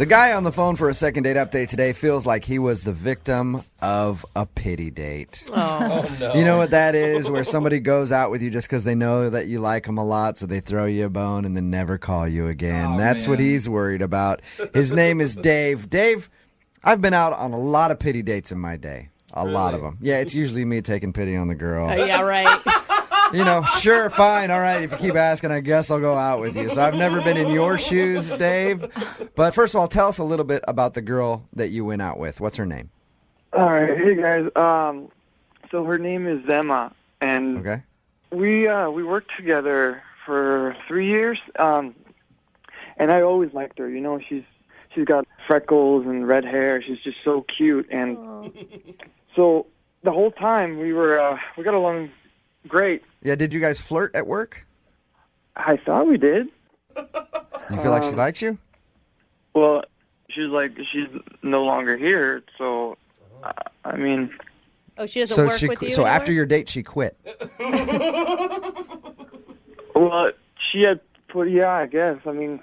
The guy on the phone for a second date update today feels like he was the victim of a pity date. Oh, no. You know what that is? Where somebody goes out with you just because they know that you like them a lot, so they throw you a bone and then never call you again. That's what he's worried about. His name is Dave. Dave, I've been out on a lot of pity dates in my day. A lot of them. Yeah, it's usually me taking pity on the girl. Yeah, right. You know, sure, fine, all right, if you keep asking, I guess I'll go out with you. So I've never been in your shoes, Dave. But first of all, tell us a little bit about the girl that you went out with. What's her name? All right, hey guys. So her name is Emma, and Okay. we worked together for 3 years. And I always liked her. You know, she's got freckles and red hair. She's just so cute, and so the whole time we got along great. Yeah, did you guys flirt at work? I thought we did. You feel like she likes you? Well, she's no longer here, so I mean. Oh, she doesn't work with you So anymore? after your date, she quit. Well, she had put. Yeah, I guess. I mean,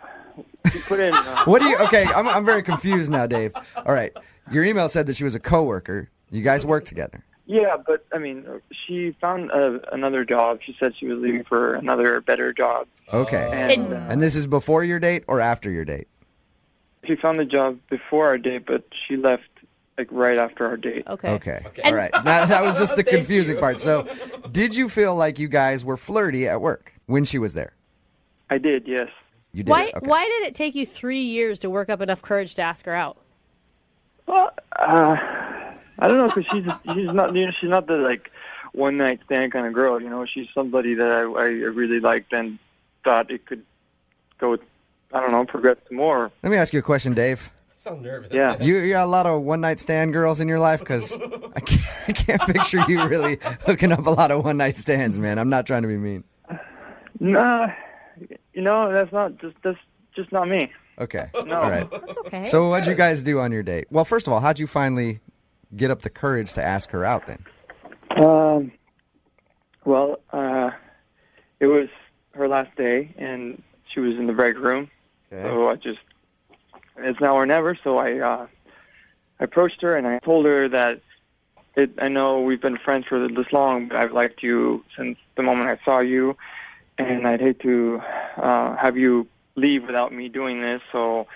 she put in. What do you? Okay, I'm very confused now, Dave. All right, your email said that she was a coworker. You guys work together. Yeah, but I mean, she found another job. She said she was leaving for another better job. Okay. And this is before your date or after your date? She found a job before our date, but she left like right after our date. Okay. All right. That was just the confusing part. So, did you feel like you guys were flirty at work when she was there? I did, yes. You did. Why Okay. did it take you 3 years to work up enough courage to ask her out? Well, I don't know, because she's not the like one night stand kind of girl. You know, she's somebody that I really liked and thought it could go. I don't know, progress to more. Let me ask you a question, Dave. So nervous. Yeah. You got a lot of one night stand girls in your life, because I can't picture you really hooking up a lot of one night stands, man. I'm not trying to be mean. Nah, you know, that's just not me. Okay. No. All right. That's okay. So what'd you guys do on your date? Well, first of all, how'd you finally get up the courage to ask her out then? Well, it was her last day, and she was in the break room. Okay. So it's now or never. So I approached her and I told her that I know we've been friends for this long, but I've liked you since the moment I saw you, and I'd hate to have you leave without me doing this. So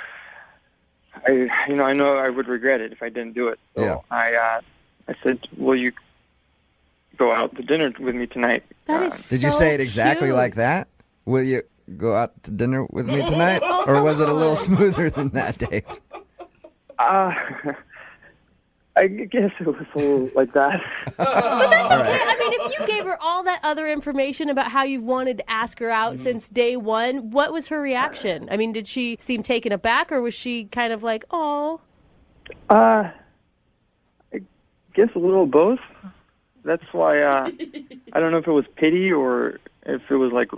I know I would regret it if I didn't do it. So Yeah. I said, will you go out to dinner with me tonight? That is Did you so say it exactly cute. like that? Will you go out to dinner with me tonight? Or was it a little smoother than that, Dave? I guess it was a little like that. But that's okay. I mean, if you gave her all that other information about how you've wanted to ask her out since day one, what was her reaction? I mean, did she seem taken aback, or was she kind of like, oh? I guess a little both. That's why I don't know if it was pity or if it was like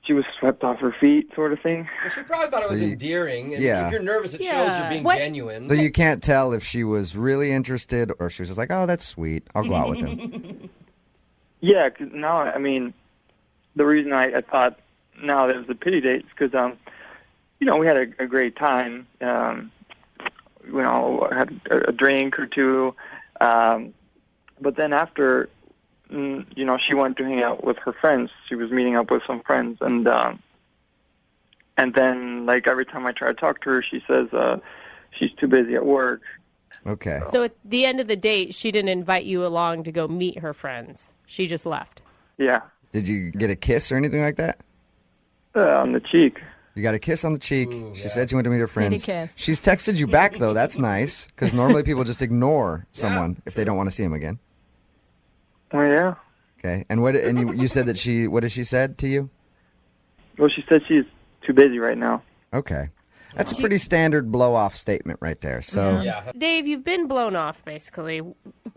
she was swept off her feet sort of thing. Well, she probably thought it was endearing. And Yeah. if you're nervous, it shows you're being genuine. So you can't tell if she was really interested or she was just like, oh, that's sweet. I'll go out with him. Yeah, 'cause now, I mean, the reason I thought now that it was a pity date is because, we had a great time. Had a drink or two. But then after, she went to hang out with her friends. She was meeting up with some friends. And then, like, every time I try to talk to her, she says she's too busy at work. Okay. So at the end of the date, she didn't invite you along to go meet her friends. She just left. Yeah. Did you get a kiss or anything like that? On the cheek. You got a kiss on the cheek. Ooh, she yeah. said she went to meet her friends. kiss. She's texted you back, though. That's nice, because normally people just ignore someone if they don't want to see him again. Oh, yeah. Okay. And you said that what did she said to you? Well, she said she's too busy right now. Okay. That's a pretty standard blow-off statement right there. So Yeah. Dave, you've been blown off, basically.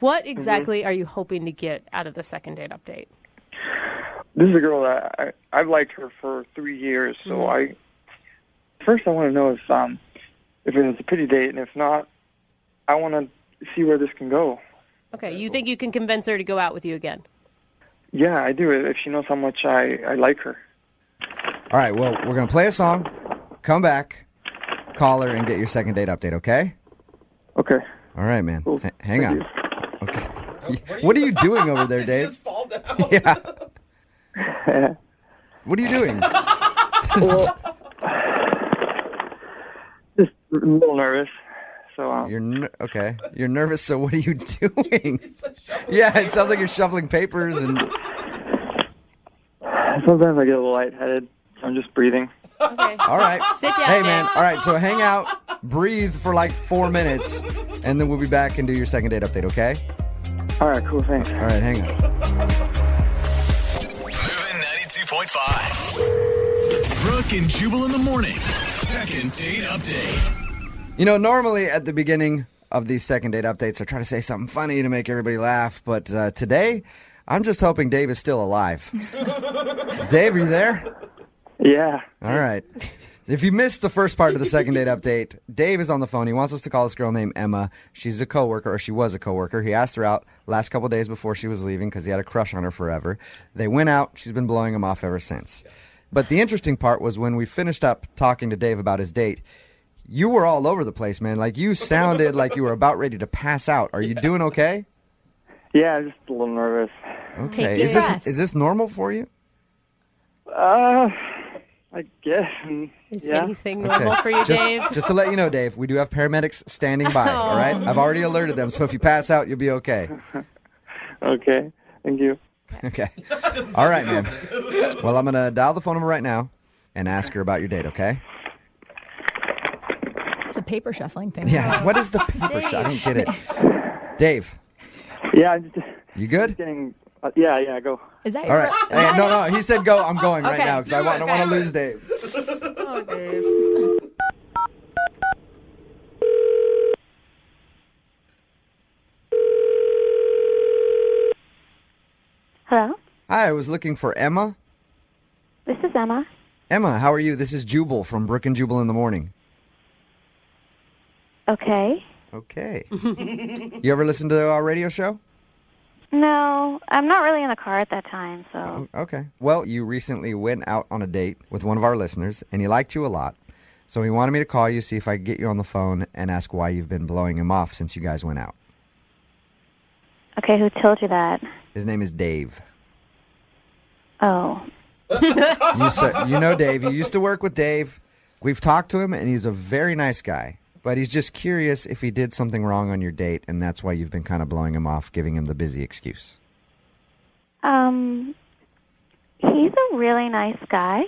What exactly are you hoping to get out of the second date update? This is a girl that I've liked her for 3 years, so I want to know if it was a pity date, and if not, I want to see where this can go. Okay, you think you can convince her to go out with you again? Yeah, I do. If she knows how much I like her. all right, well, we're going to play a song, come back, call her and get your second date update, okay? Okay. All right, man. Cool. Hang Thank on. Okay. What are you doing over there, Dave? Just fall down. Yeah. you. What are you doing? Well, just a little nervous. So Okay. You're nervous, so what are you doing? Yeah, it sounds like you're shuffling papers and... sometimes I get a little lightheaded, so I'm just breathing. Okay. All right. Sit down, Hey, Dave. man. All right, so hang out, breathe for like 4 minutes, and then we'll be back and do your second date update, okay? All right, cool, thanks. All right, hang on. Moving 92.5. Brooke and Jubal in the mornings. Second date update. You know, normally at the beginning of these second date updates, I try to say something funny to make everybody laugh, but today, I'm just hoping Dave is still alive. Dave, are you there? Yeah. All right. If you missed the first part of the second date update, Dave is on the phone. He wants us to call this girl named Emma. She's a coworker, or she was a coworker. He asked her out last couple days before she was leaving because he had a crush on her forever. They went out. She's been blowing him off ever since. But the interesting part was when we finished up talking to Dave about his date, you were all over the place, man. Like, you sounded like you were about ready to pass out. Are you doing okay? Yeah, I'm just a little nervous. Okay. Take deep breaths. Is this normal for you? I guess. Is Yeah. anything normal for you, Dave? Just to let you know, Dave, we do have paramedics standing by, all right? I've already alerted them, so if you pass out, you'll be okay. Okay. Thank you. Okay. All right, man. Well, I'm going to dial the phone number right now and ask her about your date, okay? It's a paper shuffling thing. Yeah. What is the paper shot? I don't get it. Dave, Yeah, I'm just you good? getting. Yeah, go. Is that All your right. Hey, no. He said go. I'm going right Okay. now because I don't want to lose Dave. Oh, Dave. Hello, Hi, I was looking for Emma. this is Emma. Emma, how are you? This is Jubal from Brooke and Jubal in the morning. Okay. Okay. You ever listen to our radio show? No, I'm not really in the car at that time, so. Okay. Well, you recently went out on a date with one of our listeners, and he liked you a lot. So he wanted me to call you, see if I could get you on the phone, and ask why you've been blowing him off since you guys went out. Okay, who told you that? His name is Dave. Oh. You know Dave. You used to work with Dave. We've talked to him, and he's a very nice guy. But he's just curious if he did something wrong on your date, and that's why you've been kind of blowing him off, giving him the busy excuse. He's a really nice guy.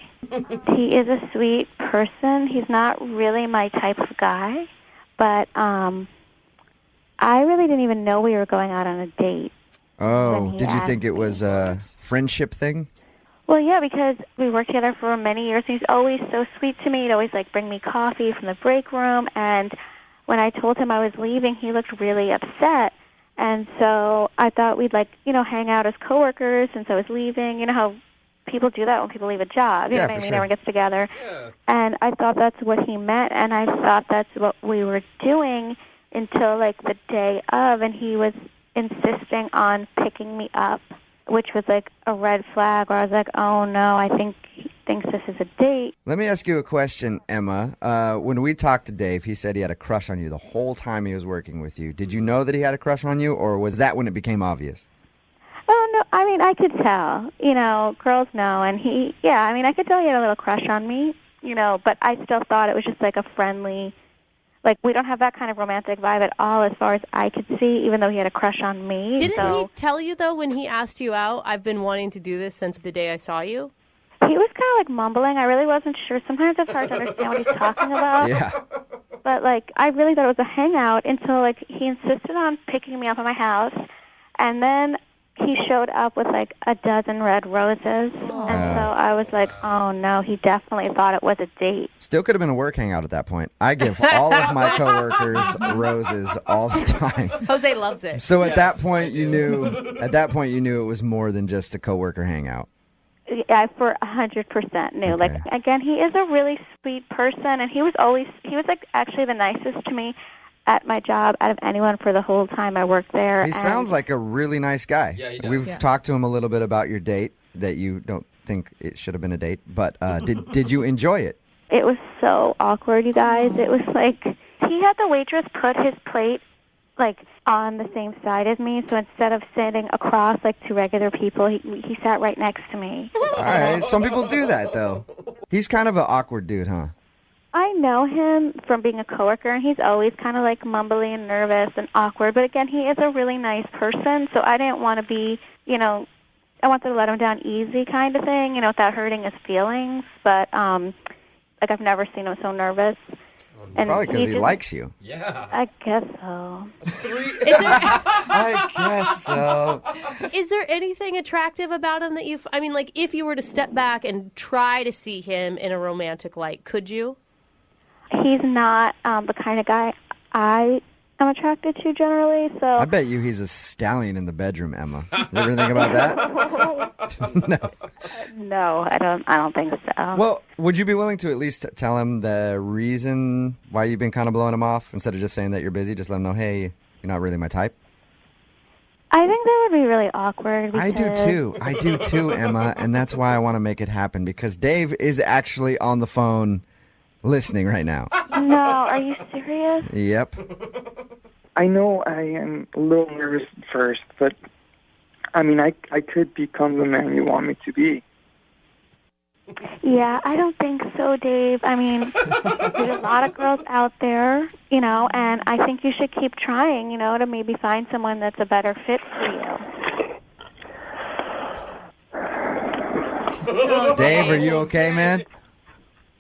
He is a sweet person. He's not really my type of guy, but I really didn't even know we were going out on a date. Oh, When he did you asked think it was a friendship thing? Well, yeah, because we worked together for many years. And he's always so sweet to me. He'd always bring me coffee from the break room. And when I told him I was leaving, he looked really upset. And so I thought we'd hang out as coworkers since I was leaving. You know how people do that when people leave a job. You know what I mean? sure. Everyone gets together. Yeah. And I thought that's what he meant, and I thought that's what we were doing until the day of, and he was insisting on picking me up, which was a red flag where I was like, oh no, I think he thinks this is a date. Let me ask you a question, Emma. When we talked to Dave, he said he had a crush on you the whole time he was working with you. Did you know that he had a crush on you, or was that when it became obvious? Oh no, I mean, I could tell, girls know, and I could tell he had a little crush on me, but I still thought it was just a friendly, we don't have that kind of romantic vibe at all as far as I could see, even though he had a crush on me. Didn't he tell you, though, when he asked you out, I've been wanting to do this since the day I saw you? He was kind of mumbling. I really wasn't sure. Sometimes it's hard to understand what he's talking about. Yeah. But I really thought it was a hangout until he insisted on picking me up at my house, and then he showed up with a dozen red roses, and so I was like, oh no, he definitely thought it was a date. Still could have been a work hangout at that point. I give all of my coworkers roses all the time. Jose loves it. So at that point you knew it was more than just a coworker hangout. I for 100% knew. Okay. Again, he is a really sweet person, and he was actually the nicest to me at my job out of anyone for the whole time I worked there. He sounds like a really nice guy. Yeah, he does. We've talked to him a little bit about your date, that you don't think it should have been a date, but did you enjoy it? It was so awkward, you guys. It was like he had the waitress put his plate like on the same side as me, so instead of sitting across like two regular people, he sat right next to me. All right, some people do that though. He's kind of an awkward dude, huh? I know him from being a coworker, and he's always kind of like mumbly and nervous and awkward. But again, he is a really nice person, so I didn't want to be, I wanted to let him down easy kind of thing, without hurting his feelings. But like I've never seen him so nervous. And probably because he likes you. Yeah. I guess so. I guess so. Is there anything attractive about him that if you were to step back and try to see him in a romantic light, could you? He's not the kind of guy I am attracted to generally, so... I bet you he's a stallion in the bedroom, Emma. You ever think about that? No. No, I don't think so. Well, would you be willing to at least tell him the reason why you've been kind of blowing him off instead of just saying that you're busy? Just let him know, hey, you're not really my type. I think that would be really awkward. Because... I do too, Emma, and that's why I want to make it happen, because Dave is actually on the phone listening right now. No, are you serious? Yep. I know I am a little nervous at first, but I could become the man you want me to be. Yeah, I don't think so, Dave. There's a lot of girls out there, and I think you should keep trying, to maybe find someone that's a better fit for you. Dave, are you okay, man?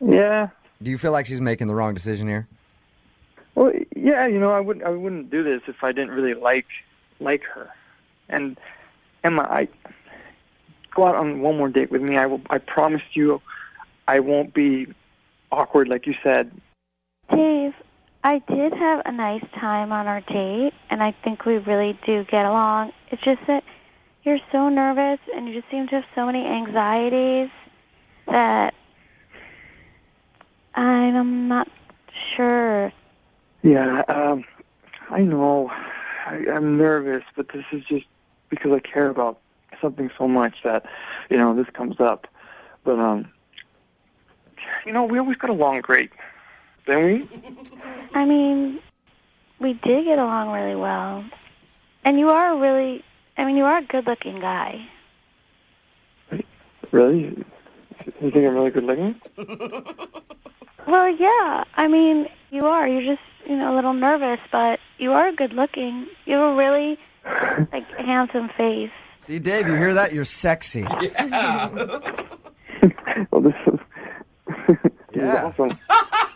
Yeah. Do you feel like she's making the wrong decision here? Well, yeah, I wouldn't do this if I didn't really like her. And Emma, go out on one more date with me. I promise you I won't be awkward like you said. Dave, I did have a nice time on our date, and I think we really do get along. It's just that you're so nervous, and you just seem to have so many anxieties that I'm not sure. Yeah, I know. I'm nervous, but this is just because I care about something so much that, this comes up. But, we always got along great, didn't we? We did get along really well. And you are you are a good-looking guy. Really? You think I'm really good-looking? Well, yeah. You are. You're just, a little nervous, but you are good-looking. You have a really, handsome face. See, Dave, you hear that? You're sexy. Yeah. Well, this is awesome.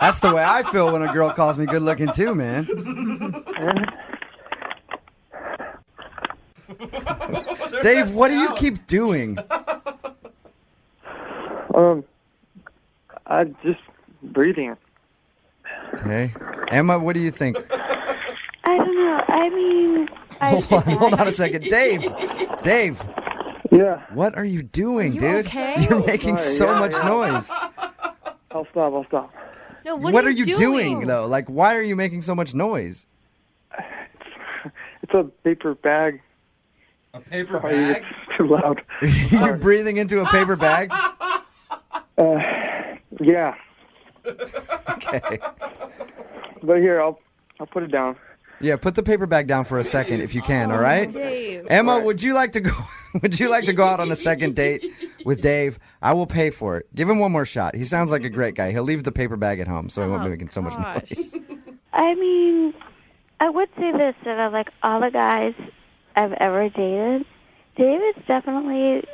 That's the way I feel when a girl calls me good-looking too, man. Dave, what do you keep doing? I'm just breathing. Okay. Emma, what do you think? I don't know. Hold on a second. Dave. Yeah. What are you doing, you dude? okay? You're making so much noise. I'll stop. No, what are you doing, though? Why are you making so much noise? It's a paper bag. A paper Sorry, bag? It's too loud. You're breathing into a paper bag? Yeah. Okay. But here, I'll put it down. Yeah, put the paper bag down for a second if you can, all right? Dave. Emma, would you like to go out on a second date with Dave? I will pay for it. Give him one more shot. He sounds like a great guy. He'll leave the paper bag at home so he won't be making so much noise. I would say this, that of all the guys I've ever dated, Dave is definitely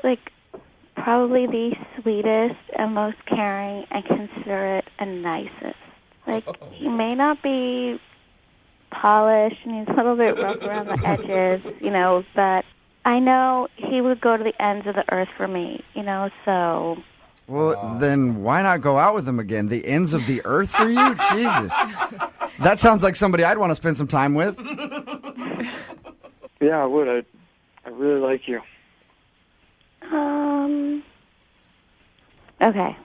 probably the sweetest and most caring and considerate and nicest. He may not be polished and he's a little bit rough around the edges, but I know he would go to the ends of the earth for me, so... Well, then why not go out with him again? The ends of the earth for you? Jesus. That sounds like somebody I'd want to spend some time with. Yeah, I would. I really like you. Okay.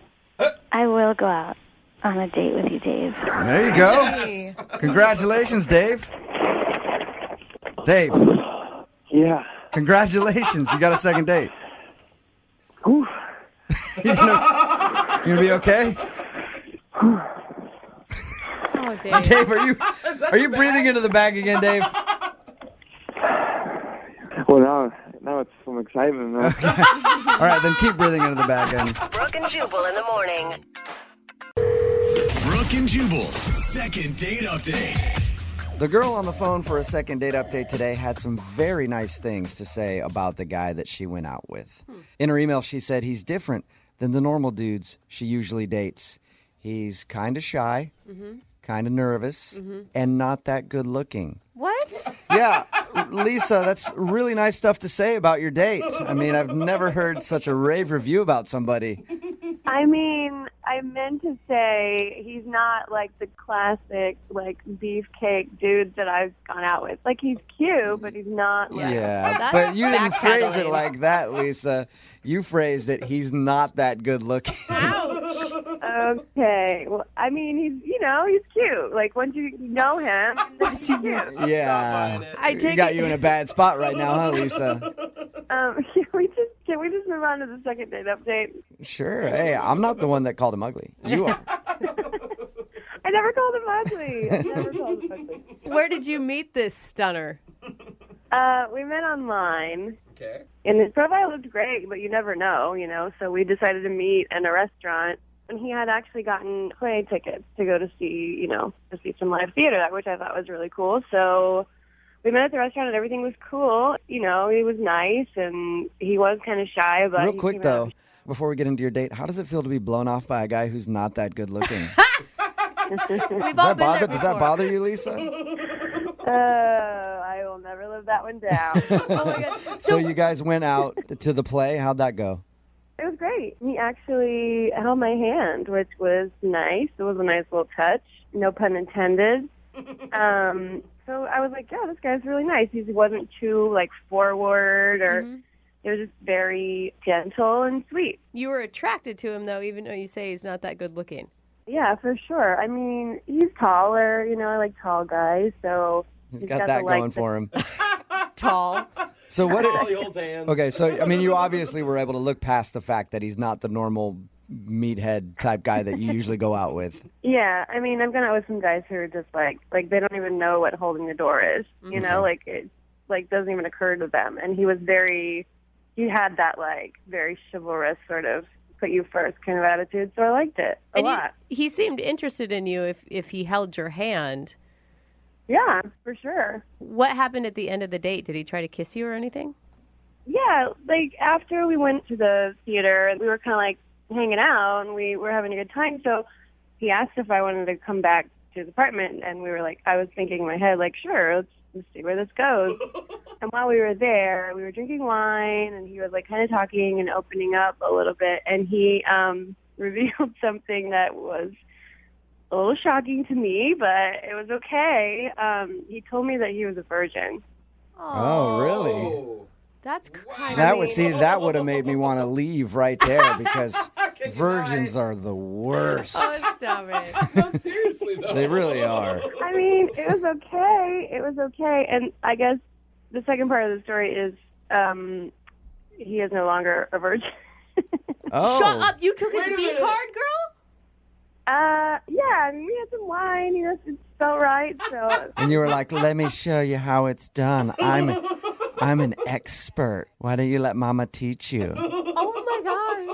I will go out on a date with you, Dave. There you go. Congratulations, Dave. Dave. Yeah. Congratulations. You got a second date. Ooh. You gonna be okay? Oh, Dave. Dave, are you breathing into the bag again, Dave? Well, now it's some excitement, man. All right, then keep breathing into the bag then. Brooke and Jubal in the morning. Brooke and Jubal's second date update. The girl on the phone for a second date update today had some very nice things to say about the guy that she went out with. In her email, she said he's different than the normal dudes she usually dates. He's kind of shy, kind of nervous, and not that good looking. What? Yeah, Lisa, that's really nice stuff to say about your date. I mean, I've never heard such a rave review about somebody. I mean, I meant to say he's not like the classic, like, beefcake dudes that I've gone out with. Like, he's cute, but he's not like... Yeah, That's but you didn't phrase it backpedaling. like that, Lisa. You phrased it, he's not that good looking. Okay. Well, I mean, he's cute. Like, once you know him, he's cute. Yeah. I take got it- you in a bad spot right now, huh, Lisa? Can we just move on to the second date update? Sure. Hey, I'm not the one that called him ugly. You are. I never called him ugly. I never called him ugly. Where did you meet this stunner? We met online. Okay. And his profile looked great, but you never know, so we decided to meet in a restaurant. And he had actually gotten play tickets to go to see, to see some live theater, which I thought was really cool. So we met at the restaurant and everything was cool. He was nice and he was kind of shy. But Real he quick, came though, out- before we get into your date, how does it feel to be blown off by a guy who's not that good looking? We've all been there Does that before. bother you, Lisa? I will never live that one down. Oh my God. So you guys went out to the play. How'd that go? It was great. He actually held my hand, which was nice. It was a nice little touch, no pun intended. So I was like, yeah, this guy's really nice. He wasn't too, forward or it was just very gentle and sweet. You were attracted to him, though, even though you say he's not that good looking. Yeah, for sure. I mean, he's taller. I like tall guys, so He's got that going for him. Tall. So what? He holds hands. Okay, so I mean, you obviously were able to look past the fact that he's not the normal meathead type guy that you usually go out with. Yeah, I mean, I've gone out with some guys who are just like they don't even know what holding the door is. It doesn't even occur to them. And he had that very chivalrous sort of put you first kind of attitude. So I liked it a lot. He seemed interested in you if he held your hand. Yeah, for sure. What happened at the end of the date? Did he try to kiss you or anything? Yeah, after we went to the theater, we were kind of hanging out and we were having a good time. So he asked if I wanted to come back to his apartment, and we were I was thinking in my head, sure, let's see where this goes. And while we were there, we were drinking wine, and he was kind of talking and opening up a little bit, and he revealed something that was a little shocking to me, but it was okay. He told me that he was a virgin. Oh, really? Oh. That's kind That would have made me want to leave right there because virgins are the worst. Oh, stop it. No, seriously, though. They really are. I mean, it was okay. It was okay. And I guess the second part of the story is he is no longer a virgin. Oh. Shut up. You took his Wait a V minute. card, girl? Yeah, I mean, we had some wine. It felt right. So And you were like, "Let me show you how it's done. I'm an expert. Why don't you let Mama teach you?" Oh, my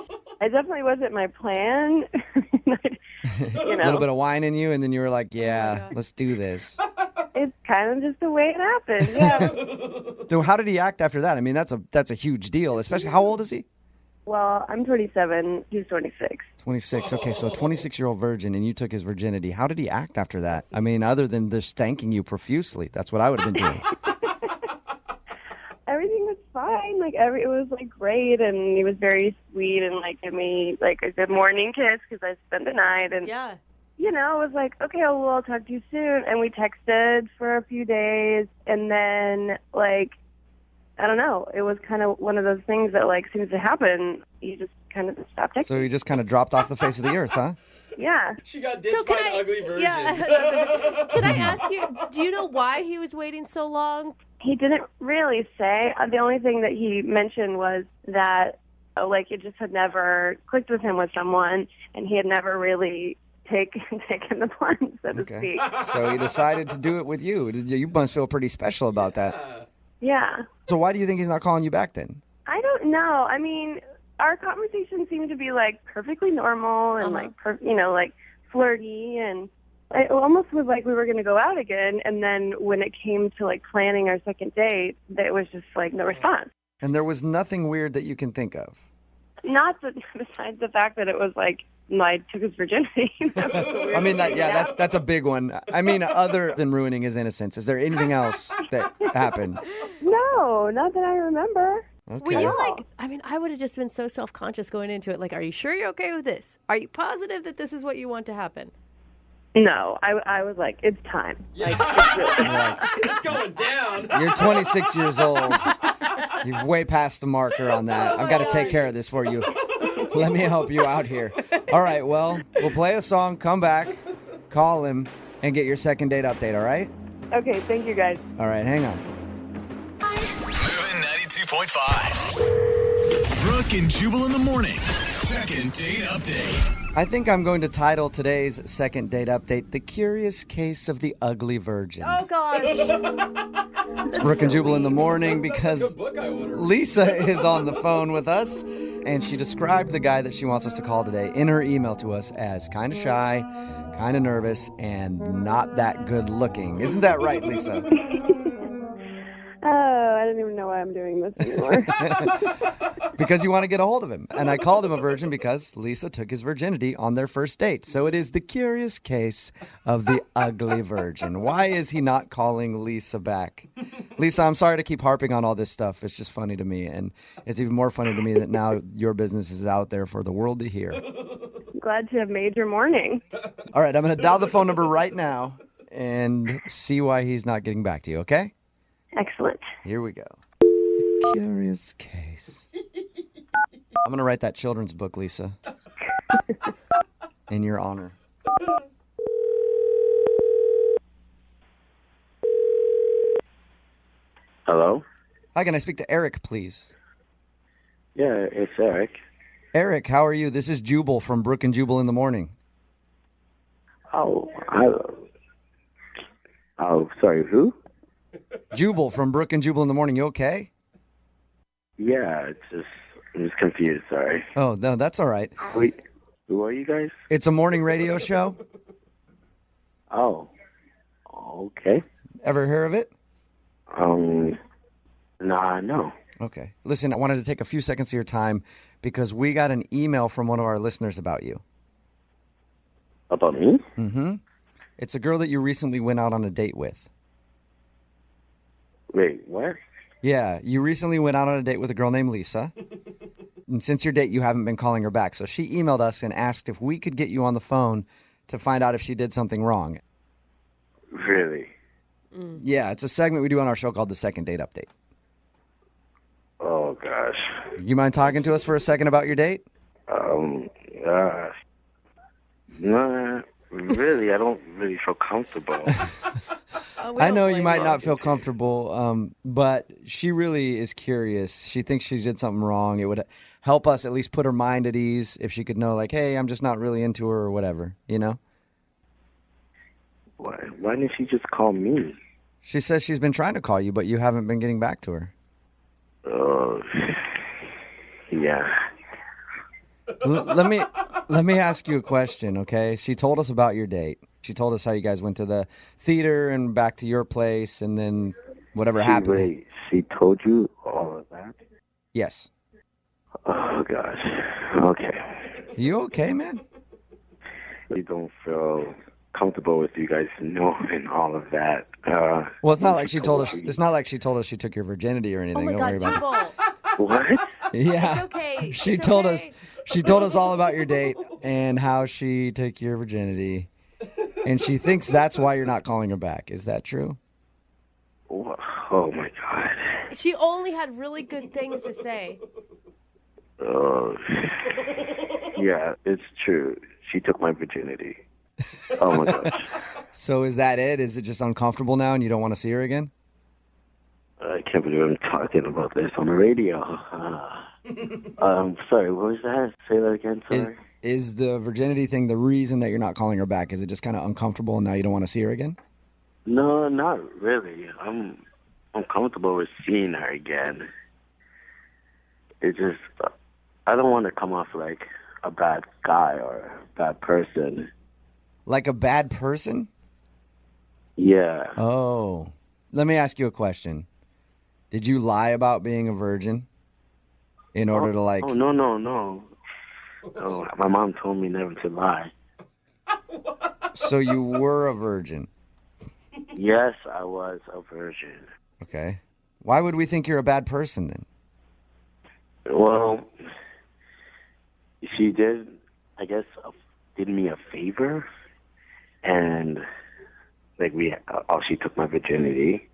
gosh. it definitely wasn't my plan. A little bit of wine in you, and then you were like, "Yeah, let's do this." It's kind of just the way it happened. Yeah. So how did he act after that? I mean, that's a huge deal, especially how old is he? Well, I'm 27. He's 26. 26. Okay, so a 26-year-old virgin, and you took his virginity. How did he act after that? I mean, other than just thanking you profusely. That's what I would have been doing. Everything was fine. It was great, and he was very sweet and gave me a good morning kiss because I spent the night. And Yeah. it was okay, well, I'll talk to you soon. And we texted for a few days, and then I don't know. It was kind of one of those things that seems to happen. You just kind of stop texting. So he just kind of dropped off the face of the earth, huh? Yeah. She got ditched by an ugly virgin. Yeah. Can I ask you, do you know why he was waiting so long? He didn't really say. The only thing that he mentioned was that, it just had never clicked with him with someone, and he had never really taken the plunge, so to speak. So he decided to do it with you. You must feel pretty special about that. Yeah. So why do you think he's not calling you back then? I don't know. I mean, our conversation seemed to be like perfectly normal and like flirty, and it almost was like we were going to go out again. And then when it came to like planning our second date, there was just like no response. And there was nothing weird that you can think of. Not besides the fact that it was like I took his virginity. I mean, that's a big one. I mean, other than ruining his innocence, is there anything else that happened? No, not that I remember. Okay. Were you like, I mean, I would have just been so self-conscious going into it. Like, are you sure you're okay with this? Are you positive that this is what you want to happen? No, I was like, it's time. Yeah. It's going down. You're 26 years old. You've way passed the marker on that. I've got to take care of this for you. Let me help you out here. All right, well, we'll play a song, come back, call him, and get your second date update, all right? Okay, thank you guys. All right, hang on. Moving 92.5. Brooke and Jubal in the mornings. Second date update. I think I'm going to title today's second date update, The Curious Case of the Ugly Virgin. Oh, gosh. It's Brooke and Jubal in the morning because Good book I ordered. Lisa is on the phone with us, and she described the guy that she wants us to call today in her email to us as kind of shy, kind of nervous, and not that good looking. Isn't that right, Lisa? Oh, I don't even know why I'm doing this anymore. Because you want to get a hold of him. And I called him a virgin because Lisa took his virginity on their first date. So it is the curious case of the ugly virgin. Why is he not calling Lisa back? Lisa, I'm sorry to keep harping on all this stuff. It's just funny to me. And it's even more funny to me that now your business is out there for the world to hear. Glad to have made your morning. All right, I'm going to dial the phone number right now and see why he's not getting back to you, okay? Excellent. Here we go. The curious case. I'm going to write that children's book, Lisa. In your honor. Hello? Hi, can I speak to Eric, please? Yeah, it's Eric. Eric, how are you? This is Jubal from Brooke and Jubal in the morning. Oh, sorry, who? Jubal from Brooke and Jubal in the morning. You okay? Yeah, I'm just confused, sorry. Oh, no, that's all right. Wait, who are you guys? It's a morning radio show. Oh, okay. Ever hear of it? Nah, no. Okay. Listen, I wanted to take a few seconds of your time because we got an email from one of our listeners about you. About me? Mm-hmm. It's a girl that you recently went out on a date with. Wait, what? Yeah, you recently went out on a date with a girl named Lisa. And since your date, you haven't been calling her back. So she emailed us and asked if we could get you on the phone to find out if she did something wrong. Really? Yeah, it's a segment we do on our show called The Second Date Update. Oh, gosh. You mind talking to us for a second about your date? Nah, really, I don't really feel comfortable. I know you might not feel comfortable, but she really is curious. She thinks she did something wrong. It would help us at least put her mind at ease if she could know, like, hey, I'm just not really into her or whatever, you know? Why didn't she just call me? She says she's been trying to call you, but you haven't been getting back to her. Oh, yeah. Let me ask you a question, okay? She told us about your date. She told us how you guys went to the theater and back to your place, and then whatever happened. Wait, she told you all of that? Yes. Oh, gosh. Okay. You okay, man? I don't feel comfortable with you guys knowing all of that. Well, it's not like she told us. It's not like she told us she took your virginity or anything. Oh my Don't worry God, about Jubal. What? it. Yeah. It's okay. She It's told okay. us. She told us all about your date and how she took your virginity, and she thinks that's why you're not calling her back. Is that true? Oh my God. She only had really good things to say. Yeah, it's true. She took my virginity. Oh my gosh. So is that it? Is it just uncomfortable now and you don't want to see her again? I can't believe I'm talking about this on the radio. Sorry, what was that? Say that again, sorry. Is the virginity thing the reason that you're not calling her back? Is it just kind of uncomfortable and now you don't want to see her again? No, not really. I'm comfortable with seeing her again. It's just I don't want to come off like a bad guy or a bad person. Like a bad person? Yeah. Oh. Let me ask you a question. Did you lie about being a virgin in order to like... Oh, no. No, my mom told me never to lie. So you were a virgin? Yes, I was a virgin. Okay. Why would we think you're a bad person then? Well, she did, I guess, did me a favor, and like she took my virginity.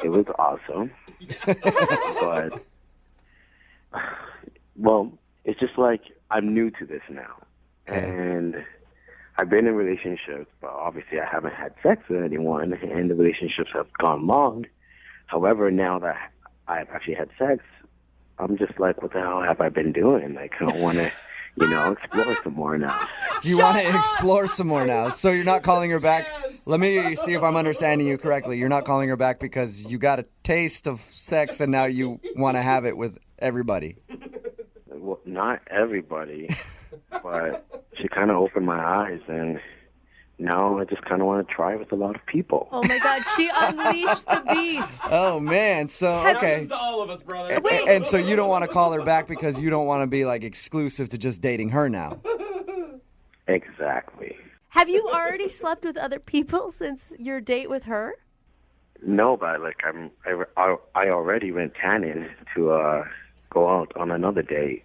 It was awesome, but well, it's just like I'm new to this now, and I've been in relationships, but obviously I haven't had sex with anyone, and the relationships have gone long. However, now that I've actually had sex, I'm just like, what the hell have I been doing? Like, I want to, explore some more now. Do you want to explore some more now? So you're not calling her back? Let me see if I'm understanding you correctly. You're not calling her back because you got a taste of sex and now you want to have it with everybody. Well, not everybody, but she kind of opened my eyes, and now I just kind of want to try with a lot of people. Oh my God, she unleashed the beast. Oh man, so okay. Happens to all of us, brother. And so you don't want to call her back because you don't want to be like exclusive to just dating her now. Exactly. Have you already slept with other people since your date with her? No, but like I already went tanning to go out on another date.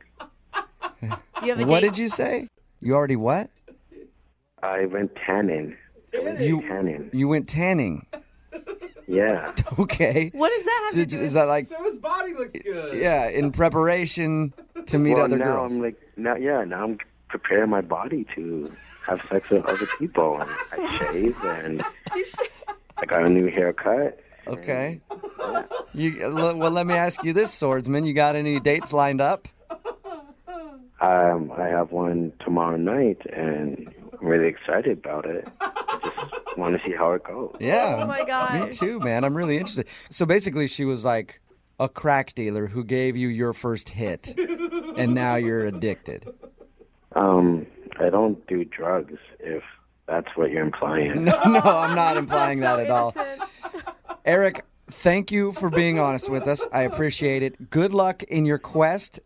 You have a What date? did you say? You already what? I went tanning. You went tanning. Yeah. Okay. What does that have to do Is that like, So his body looks good. yeah, in preparation to meet Well, other now girls? I'm like, now I'm preparing my body to have sex with other people. And I shave, and I got a new haircut. Okay. Well, let me ask you this, Swordsman. You got any dates lined up? I have one tomorrow night, and I'm really excited about it. I just want to see how it goes. Yeah. Oh my God. Me too, man. I'm really interested. So basically, she was like a crack dealer who gave you your first hit, and now you're addicted. I don't do drugs, if that's what you're implying. No, I'm not implying that at all. Innocent. Eric, thank you for being honest with us. I appreciate it. Good luck in your quest.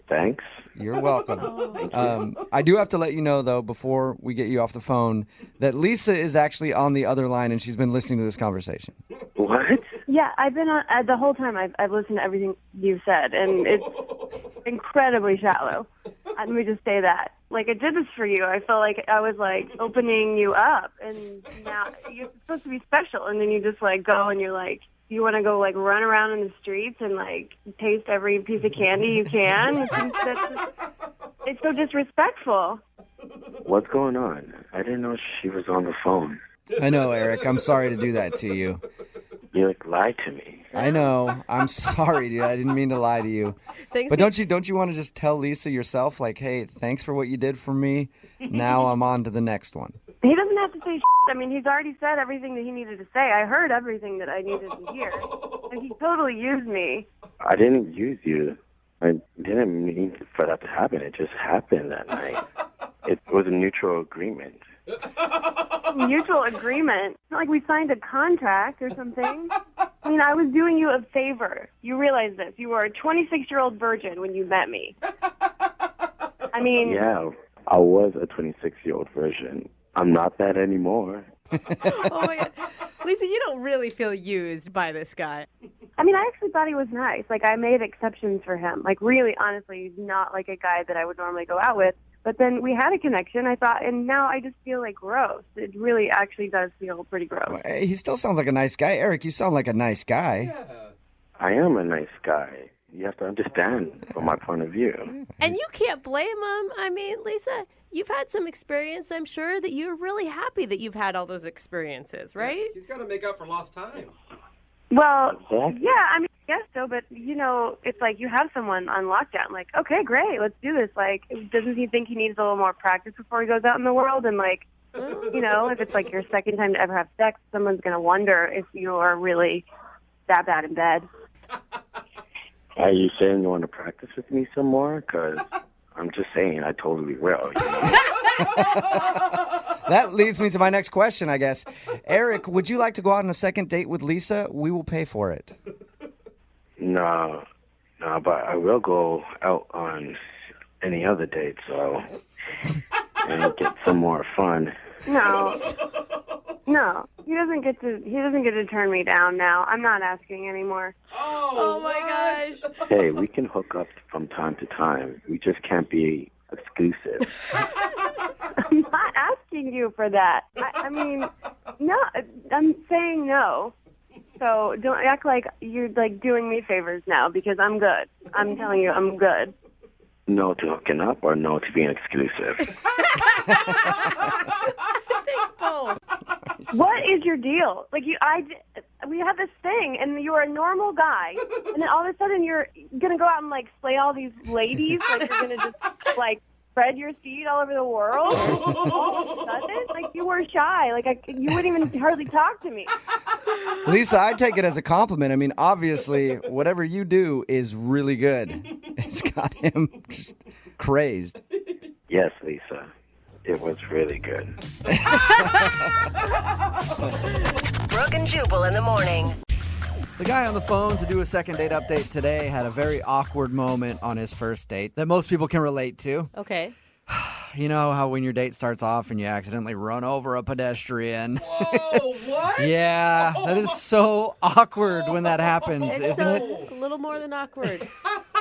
Thanks. You're welcome. I do have to let you know, though, before we get you off the phone, that Lisa is actually on the other line, and she's been listening to this conversation. What? Yeah, I've been on the whole time. I've listened to everything you've said, and it's incredibly shallow. Let me just say that. Like, I did this for you. I felt like I was like opening you up, and now you're supposed to be special, and then you just like go and you're like, you want to go like run around in the streets and like taste every piece of candy you can. It's so disrespectful. What's going on? I didn't know she was on the phone. I know, Eric. I'm sorry to do that to you. You like lied to me. I know. I'm sorry, dude. I didn't mean to lie to you. Thanks. But don't you want to just tell Lisa yourself, like, hey, thanks for what you did for me. Now I'm on to the next one. He doesn't have to say shit. I mean, he's already said everything that he needed to say. I heard everything that I needed to hear. And he totally used me. I didn't use you. I didn't mean for that to happen. It just happened that night. It was a mutual agreement. Mutual agreement? It's not like we signed a contract or something. I mean, I was doing you a favor. You realize this. You were a 26-year-old virgin when you met me. I mean... Yeah, I was a 26-year-old virgin. I'm not that anymore. Oh my God. Lisa, you don't really feel used by this guy. I mean, I actually thought he was nice. Like, I made exceptions for him. Like, really, honestly, he's not like a guy that I would normally go out with. But then we had a connection, I thought, and now I just feel like gross. It really actually does feel pretty gross. He still sounds like a nice guy. Eric, you sound like a nice guy. Yeah. I am a nice guy. You have to understand from my point of view. And you can't blame him. I mean, Lisa, you've had some experience. I'm sure that you're really happy that you've had all those experiences, right? He's got to make up for lost time. Well, Exactly. yeah, I mean, I guess so, but, it's like you have someone on lockdown. Like, okay, great, let's do this. Like, doesn't he think he needs a little more practice before he goes out in the world? And, like, if it's like your second time to ever have sex, someone's going to wonder if you are really that bad in bed. Are you saying you want to practice with me some more? Because I'm just saying I totally will. That leads me to my next question, I guess. Eric, would you like to go out on a second date with Lisa? We will pay for it. No, but I will go out on any other date, so and get some more fun. No, he doesn't get to turn me down now. I'm not asking anymore. Oh my gosh. Hey, we can hook up from time to time. We just can't be exclusive. I'm not asking you for that. I mean, no, I'm saying no. So don't act like you're like doing me favors now because I'm good. I'm telling you, I'm good. No to hooking up or no to being exclusive? What is your deal? Like we have this thing, and you are a normal guy, and then all of a sudden you're gonna go out and like slay all these ladies. Like you're gonna just like spread your seed all over the world. All of a sudden, like you were shy. Like you wouldn't even hardly talk to me. Lisa, I take it as a compliment. I mean, obviously, whatever you do is really good. It's got him just crazed. Yes, Lisa. It was really good. Brooke and Jubal in the morning. The guy on the phone to do a second date update today had a very awkward moment on his first date that most people can relate to. Okay. You know how when your date starts off and you accidentally run over a pedestrian? Whoa, what? Yeah, that is so awkward when that happens, isn't it? A little more than awkward.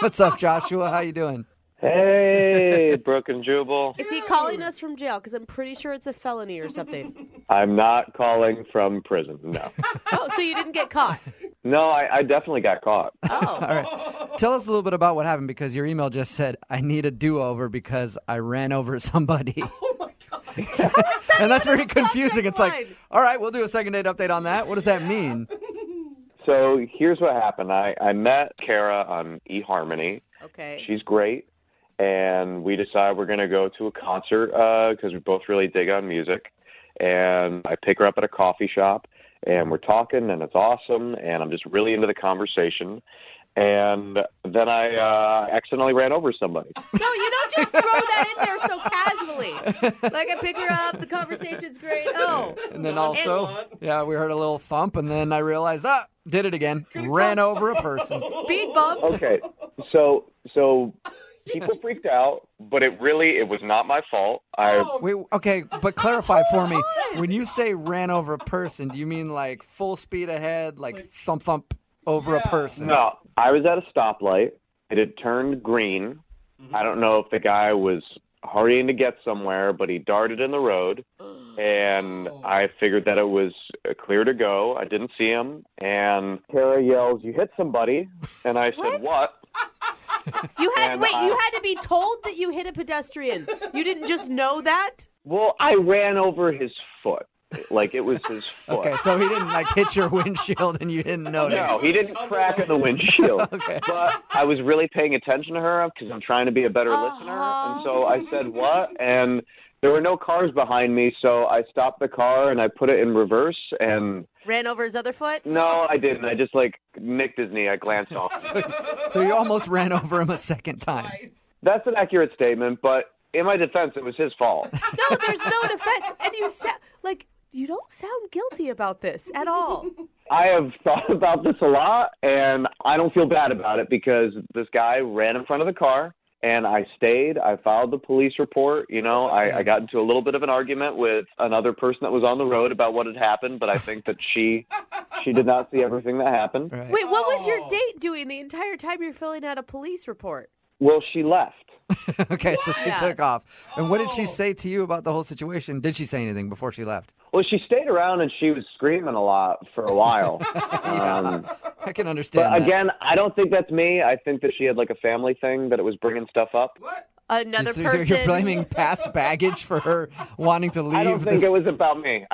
What's up, Joshua? How you doing? Hey, Brooke and Jubal. Is he calling us from jail? Because I'm pretty sure it's a felony or something. I'm not calling from prison, no. Oh, so you didn't get caught? No, I definitely got caught. Oh. All right. Tell us a little bit about what happened, because your email just said, I need a do-over because I ran over somebody. Oh, my God. And that's very a confusing. subject It's like, line? all right, we'll do a second date update on that. What does that mean? So here's what happened. I met Kara on eHarmony. Okay. She's great. And we decided we're going to go to a concert because we both really dig on music. And I pick her up at a coffee shop, and we're talking, and it's awesome, and I'm just really into the conversation. And then I accidentally ran over somebody. No, you don't just throw that in there so casually. Like, I pick her up, the conversation's great. Oh. And then also, yeah, we heard a little thump, and then I realized, did it again. Ran over a person. Speed bump. Okay, so people freaked out, but it was not my fault. Wait, okay, but clarify for me. When you say ran over a person, do you mean like full speed ahead, like thump over a person? No, I was at a stoplight. It had turned green. I don't know if the guy was hurrying to get somewhere, but he darted in the road, and I figured that it was clear to go. I didn't see him, and Kara yells, "You hit somebody," and I said, "What?" You had to be told that you hit a pedestrian. You didn't just know that? Well, I ran over his foot. Like, it was his foot. Okay, so he didn't like hit your windshield and you didn't notice. No, he didn't crack in the windshield. Okay. But I was really paying attention to her because I'm trying to be a better listener. And so I said, "What?" And there were no cars behind me, so I stopped the car and I put it in reverse and... Ran over his other foot? No, I didn't. I just, nicked his knee. I glanced off. So you almost ran over him a second time. That's an accurate statement, but in my defense, it was his fault. No, there's no defense. And you don't sound guilty about this at all. I have thought about this a lot, and I don't feel bad about it because this guy ran in front of the car, and I stayed. I filed the police report. I got into a little bit of an argument with another person that was on the road about what had happened, but I think that she did not see everything that happened. Right. Wait, what was your date doing the entire time you're filling out a police report? Well, she left. Okay, so she Yeah. took off. And what did she say to you about the whole situation? Did she say anything before she left? Well, she stayed around and she was screaming a lot for a while. I can understand But that. again, I don't think that's me. I think that she had a family thing that it was bringing stuff up. What? Another So person. you're blaming past baggage for her wanting to leave? I don't think this... it was about me.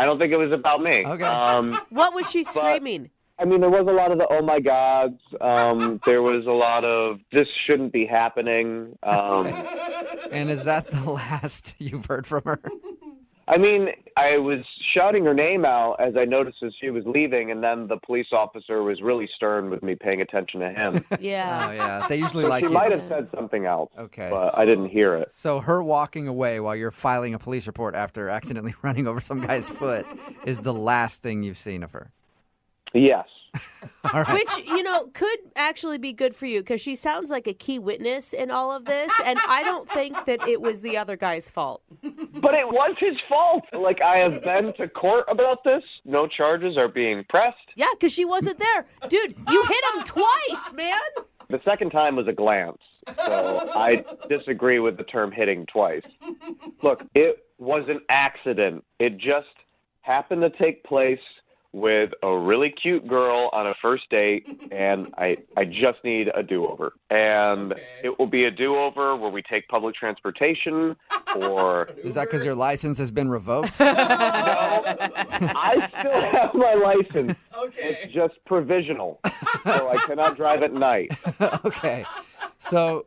Okay. What was she screaming? I mean, there was a lot of the oh my gods. There was a lot of this shouldn't be happening. And is that the last you've heard from her? I mean, I was shouting her name out as I noticed as she was leaving, and then the police officer was really stern with me paying attention to him. Yeah. Oh, yeah. They usually So like she you. might have said something else, Okay. but I didn't hear it. So her walking away while you're filing a police report after accidentally running over some guy's foot is the last thing you've seen of her. Yes. All right. Which, could actually be good for you because she sounds like a key witness in all of this. And I don't think that it was the other guy's fault. But it was his fault. Like, I have been to court about this. No charges are being pressed. Yeah, because she wasn't there. Dude, you hit him twice, man. The second time was a glance. So I disagree with the term hitting twice. Look, it was an accident. It just happened to take place with a really cute girl on a first date, and I just need a do-over. And it will be a do-over where we take public transportation or... Is that because your license has been revoked? No, I still have my license. Okay. It's just provisional, so I cannot drive at night. Okay. So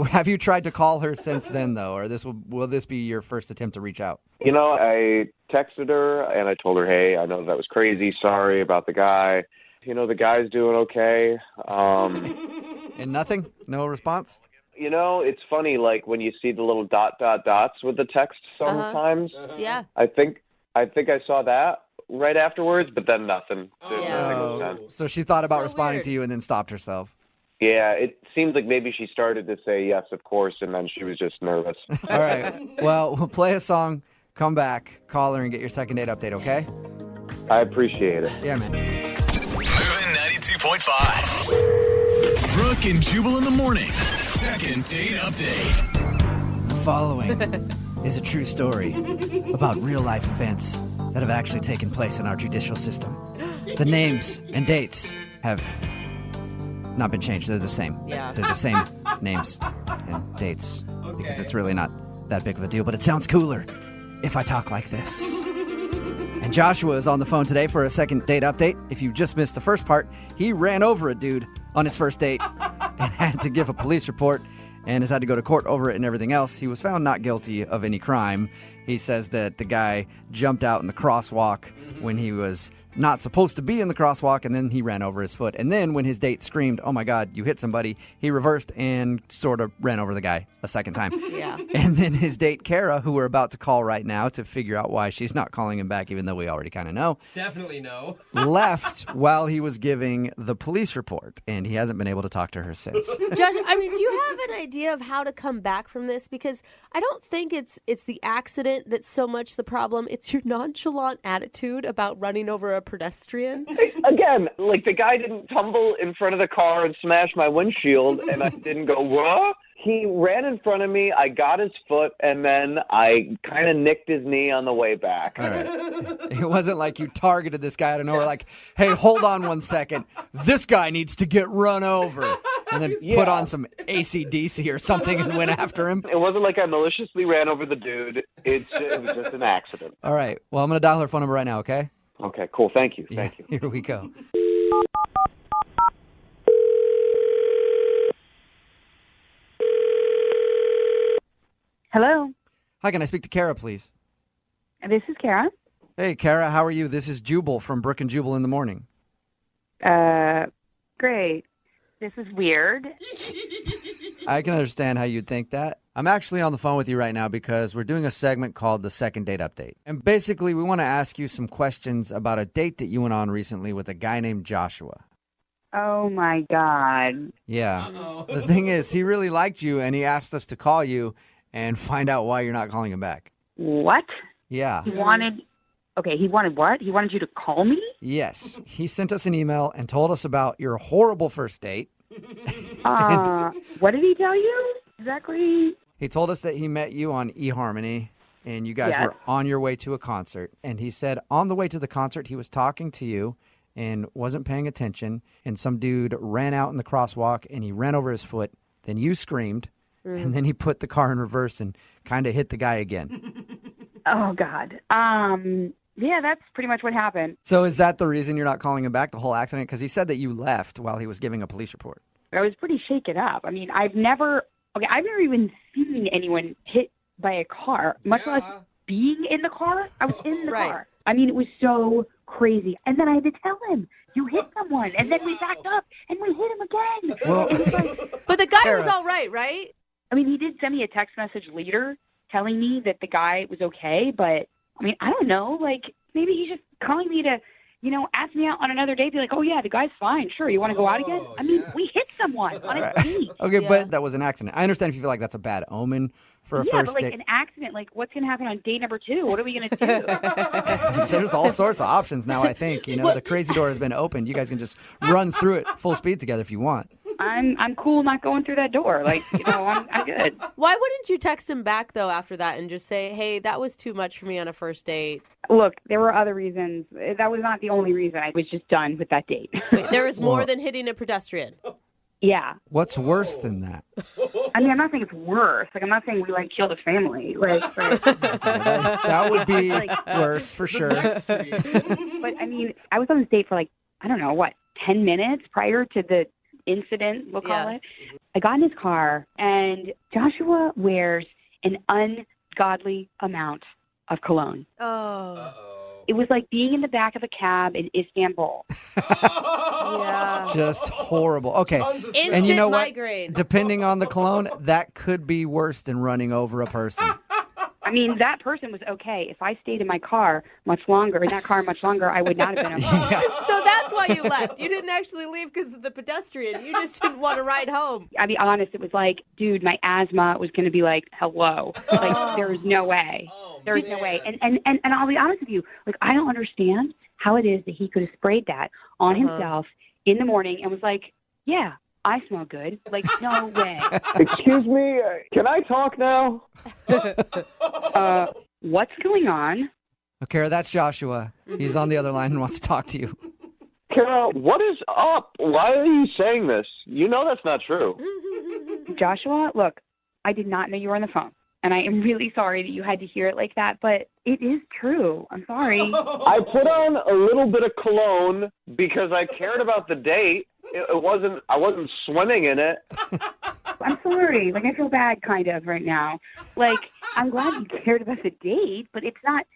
have you tried to call her since then, though, or will this be your first attempt to reach out? You know, I texted her, and I told her, hey, I know that was crazy. Sorry about the guy. The guy's doing okay. And nothing? No response? It's funny, like, when you see the little ... dots with the text sometimes. Yeah. I think I saw that right afterwards, but then nothing. Nothing was sent. So she thought about So responding weird. to you and then stopped herself. Yeah, it seems like maybe she started to say yes, of course, and then she was just nervous. All right. Well, we'll play a song, come back, call her, and get your second date update, okay? I appreciate it. Yeah, man. Moving 92.5. Brooke and Jubal in the mornings. Second date update. The following is a true story about real-life events that have actually taken place in our judicial system. The names and dates have not been changed. They're the same. Yeah. They're the same names and dates because it's really not that big of a deal, but it sounds cooler if I talk like this. And Joshua is on the phone today for a second date update. If you just missed the first part, he ran over a dude on his first date and had to give a police report and has had to go to court over it and everything else. He was found not guilty of any crime. He says that the guy jumped out in the crosswalk when he was not supposed to be in the crosswalk, and then he ran over his foot. And then when his date screamed, oh my God, you hit somebody, he reversed and sort of ran over the guy a second time. Yeah. And then his date, Kara, who we're about to call right now to figure out why she's not calling him back, even though we already kind of know, Definitely no. left while he was giving the police report, and he hasn't been able to talk to her since. Josh, I mean, do you have an idea of how to come back from this? Because I don't think it's the accident that's so much the problem. It's your nonchalant attitude about running over a pedestrian. Again, like, the guy didn't tumble in front of the car and smash my windshield, and I didn't go, what? He ran in front of me, I got his foot, and then I kind of nicked his knee on the way back. All right. It wasn't like you targeted this guy out of nowhere, like, hey, hold on one second. This guy needs to get run over. And then put on some AC/DC or something and went after him. It wasn't like I maliciously ran over the dude. It was just an accident. All right. Well, I'm going to dial her phone number right now, okay? Okay, cool. Thank you. Thank you. Here we go. Hello. Hi, can I speak to Kara, please? This is Kara. Hey, Kara, how are you? This is Jubal from Brooke and Jubal in the morning. Great. This is weird. I can understand how you'd think that. I'm actually on the phone with you right now because we're doing a segment called the Second Date Update. And basically, we want to ask you some questions about a date that you went on recently with a guy named Joshua. Oh, my God. Yeah. Uh-oh. The thing is, he really liked you, and he asked us to call you and find out why you're not calling him back. What? Yeah. He wanted... Okay, he wanted what? He wanted you to call me? Yes. He sent us an email and told us about your horrible first date. What did he tell you? Exactly. He told us that he met you on eHarmony, and you guys Yes. were on your way to a concert. And he said on the way to the concert, he was talking to you and wasn't paying attention, and some dude ran out in the crosswalk, and he ran over his foot. Then you screamed, and then he put the car in reverse and kind of hit the guy again. Oh, God. Yeah, that's pretty much what happened. So is that the reason you're not calling him back, the whole accident? Because he said that you left while he was giving a police report. I was pretty shaken up. I mean, I've never even seen anyone hit by a car, much less being in the car. I was in the car. I mean, it was so crazy. And then I had to tell him, you hit someone. And then we backed up and we hit him again. Well, it was like, But the guy was all right, right? I mean, he did send me a text message later telling me that the guy was okay. But, I mean, I don't know. Like, maybe he's just calling me to, ask me out on another date. Be like, oh, yeah, the guy's fine. Sure, you want to go out again? I mean, we hit someone on a date. Okay, but that was an accident. I understand if you feel like that's a bad omen for a first but date. an accident, like what's going to happen on date number 2? What are we going to do? There's all sorts of options now, I think. The crazy door has been opened. You guys can just run through it full speed together if you want. I'm cool not going through that door. Like, I'm good. Why wouldn't you text him back, though, after that and just say, hey, that was too much for me on a first date? Look, there were other reasons. That was not the only reason. I was just done with that date. Wait, there was more than hitting a pedestrian. Yeah. What's worse than that? I mean, I'm not saying it's worse. Like, I'm not saying we, killed a family. That would be worse for sure. But, I mean, I was on this date for, 10 minutes prior to the incident, we'll call it. I got in his car, and Joshua wears an ungodly amount of cologne. Oh. It was like being in the back of a cab in Istanbul. Yeah. Just horrible. Okay. Instant And you know what? migraine. Depending on the cologne, that could be worse than running over a person. I mean, that person was okay. If I stayed in my car much longer, I would not have been okay. So that's why you left. You didn't actually leave because of the pedestrian. You just didn't want to ride home. I'll be honest, it was like, dude, my asthma was going to be like, hello. There was no way. There was no way. And I'll be honest with you, I don't understand how it is that he could have sprayed that on himself in the morning and was like, yeah, I smell good. No way. Excuse me, can I talk now? What's going on? Oh, Kara, that's Joshua. He's on the other line and wants to talk to you. Kara, what is up? Why are you saying this? You know that's not true. Joshua, look, I did not know you were on the phone. And I am really sorry that you had to hear it like that, but it is true. I'm sorry. I put on a little bit of cologne because I cared about the date. I wasn't swimming in it. I'm sorry. I feel bad kind of right now. I'm glad you cared about the date, but it's not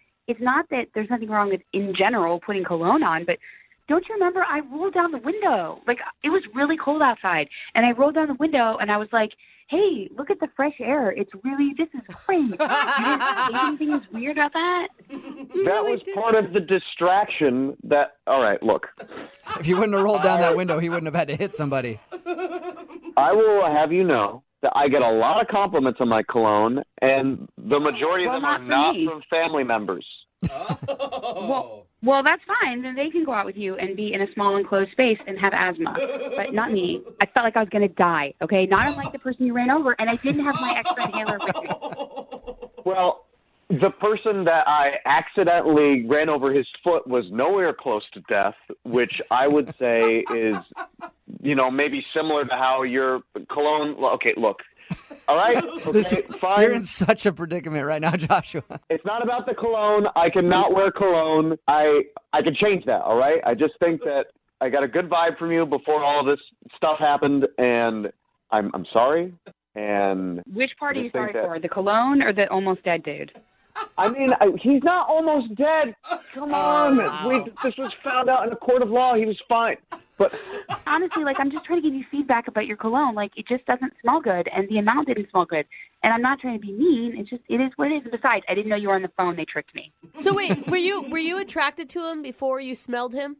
that there's nothing wrong with, in general, putting cologne on, but don't you remember I rolled down the window? It was really cold outside, and I rolled down the window, and I was like, hey, look at the fresh air. This is great. You didn't say anything was weird about that? That was part of the distraction all right, look. If you wouldn't have rolled down that window, he wouldn't have had to hit somebody. I will have you know that I get a lot of compliments on my cologne, and the majority of them are not from family members. Well, that's fine. Then they can go out with you and be in a small enclosed space and have asthma, but not me. I felt like I was going to die, okay? Not unlike the person you ran over, and I didn't have my extra inhaler with me. Well, the person that I accidentally ran over his foot was nowhere close to death, which I would say is, maybe similar to how your cologne... Okay, look. All right? Okay, fine. You're in such a predicament right now, Joshua. It's not about the cologne. I cannot wear cologne. I can change that, all right? I just think that I got a good vibe from you before all this stuff happened, and I'm sorry. And which part are you sorry for? The cologne or the almost dead dude? I mean, he's not almost dead. Come on. Wow. This was found out in a court of law. He was fine. But honestly, I'm just trying to give you feedback about your cologne. It just doesn't smell good, and the amount didn't smell good. And I'm not trying to be mean. It is what it is. And besides, I didn't know you were on the phone. They tricked me. So wait, were you attracted to him before you smelled him?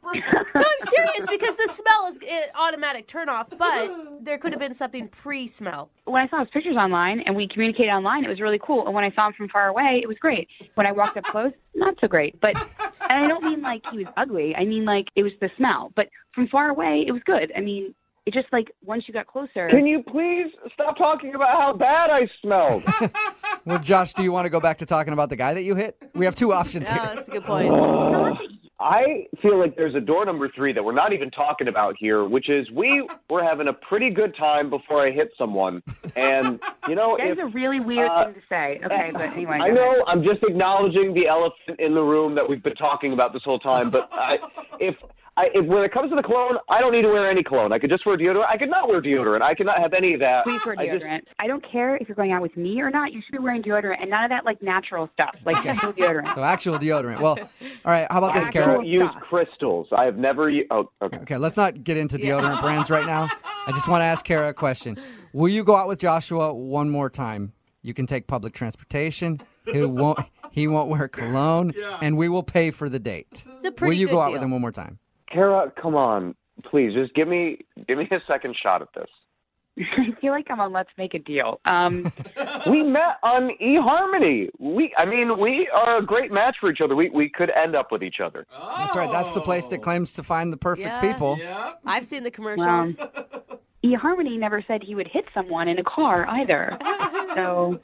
No, I'm serious, because the smell is an automatic turnoff, but there could have been something pre-smell. When I saw his pictures online and we communicated online, it was really cool. And when I saw him from far away, it was great. When I walked up close, not so great. But and I don't mean he was ugly. I mean it was the smell. But from far away, it was good. I mean, it just once you got closer. Can you please stop talking about how bad I smelled? Well, Josh, do you want to go back to talking about the guy that you hit? We have two options here. Yeah, that's a good point. I feel like there's a door number 3 that we're not even talking about here, which is we were having a pretty good time before I hit someone. And, That's a really weird thing to say. Okay, but anyway. I know, I'm just acknowledging the elephant in the room that we've been talking about this whole time. But if when it comes to the cologne, I don't need to wear any cologne. I could just wear deodorant. I could not wear deodorant. I could not have any of that. Please wear deodorant. I don't care if you're going out with me or not. You should be wearing deodorant and none of that natural stuff, actual deodorant. So actual deodorant. Well, all right. How about this, I Kara? don't use crystals. I have never. Okay. Okay, let's not get into deodorant brands right now. I just want to ask Kara a question. Will you go out with Joshua one more time? You can take public transportation. He won't wear cologne, and we will pay for the date. It's a pretty Will you good go out deal. with him one more time? Kara, come on, please, just give me a second shot at this. I feel like I'm on Let's Make a Deal. We met on eHarmony. We are a great match for each other. We could end up with each other. That's right. That's the place that claims to find the perfect people. Yeah. I've seen the commercials. eHarmony never said he would hit someone in a car either. So,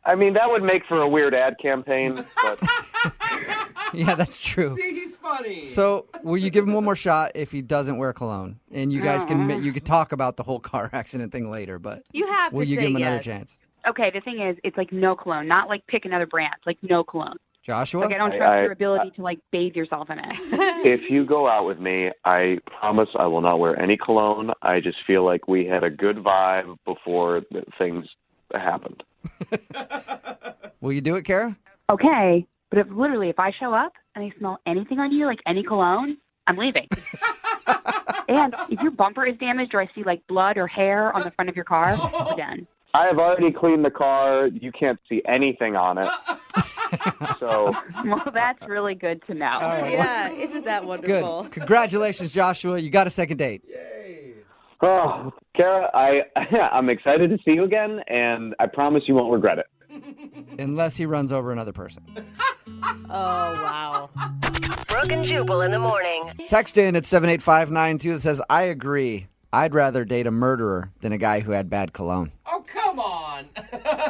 that would make for a weird ad campaign. But Yeah, that's true. See, he's funny. So, will you give him one more shot if he doesn't wear cologne? And you guys can talk about the whole car accident thing later, but You have will to you say give him another yes. chance? okay, the thing is, it's no cologne, not pick another brand, no cologne. Joshua? I don't trust your ability to bathe yourself in it. if you go out with me, I promise I will not wear any cologne. I just feel like we had a good vibe before things happened. Will you do it, Kara? Okay, but if I show up and I smell anything on you, any cologne, I'm leaving. And if your bumper is damaged or I see blood or hair on the front of your car, we're done. I have already cleaned the car. You can't see anything on it. So, well, that's really good to know. right. Yeah, isn't that wonderful? Good. Congratulations, Joshua. You got a second date. oh, Kara, I'm excited to see you again, and I promise you won't regret it. Unless he runs over another person. Oh, wow. Brooke and Jubal in the morning. Text in at 78592 that says, I agree. I'd rather date a murderer than a guy who had bad cologne. Oh, come on.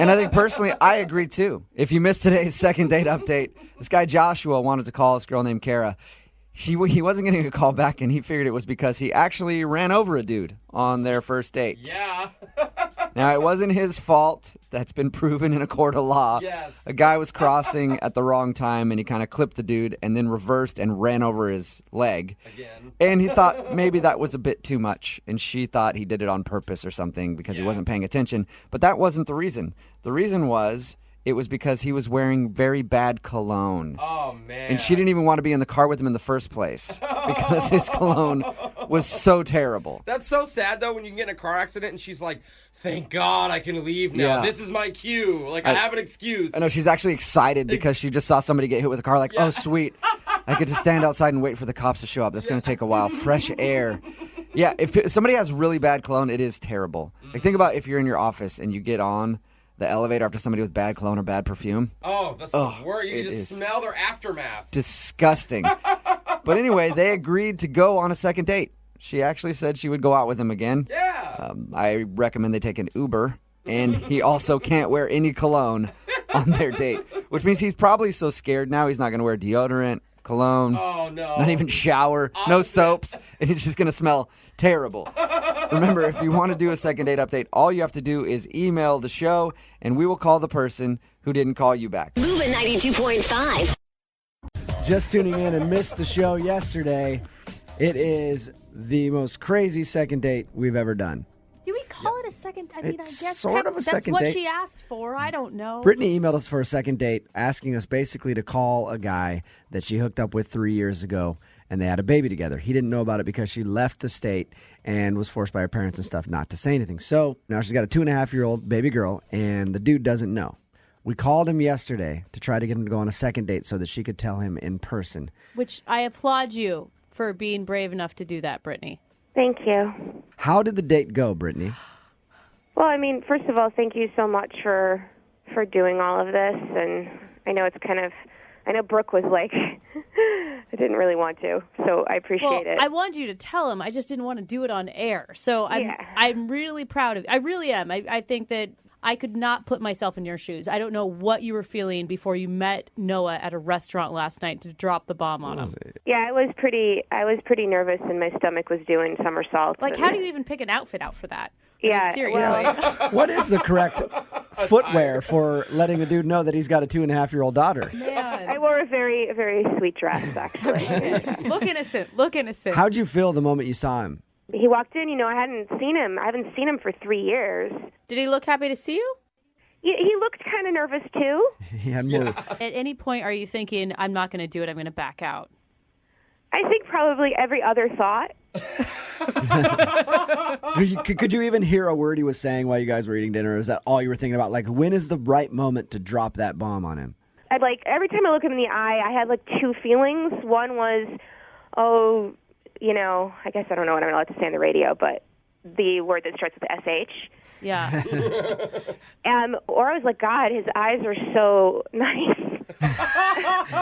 And I think personally, I agree too. If you missed today's second date update, this guy Joshua wanted to call this girl named Kara. He wasn't getting a call back, and he figured it was because he actually ran over a dude on their first date. Yeah. Now, it wasn't his fault. That's been proven in a court of law. Yes. A guy was crossing at the wrong time, and he kind of clipped the dude and then reversed and ran over his leg. Again. And he thought maybe that was a bit too much, and she thought he did it on purpose or something because he wasn't paying attention. But that wasn't the reason. The reason was it was because he was wearing very bad cologne. Oh, man. And she didn't even want to be in the car with him in the first place because his cologne was so terrible. That's so sad, though, when you get in a car accident and she's like, thank God I can leave now. Yeah. This is my cue. I have an excuse. I know, she's actually excited because she just saw somebody get hit with a car. Oh, sweet. I get to stand outside and wait for the cops to show up. That's going to take a while. Fresh air. Yeah, if somebody has really bad cologne, it is terrible. Think about if you're in your office and you get on the elevator after somebody with bad cologne or bad perfume. Oh, that's the worst. You it just is smell their aftermath. Disgusting. But anyway, they agreed to go on a second date. She actually said she would go out with him again. Yeah. I recommend they take an Uber, and he also can't wear any cologne on their date, which means he's probably so scared now he's not going to wear deodorant, cologne, Oh, no. not even shower, no soaps, and he's just going to smell terrible. Remember, if you want to do a second date update, all you have to do is email the show, and we will call the person who didn't call you back. Moving 92.5. Just tuning in and missed the show yesterday. It is the most crazy second date we've ever done. Do we call it a second? I mean, It's I guess sort of a that's second what date. she asked for. I don't know. Brittany emailed us for a second date, asking us basically to call a guy that she hooked up with 3 years ago, and they had a baby together. He didn't know about it because she left the state and was forced by her parents and stuff not to say anything. So now she's got a 2.5-year-old baby girl, and the dude doesn't know. We called him yesterday to try to get him to go on a second date so that she could tell him in person. Which I applaud you for being brave enough to do that, Brittany. Thank you. How did the date go, Brittany? Well, I mean, first of all, thank you so much for doing all of this. And I know I know Brooke was like, I didn't really want to, so I appreciate it. I wanted you to tell him. I just didn't want to do it on air. So I'm really proud of you. I really am. I think that I could not put myself in your shoes. I don't know what you were feeling before you met Noah at a restaurant last night to drop the bomb on him. Yeah, I was pretty nervous, and my stomach was doing somersaults. Like, how do you even pick an outfit out for that? Yeah, seriously. What is the correct footwear for letting a dude know that he's got a 2.5-year-old daughter? I wore a very, very sweet dress, actually. Look innocent. Look innocent. How'd you feel the moment you saw him? He walked in, I hadn't seen him for 3 years. Did he look happy to see you? He looked kind of nervous, too. He had more. At any point, are you thinking, I'm not going to do it, I'm going to back out? I think probably every other thought. Could you even hear a word he was saying while you guys were eating dinner? Or is that all you were thinking about? Like, when is the right moment to drop that bomb on him? Every time I look him in the eye, I had, two feelings. One was, I guess I don't know what I'm allowed to say on the radio, but the word that starts with SH. Yeah. Or I was like, God, his eyes are so nice.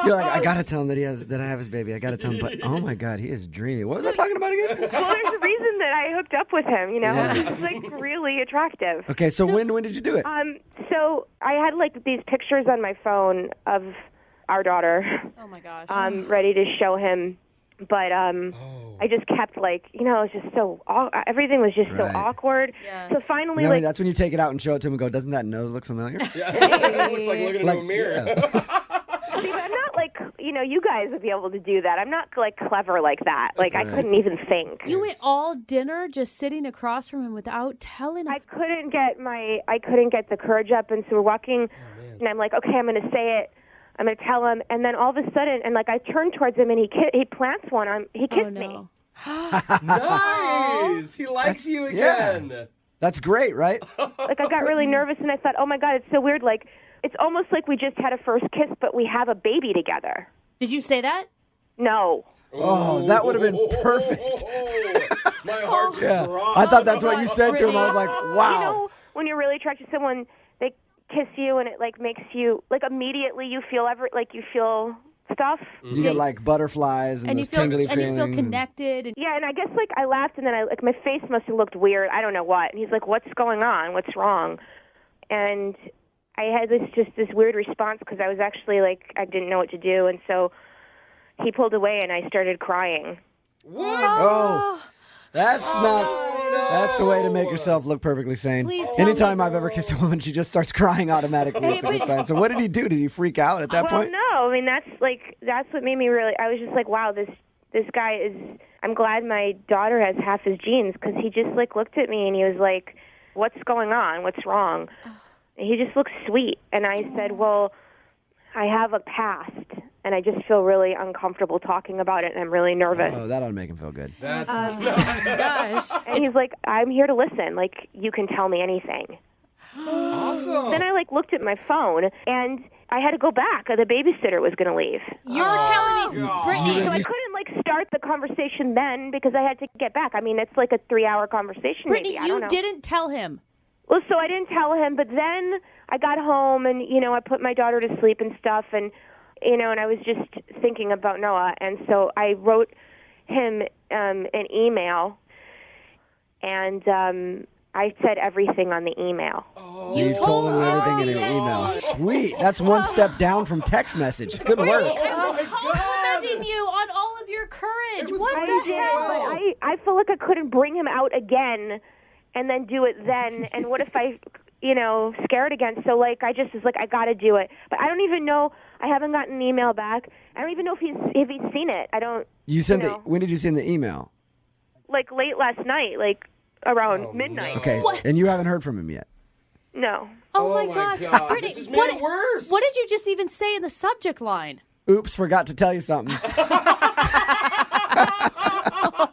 You're like, I gotta tell him that I have his baby. I gotta tell him, but oh my God, he is dreamy. What was I talking about again? Well, there's a reason that I hooked up with him. He's really attractive. Okay, so when did you do it? So I had these pictures on my phone of our daughter. Oh my gosh. Ready to show him. But I just kept it was just so everything was just so awkward. Yeah. So finally, that's when you take it out and show it to him and go, doesn't that nose look familiar? Yeah. It looks like looking into a mirror. Yeah. See, but I'm not you guys would be able to do that. I'm not clever like that. I couldn't even think. You went all dinner just sitting across from him without telling him. I couldn't get the courage up, and so we're walking, and I'm like, okay, I'm going to say it. I'm going to tell him, and then all of a sudden, and I turn towards him, and he plants one on. He kissed me. Nice. He likes you again. Yeah. That's great, right? I got really nervous, and I thought, oh my God, it's so weird. It's almost like we just had a first kiss, but we have a baby together. Did you say that? No. Oh, that would have been perfect. My heart just dropped. I thought that's what you said to him. I was like, wow. When you're really attracted to someone, they kiss you, and it makes you immediately you feel you feel stuff. You get butterflies and those tingly feelings. And you feel connected. Yeah, and I guess I laughed, and then my face must have looked weird. I don't know what. And he's like, "What's going on? What's wrong?" And I had this weird response because I was actually I didn't know what to do, and so he pulled away, and I started crying. What? Oh, that's not. That's the way to make yourself look perfectly sane. Please tell Anytime me. I've ever kissed a woman, she just starts crying automatically. It's a good sign. So what did he do? Did he freak out at that point? No. I mean, that's what made me really. I was just like, wow, this guy is. I'm glad my daughter has half his genes, because he just looked at me and he was like, "What's going on? What's wrong?" And he just looked sweet, and I said, "Well, I have a past, and I just feel really uncomfortable talking about it, and I'm really nervous." Oh, that ought to make him feel good. That's Gosh. And he's like, "I'm here to listen. You can tell me anything." awesome. Then I looked at my phone, and I had to go back. The babysitter was going to leave. You were telling me, Brittany. So I couldn't start the conversation then because I had to get back. I mean, it's a 3-hour conversation. Brittany, maybe. I don't know. you didn't tell him. Well, so I didn't tell him, but then I got home and, I put my daughter to sleep and stuff, and, and I was just thinking about Noah, and so I wrote him an email, and I said everything on the email. Oh, you told him everything in an email. Sweet. That's one step down from text message. Good work. I was complimenting you on all of your courage. What the hell? But I feel like I couldn't bring him out again and then do it then. And what if I, scared again? So, I just was I got to do it. But I don't even know. I haven't gotten an email back. I don't even know if he's seen it. I don't. You sent when did you send the email? Late last night, around midnight. No. Okay, and you haven't heard from him yet? No. Oh my gosh. God. Brittany, This has made it worse. What did you just even say in the subject line? Oops, forgot to tell you something.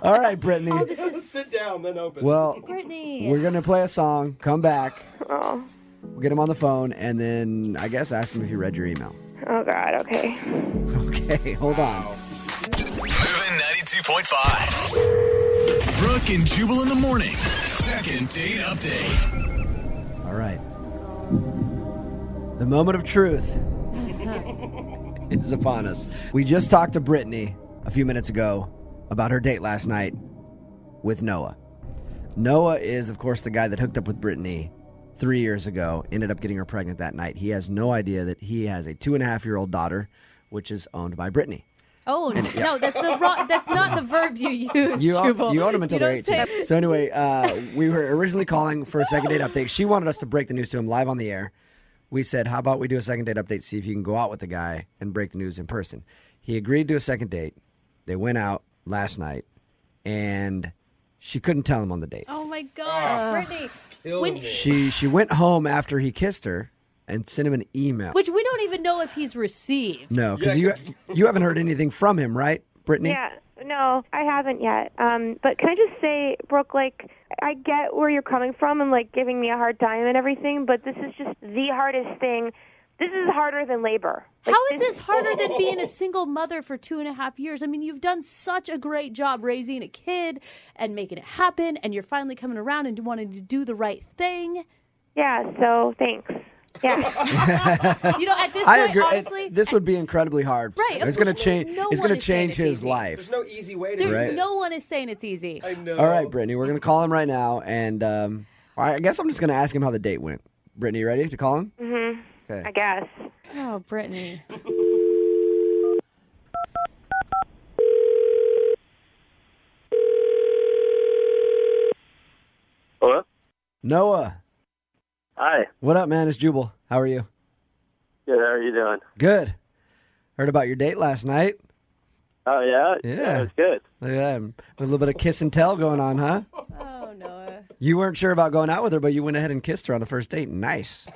All right, Brittany. Sit down, then open. Well, Brittany. we're going to play a song, come back, Oh. we'll get him on the phone, and then I guess ask him if you read your email. Oh, God. Okay. Okay, hold on. Moving 92.5. Brooke and Jubal in the mornings. Second date update. All right. The moment of truth is upon us. We just talked to Brittany a few minutes ago about her date last night with Noah. Noah is, of course, the guy that hooked up with Brittany 3 years ago, ended up getting her pregnant that night. He has no idea that he has a 2.5-year-old daughter, which is owned by Brittany. Oh, no, that's not the verb you use, Jubal. You own them until they're don't say- 18. So anyway, we were originally calling for a second date update. She wanted us to break the news to him live on the air. We said, how about we do a second date update, see if you can go out with the guy and break the news in person. He agreed to a second date. They went out last night, and she couldn't tell him on the date. Oh, my gosh, Brittany. She went home after he kissed her and sent him an email. Which we don't even know if he's received. No, because you haven't heard anything from him, right, Brittany? Yeah, no, I haven't yet. But can I just say, Brooke, like, I get where you're coming from and, like, giving me a hard time and everything, but this is just the hardest thing. This is harder than labor. Like, How is this harder than being a single mother for 2.5 years? I mean, you've done such a great job raising a kid and making it happen, and you're finally coming around and wanting to do the right thing. Yeah, so thanks. Yeah. At this I point, agree. honestly, This would be incredibly hard. Right, It's going to change. no It's one going to is saying change it's his easy. life. There's no easy way to do this. no one is saying it's easy. I know. All right, Brittany, we're going to call him right now, and I guess I'm just going to ask him how the date went. Brittany, you ready to call him? Mm-hmm. Okay. I guess. Oh, Brittany. Hello? Noah. Hi. What up, man? It's Jubal. How are you? Good. How are you doing? Good. Heard about your date last night. Oh, yeah? Yeah. It was good. Look at that. A little bit of kiss and tell going on, huh? Oh, Noah. You weren't sure about going out with her, but you went ahead and kissed her on the first date. Nice.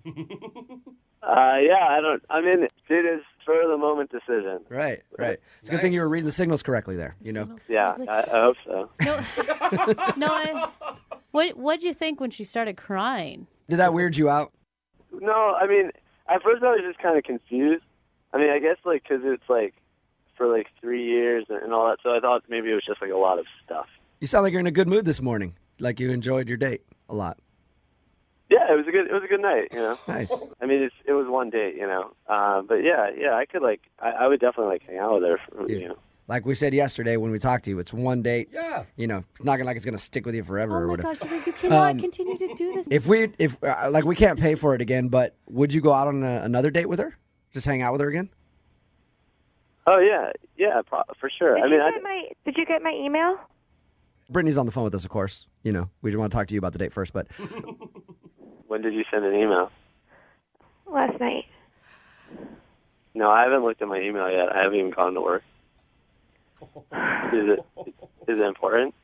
Yeah, I'm in it. It is for the moment decision. Right. It's a good thing you were reading the signals correctly there, you know? Yeah, I hope so. Noah, what'd you think when she started crying? Did that weird you out? No, I mean, at first I was just kind of confused. I mean, I guess, like, because it's, like, for, like, 3 years and all that, so I thought maybe it was just, like, a lot of stuff. You sound like you're in a good mood this morning, like you enjoyed your date a lot. Yeah, it was a good night, you know. Nice. I mean, it was one date, you know. But yeah, I could I would definitely hang out with her, you know. Like we said yesterday when we talked to you, it's one date. Yeah. You know, it's not like it's gonna stick with you forever. Oh or my whatever. gosh, you guys, you cannot continue to do this. If we can't pay for it again, but would you go out on another date with her? Just hang out with her again? Oh yeah, for sure. Did you get my email? Brittany's on the phone with us, of course. You know, we just want to talk to you about the date first, but. When did you send an email? Last night. No, I haven't looked at my email yet. I haven't even gone to work. Is it important?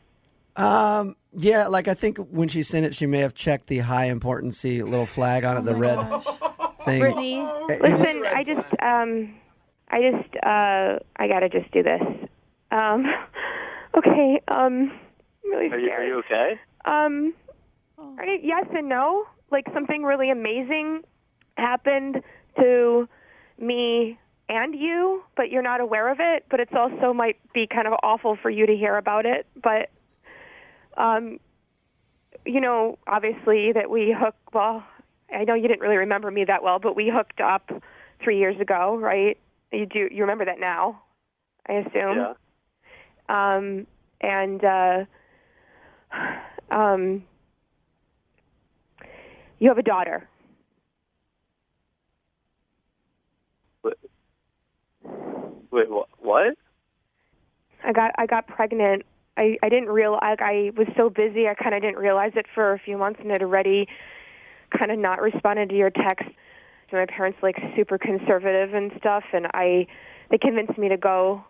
Yeah, like I think when she sent it, she may have checked the high importancy little flag on it, the red thing. Brittany. Listen, I gotta just do this. Okay, I'm really scared. Are you okay? Yes and no. Like, something really amazing happened to me and you, but you're not aware of it. But it's also might be kind of awful for you to hear about it. But, you know, obviously that we well, I know you didn't really remember me that well, but we hooked up 3 years ago, right? You remember that now, I assume. Yeah. You have a daughter. Wait, what? I got pregnant. I didn't realize. I was so busy. I kind of didn't realize it for a few months, and had already kind of not responded to your text. So my parents super conservative and stuff, and they convinced me to go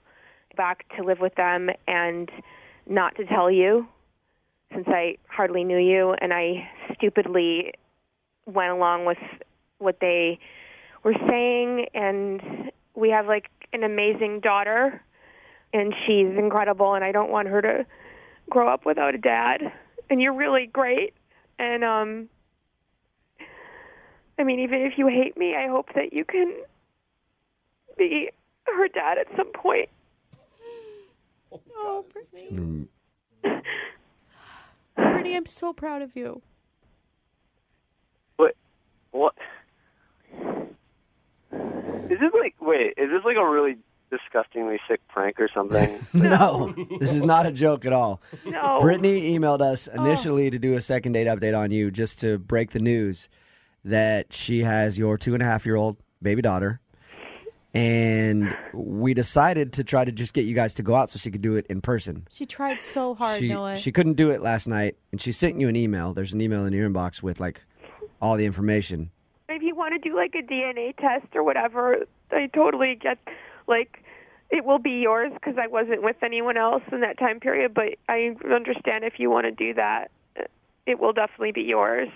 back to live with them and not to tell you, since I hardly knew you, and I stupidly went along with what they were saying. And we have an amazing daughter, and she's incredible, and I don't want her to grow up without a dad. And you're really great. And I mean, even if you hate me, I hope that you can be her dad at some point. Oh, Brittany. Brittany, I'm so proud of you. What? Is this is this a really disgustingly sick prank or something? No, this is not a joke at all. No. Brittany emailed us initially to do a second date update on you, just to break the news that she has your 2.5-year-old baby daughter. And we decided to try to just get you guys to go out so she could do it in person. She tried so hard, Noah. She couldn't do it last night, and she sent you an email. There's an email in your inbox with, like, all the information. If you want to do like a DNA test or whatever, I totally get, like, it will be yours because I wasn't with anyone else in that time period, but I understand if you want to do that, it will definitely be yours.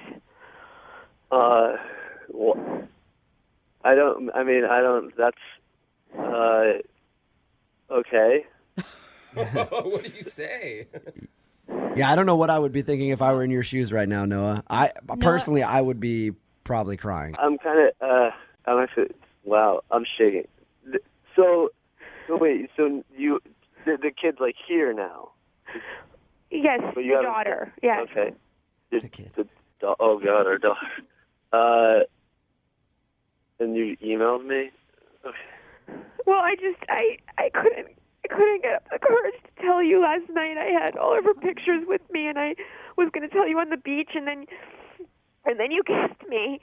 Well, that's, okay. What do you say? Yeah, I don't know what I would be thinking if I were in your shoes right now, Noah. Personally, I would be probably crying. I'm kind of, I'm actually, wow, I'm shaking. So wait, so the kid's like here now? Yes, But you your haven't- daughter. Yes. Okay. The kid. Oh God, our daughter. And you emailed me? Okay. Well, I couldn't get up the courage to tell you last night. I had all of her pictures with me, and I was going to tell you on the beach, and then you kissed me,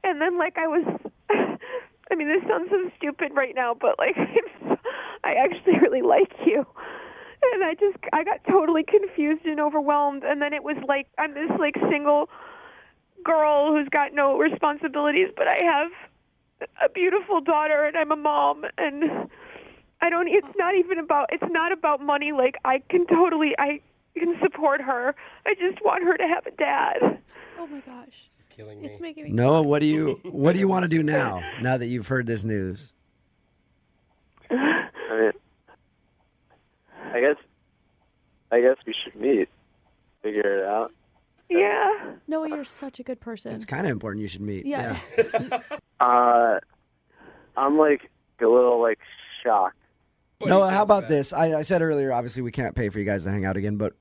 and then like I was. I mean, this sounds so stupid right now, but like I actually really like you, and I got totally confused and overwhelmed, and then it was like I'm this like single girl who's got no responsibilities, but I have a beautiful daughter, and I'm a mom, and it's not about money. Like I can support her. I just want her to have a dad. Oh my gosh. This is killing me. It's making me Noah, what do you want to do now that you've heard this news? I mean, I guess we should meet, figure it out. Yeah. Noah, you're such a good person. It's kind of important you should meet. Yeah. I'm like a little like shocked. Noah, how about this? I said earlier, obviously we can't pay for you guys to hang out again, but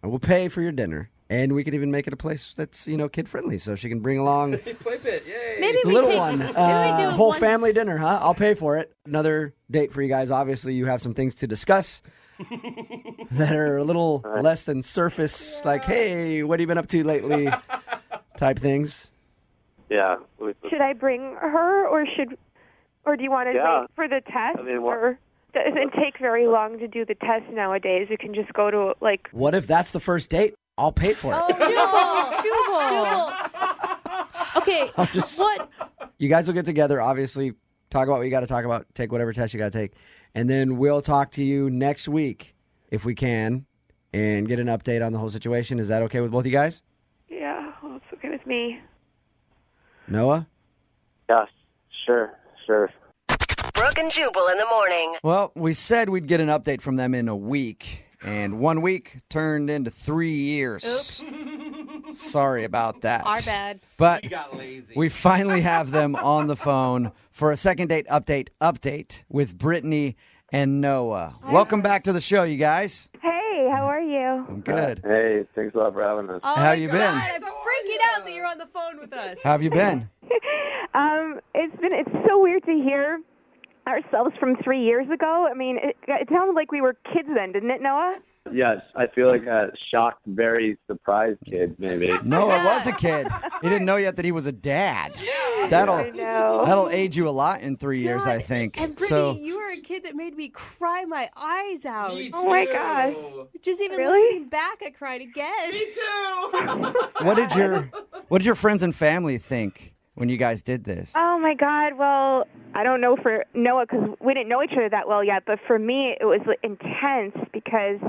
we'll pay for your dinner. And we could even make it a place that's, kid friendly, so she can bring along Play pit, yay. Maybe the we little take one. maybe we do Whole one- family dinner, huh? I'll pay for it. Another date for you guys. Obviously, you have some things to discuss that are a little less than surface, like, hey, what have you been up to lately? Type things. Yeah. Should I bring her, or do you want to wait for the test? I mean, or it doesn't take very long to do the test nowadays. You can just go to like. What if that's the first date? I'll pay for it. Jubal. Okay, what? You guys will get together, obviously, talk about what you got to talk about, take whatever test you got to take, and then we'll talk to you next week, if we can, and get an update on the whole situation. Is that okay with both of you guys? Yeah, well, it's okay with me. Noah? Yeah, sure. Brooke and Jubal in the morning. Well, we said we'd get an update from them in a week, and 1 week turned into 3 years. Oops. Sorry about that. Our bad. But We got lazy. we finally have them on the phone for a second date update with Brittany and Noah. Welcome back to the show, you guys. Hey, how are you? I'm good. Hey, thanks a lot for having us. Oh How my you God, been? I'm freaking out that you're on the phone with us. How have you been? It's so weird to hear ourselves from 3 years ago. I mean, it sounded like we were kids then, didn't it, Noah? Yes, I feel like a shocked, very surprised kid, maybe. Noah was a kid. He didn't know yet that he was a dad. I That'll know. age you a lot in 3 years, I think. And Brittany, So you were a kid that made me cry my eyes out. Me Oh my too. gosh. Just even Really? listening back, I cried again. Me too. what did your friends and family think when you guys did this? Oh my God. Well, I don't know for Noah because we didn't know each other that well yet. But for me, it was intense because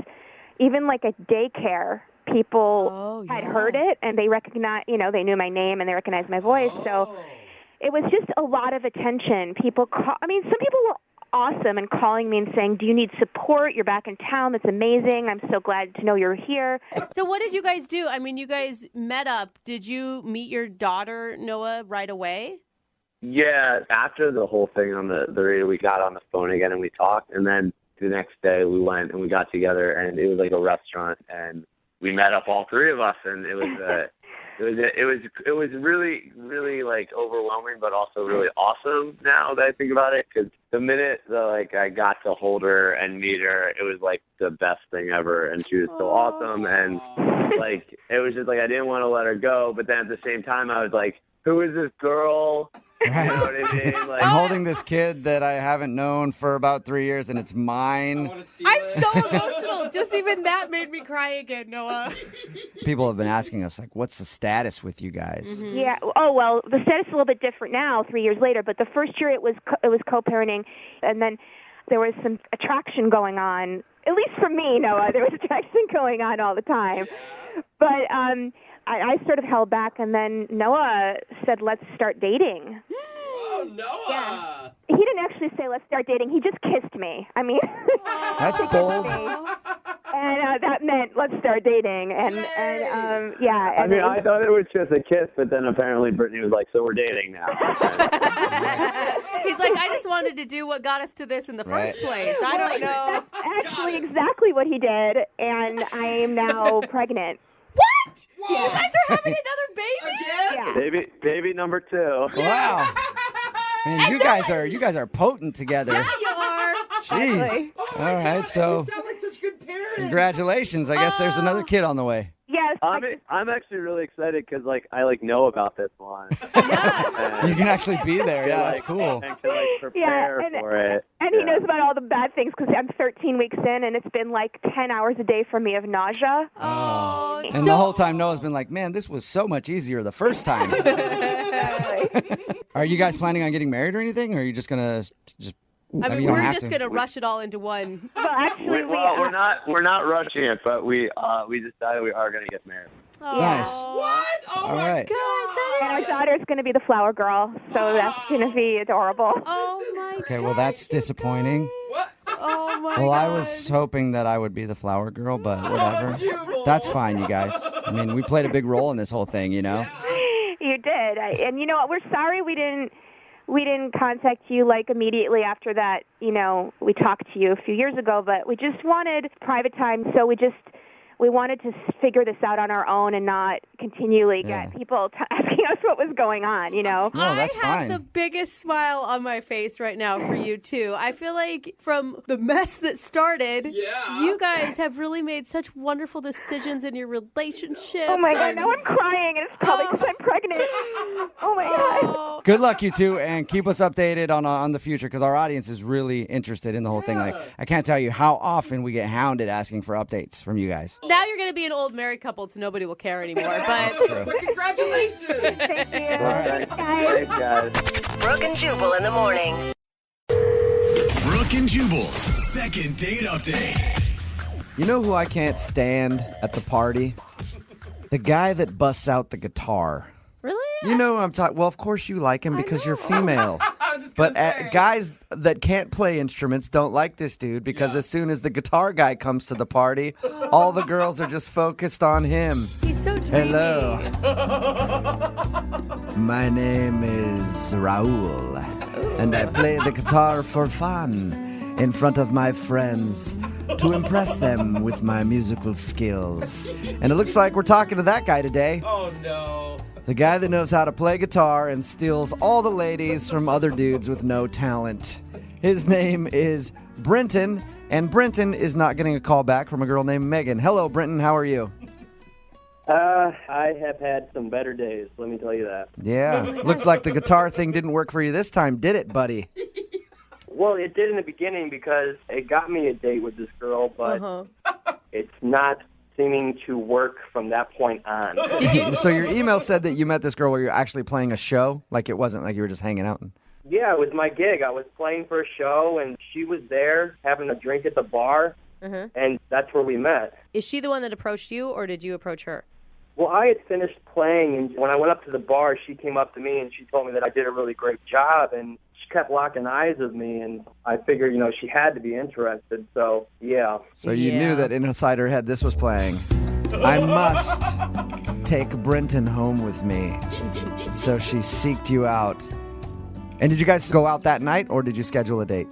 even like at daycare, people had heard it and they recognized, they knew my name and they recognized my voice. So it was just a lot of attention. Some people were awesome and calling me and saying, "Do you need support? You're back in town. That's amazing. I'm so glad to know you're here." So what did you guys do? I mean, you guys met up. Did you meet your daughter, Noah, right away? Yeah, after the whole thing on the radio, we got on the phone again and we talked. And then the next day we went and we got together and it was like a restaurant and we met up, all three of us. And it was It was really, really like overwhelming, but also really awesome now that I think about it. Because the minute that I got to hold her and meet her, it was like the best thing ever, and she was so awesome. And like it was just like I didn't want to let her go, but then at the same time I was like, who is this girl? Right. You know what I mean? Like, I'm holding this kid that I haven't known for about 3 years, and it's mine. I'm so emotional. Just even that made me cry again, Noah. People have been asking us, like, what's the status with you guys? Mm-hmm. Yeah. Oh, well, the status is a little bit different now, 3 years later. But the first year it was co-parenting, and then there was some attraction going on. At least for me, Noah, there was attraction going on all the time. But I sort of held back, and then Noah said, let's start dating. Oh, Noah! Yeah. He didn't actually say, let's start dating. He just kissed me. I mean... That's bold. And that meant, let's start dating. And yeah. I mean, I thought it was just a kiss, but then apparently Brittany was like, so we're dating now. He's like, I just wanted to do what got us to this in the first place. I don't know. That's actually exactly what he did, and I am now pregnant. What? Yeah. You guys are having another baby? Yeah. Baby number 2. Wow. Man, you guys are potent together. Yeah, you are. Jeez. All right, so You sound like such good parents. congratulations. I guess there's another kid on the way. Yes. I'm actually really excited because I know about this one. You can actually be there. Yeah, that's cool. And can prepare for it. And he knows about all the bad things because I'm 13 weeks in, and it's been like 10 hours a day for me of nausea. Oh. And the whole time Noah's been like, man, this was so much easier the first time. Are you guys planning on getting married or anything? Or are you just going to just... I mean, you don't we're have just to. going to rush it all into one. Well, actually, we're not rushing it, but we decided we are going to get married. Nice. What? Oh All my right. God. And our daughter's going to be the flower girl, so that's going to be adorable. Oh, my Okay, well, that's disappointing. What? Oh, my Well, God. I was hoping that I would be the flower girl, but whatever. That's fine, you guys. I mean, we played a big role in this whole thing, you know? You did. And you know what? We're sorry we didn't contact you like immediately after that. You know, we talked to you a few years ago, but we just wanted private time, so we wanted to figure this out on our own and not continually get people asking us what was going on, you know? No, that's I have fine. the biggest smile on my face right now for you, too. I feel like from the mess that started, you guys have really made such wonderful decisions in your relationship. Oh, my God. Now I'm crying, and it's probably because I'm pregnant. Oh, my God. Good luck, you two, and keep us updated on the future because our audience is really interested in the whole thing. Like, I can't tell you how often we get hounded asking for updates from you guys. Now you're going to be an old married couple, so nobody will care anymore. But Congratulations. Thank you. All right. Thanks, guys. Brooke and Jubal in the morning. Brooke and Jubal's second date update. You know who I can't stand at the party? The guy that busts out the guitar. really? You know who I'm talking. Well, of course you like him because you're female. But guys that can't play instruments don't like this dude because as soon as the guitar guy comes to the party, all the girls are just focused on him. He's so dreamy. Hello. My name is Raul, and I play the guitar for fun in front of my friends to impress them with my musical skills. And it looks like we're talking to that guy today. Oh, no. The guy that knows how to play guitar and steals all the ladies from other dudes with no talent. His name is Brenton, and Brenton is not getting a call back from a girl named Megan. Hello, Brenton. How are you? I have had some better days, let me tell you that. Yeah. Looks like the guitar thing didn't work for you this time, did it, buddy? Well, it did in the beginning because it got me a date with this girl, but it's not seeming to work from that point on. So your email said that you met this girl where you're actually playing a show? Like it wasn't like you were just hanging out? Yeah, it was my gig. I was playing for a show, and she was there having a drink at the bar, and that's where we met. Is she the one that approached you, or did you approach her? Well, I had finished playing, and when I went up to the bar, she came up to me, and she told me that I did a really great job, and she kept locking eyes with me, and I figured, you know, she had to be interested, so, yeah. So you knew that inside her head this was playing. I must take Brenton home with me. So she seeked you out. And did you guys go out that night, or did you schedule a date?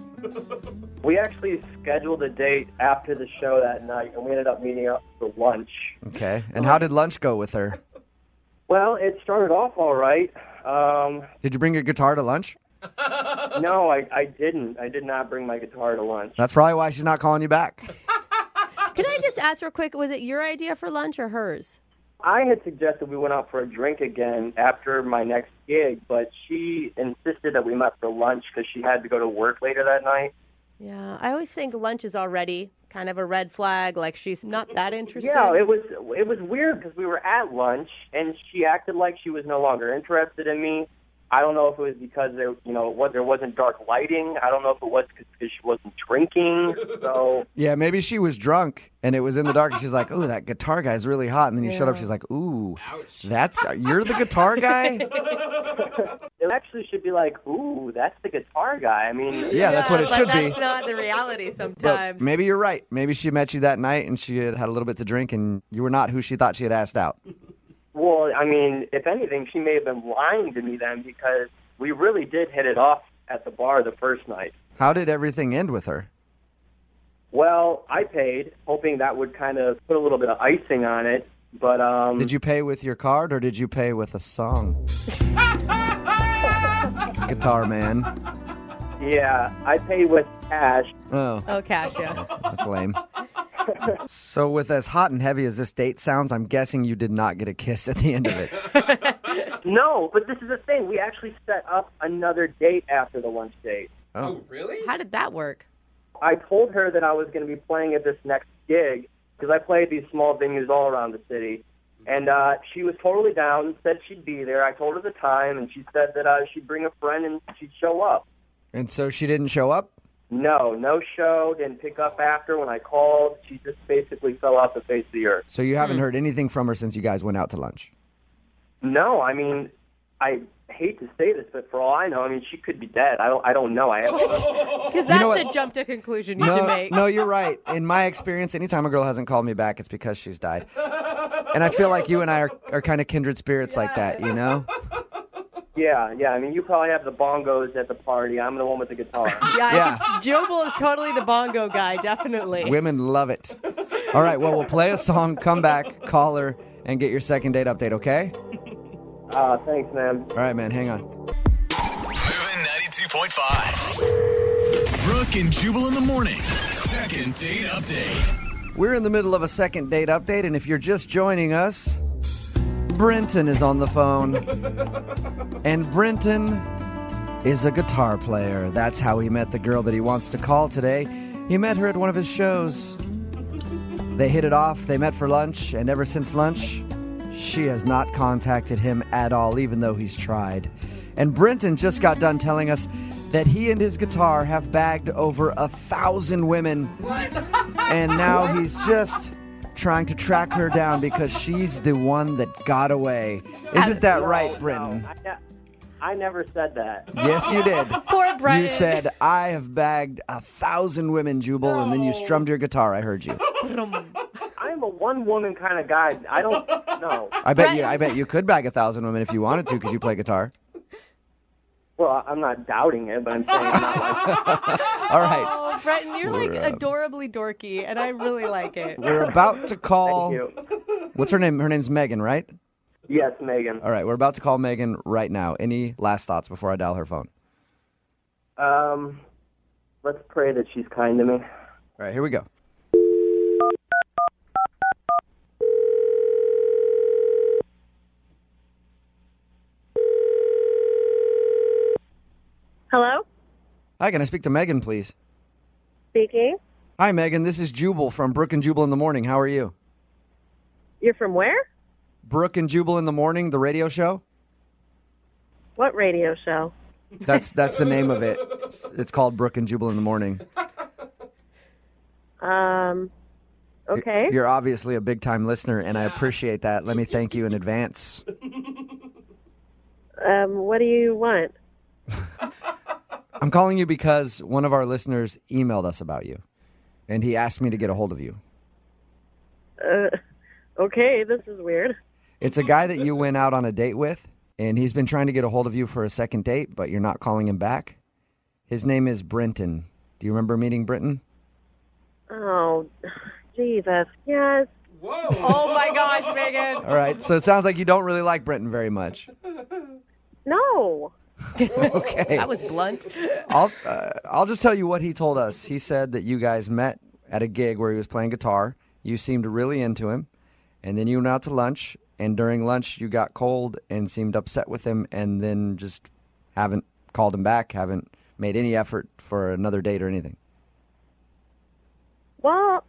We actually scheduled a date after the show that night, and we ended up meeting up for lunch. Okay. And how did lunch go with her? Well, it started off all right. Did you bring your guitar to lunch? No, I didn't. I did not bring my guitar to lunch. That's probably why she's not calling you back. Can I just ask real quick, was it your idea for lunch or hers? I had suggested we went out for a drink again after my next gig, but she insisted that we met for lunch because she had to go to work later that night. Yeah, I always think lunch is already kind of a red flag, like she's not that interested. Yeah, it was weird because we were at lunch and she acted like she was no longer interested in me. I don't know if it was because there wasn't dark lighting. I don't know if it was because she wasn't drinking. So Yeah, maybe she was drunk and it was in the dark and she's like, "Ooh, that guitar guy's really hot." And then you showed up, she's like, "Ooh, you're the guitar guy?" It actually should be like, "Ooh, that's the guitar guy." I mean, Yeah, that's what it should be. That's not the reality But sometimes. maybe you're right. Maybe she met you that night and she had a little bit to drink and you were not who she thought she had asked out. Well, I mean, if anything, she may have been lying to me then because we really did hit it off at the bar the first night. How did everything end with her? Well, I paid, hoping that would kind of put a little bit of icing on it, but Did you pay with your card or did you pay with a song? Guitar man. Yeah, I paid with cash. Oh, cash, yeah. That's lame. So with as hot and heavy as this date sounds, I'm guessing you did not get a kiss at the end of it. No, but this is the thing. We actually set up another date after the lunch date. Oh, really? How did that work? I told her that I was going to be playing at this next gig because I play at these small venues all around the city. And she was totally down, said she'd be there. I told her the time, and she said that she'd bring a friend and she'd show up. And so she didn't show up? No show, didn't pick up after when I called. She just basically fell off the face of the earth. So you haven't heard anything from her since you guys went out to lunch? No, I mean, I hate to say this, but for all I know, I mean, she could be dead. I don't know. Because that's the jump to conclusion you should make. No, you're right. In my experience, anytime a girl hasn't called me back, it's because she's died. And I feel like you and I are kind of kindred spirits like that, you know? Yeah. I mean, you probably have the bongos at the party. I'm the one with the guitar. Yeah. Jubal is totally the bongo guy, definitely. Women love it. All right, well, we'll play a song, come back, call her, and get your second date update, okay? Thanks, man. All right, man, hang on. Moving 92.5. Brooke and Jubal in the mornings. Second date update. We're in the middle of a second date update, and if you're just joining us, Brenton is on the phone. And Brenton is a guitar player. That's how he met the girl that he wants to call today. He met her at one of his shows. They hit it off, they met for lunch, and ever since lunch, she has not contacted him at all, even though he's tried. And Brenton just got done telling us that he and his guitar have bagged over 1,000 women. And now he's just trying to track her down because she's the one that got away. Isn't that right, Brenton? I never said that. Yes, you did. Poor Brenton. You said, "I have bagged 1,000 women, Jubal," and then you strummed your guitar. I heard you. I'm a one-woman kind of guy. I don't know. I bet you could bag 1,000 women if you wanted to because you play guitar. Well, I'm not doubting it, but I'm saying I'm not like... All right. Oh, Brenton, you're like adorably dorky, and I really like it. We're about to call... Thank you. What's her name? Her name's Megan, right? Yes, Megan. All right, we're about to call Megan right now. Any last thoughts before I dial her phone? Let's pray that she's kind to me. All right, here we go. Hello? Hi, can I speak to Megan, please? Speaking. Hi, Megan. This is Jubal from Brooke and Jubal in the Morning. How are you? You're from where? Brooke and Jubal in the Morning, the radio show? What radio show? That's the name of it. It's called Brooke and Jubal in the Morning. Okay. You're obviously a big-time listener, and I appreciate that. Let me thank you in advance. What do you want? I'm calling you because one of our listeners emailed us about you, and he asked me to get a hold of you. Okay, this is weird. It's a guy that you went out on a date with, and he's been trying to get a hold of you for a second date, but you're not calling him back. His name is Brenton. Do you remember meeting Brenton? Oh, Jesus. Yes. Whoa. Oh my gosh, Megan. All right, so it sounds like you don't really like Brenton very much. No. Okay. That was blunt. I'll just tell you what he told us. He said that you guys met at a gig where he was playing guitar. You seemed really into him, and then you went out to lunch, and during lunch you got cold and seemed upset with him, and then just haven't called him back, haven't made any effort for another date or anything. Well,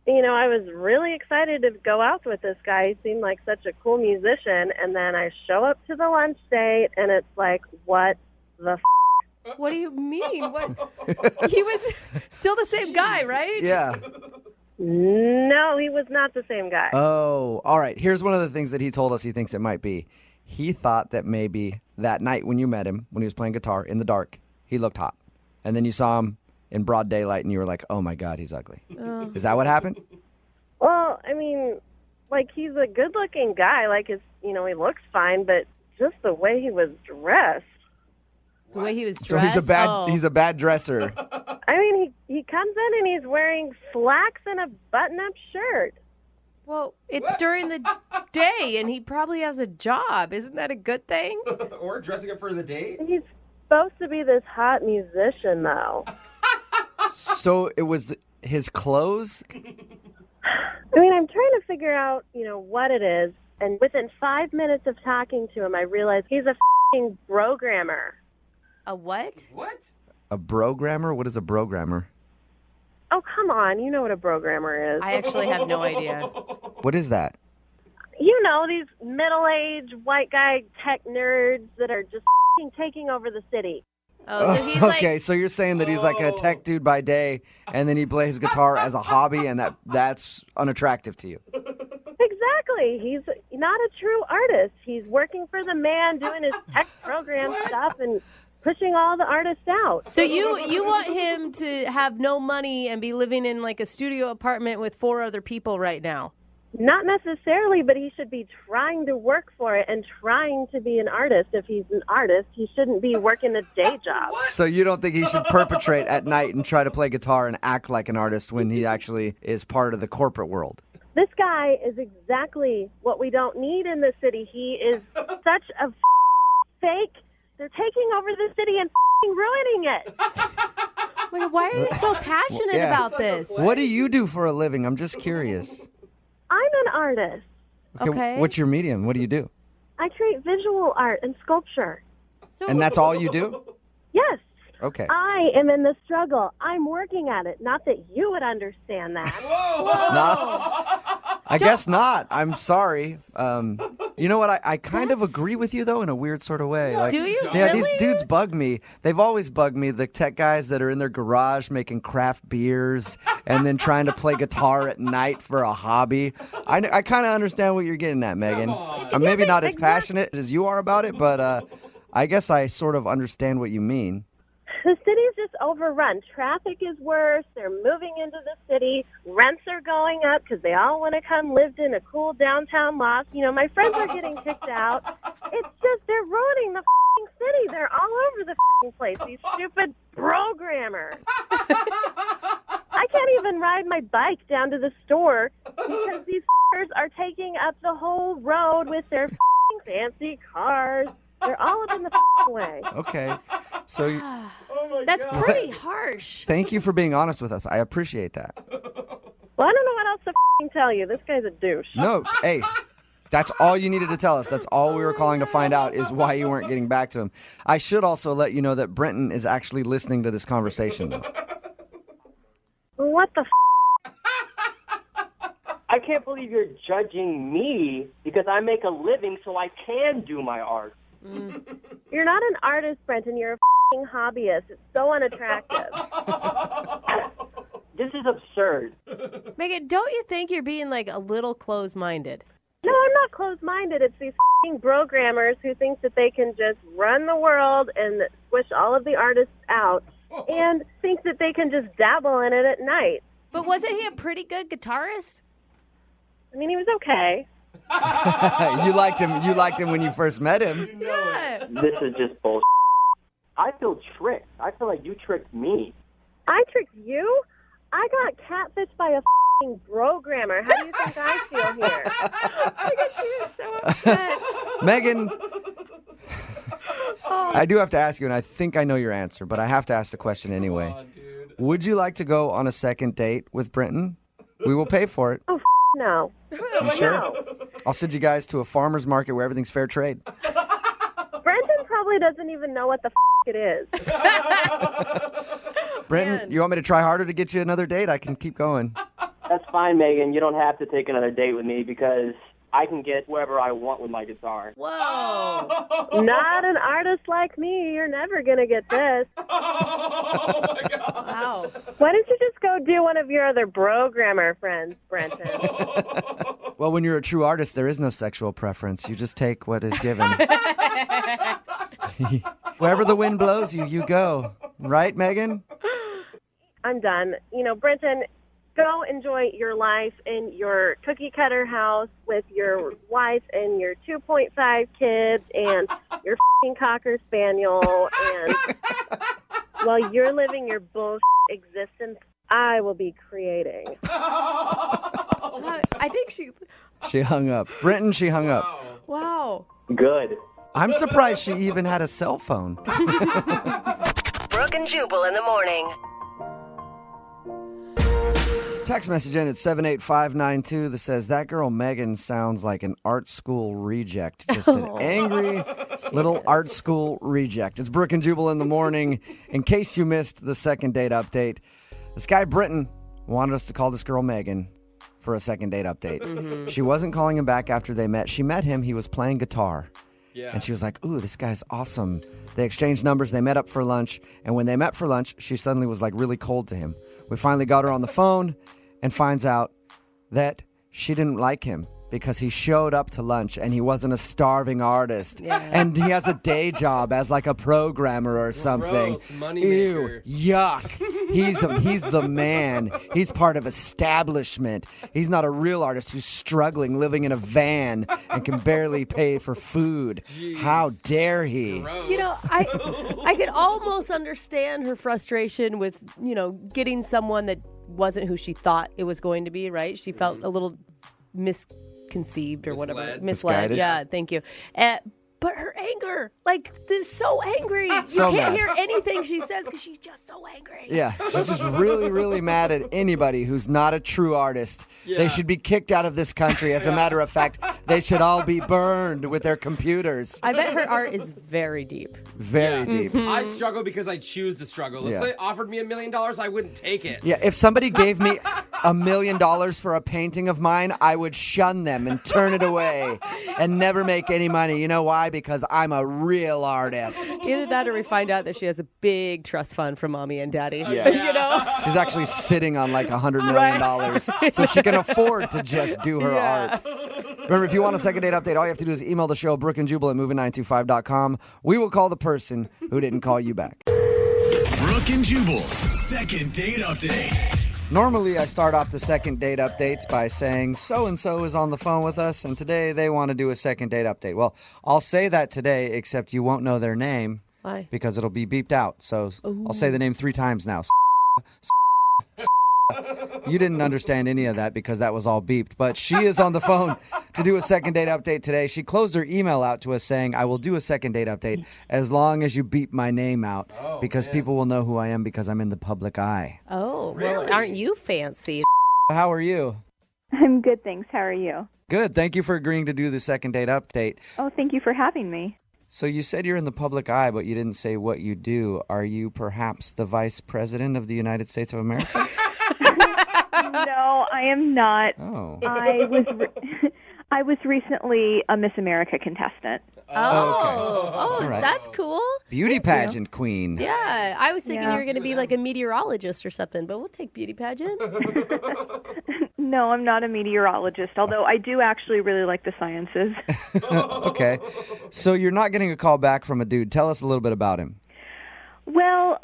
I was really excited to go out with this guy. He seemed like such a cool musician. And then I show up to the lunch date, and it's like, what the f***? What do you mean? What? He was still the same guy, right? Yeah. No, he was not the same guy. Oh, all right. Here's one of the things that he told us he thinks it might be. He thought that maybe that night when you met him, when he was playing guitar in the dark, he looked hot. And then you saw him in broad daylight, and you were like, oh, my God, he's ugly. Oh. Is that what happened? Well, I mean, like, he's a good-looking guy. Like, he looks fine, but just the way he was dressed. The way he was dressed? So he's a bad dresser. I mean, he comes in and he's wearing slacks and a button-up shirt. Well, it's during the day, and he probably has a job. Isn't that a good thing? Or dressing up for the date? He's supposed to be this hot musician, though. So it was his clothes? I mean, I'm trying to figure out, what it is. And within 5 minutes of talking to him, I realized he's a f***ing programmer. A what? What? A programmer? What is a programmer? Oh, come on. You know what a programmer is. I actually have no idea. What is that? These middle-aged white guy tech nerds that are just f***ing taking over the city. Oh, so he's okay, so you're saying that he's like a tech dude by day, and then he plays guitar as a hobby, and that's unattractive to you. Exactly. He's not a true artist. He's working for the man, doing his tech program stuff, and pushing all the artists out. So you want him to have no money and be living in like a studio apartment with 4 other people right now? Not necessarily, but he should be trying to work for it and trying to be an artist. If he's an artist, he shouldn't be working a day job. So you don't think he should perpetrate at night and try to play guitar and act like an artist when he actually is part of the corporate world? This guy is exactly what we don't need in the city. He is such a fake. They're taking over the city and ruining it. Wait, why are you so passionate about this? What do you do for a living? I'm just curious. I'm an artist. Okay. What's your medium? What do you do? I create visual art and sculpture. And that's all you do? Yes. Okay. I am in the struggle. I'm working at it. Not that you would understand that. I guess not. I'm sorry. You know what? I kind of agree with you, though, in a weird sort of way. Like, do you? Yeah, Really? these dudes bug me. They've always bugged me, the tech guys that are in their garage making craft beers and then trying to play guitar at night for a hobby. I kind of understand what you're getting at, Megan. I'm maybe not as passionate as you are about it, but I guess I sort of understand what you mean. The city's just overrun. Traffic is worse. They're moving into the city. Rents are going up because they all want to come live in a cool downtown loft. My friends are getting kicked out. It's just they're ruining the f***ing city. They're all over the f***ing place. These stupid programmers. I can't even ride my bike down to the store because these f***ers are taking up the whole road with their f***ing fancy cars. They're all up in the f***ing way. Okay. So That's pretty harsh. thank you for being honest with us. I appreciate that. Well, I don't know what else to f***ing tell you. This guy's a douche. No, hey, that's all you needed to tell us. That's all we were calling to find out is why you weren't getting back to him. I should also let you know that Brenton is actually listening to this conversation, though. What the f***? I can't believe you're judging me because I make a living so I can do my art. You're not an artist, Brenton. You're a f***ing hobbyist. It's so unattractive. This is absurd. Megan, don't you think you're being like a little closed-minded? No, I'm not closed-minded. It's these f***ing programmers who think that they can just run the world and squish all of the artists out and think that they can just dabble in it at night. But wasn't he a pretty good guitarist? I mean, he was okay. You liked him. You liked him when you first met him. Yeah. This is just bullshit. I feel tricked. I feel like you tricked me. I tricked you? I got catfished by a f***ing programmer. How do you think I feel here? Oh my God, she is so upset. Megan, I do have to ask you, and I think I know your answer, but I have to ask the question anyway. Would you like to go on a second date with Brenton? We will pay for it. Oh, no. You sure? I'll send you guys to a farmer's market where everything's fair trade. Brenton probably doesn't even know what the it is. Brenton, you want me to try harder to get you another date? I can keep going. That's fine, Megan. You don't have to take another date with me because I can get wherever I want with my guitar. Whoa. Not an artist like me. You're never going to get this. Oh, my God. Wow. Why don't you just go do one of your other programmer friends, Brenton? Well, when you're a true artist, there is no sexual preference. You just take what is given. Wherever the wind blows you, you go. Right, Megan? I'm done. Brenton, go enjoy your life in your cookie cutter house with your wife and your 2.5 kids and your f***ing Cocker Spaniel. And while you're living your bullshit existence, I will be creating. I think She hung up. Brenton, she hung up. Wow. Good. I'm surprised she even had a cell phone. Brooke and Jubal in the morning. Text message in at 78592 that says, that girl Megan sounds like an art school reject. Just an angry little art school reject. It's Brooke and Jubal in the morning. In case you missed the second date update, this guy Brenton wanted us to call this girl Megan for a second date update. Mm-hmm. She wasn't calling him back after they met. She met him. He was playing guitar. Yeah. And she was like, ooh, this guy's awesome. They exchanged numbers. They met up for lunch. And when they met for lunch, she suddenly was like really cold to him. We finally got her on the phone and finds out that she didn't like him because he showed up to lunch and he wasn't a starving artist. Yeah. And he has a day job as like a programmer or something. Gross, money Ew, maker. yuck. He's the man. He's part of establishment. He's not a real artist who's struggling, living in a van and can barely pay for food. Jeez. How dare he? Gross. I could almost understand her frustration with, getting someone that wasn't who she thought it was going to be, right? She felt a little misconceived or whatever. Misguided. Yeah, thank you. But her anger, is so angry. So you can't mad. hear anything she says because she's just so angry. Yeah, she's just really, really mad at anybody who's not a true artist. Yeah. They should be kicked out of this country. As a matter of fact, they should all be burned with their computers. I bet her art is very deep. Very deep. I struggle because I choose to struggle. Let's say offered me $1 million, I wouldn't take it. Yeah, if somebody gave me $1 million for a painting of mine, I would shun them and turn it away and never make any money. You know why? Because I'm a real artist. Either that or we find out that she has a big trust fund from mommy and daddy. Yeah. She's actually sitting on like $100 million so she can afford to just do her art. Remember, if you want a second date update, all you have to do is email the show, Brooke and Jubal at moving925.com. We will call the person who didn't call you back. Brooke and Jubal's second date update. Normally, I start off the second date updates by saying so-and-so is on the phone with us, and today they want to do a second date update. Well, I'll say that today, except you won't know their name. Why? Because it'll be beeped out. So I'll say the name 3 times now. You didn't understand any of that because that was all beeped. But she is on the phone to do a second date update today. She closed her email out to us saying, I will do a second date update as long as you beep my name out because people will know who I am because I'm in the public eye. Oh, well, aren't you fancy? How are you? I'm good, thanks. How are you? Good. Thank you for agreeing to do the second date update. Oh, thank you for having me. So you said you're in the public eye, but you didn't say what you do. Are you perhaps the Vice President of the United States of America? No, I am not. Oh. I was recently a Miss America contestant. Oh, All right. That's cool. Beauty pageant queen. Yeah, I was thinking Yeah. you were going to be like a meteorologist or something, but we'll take beauty pageant. No, I'm not a meteorologist, although I do actually really like the sciences. Okay. So you're not getting a call back from a dude. Tell us a little bit about him. Well,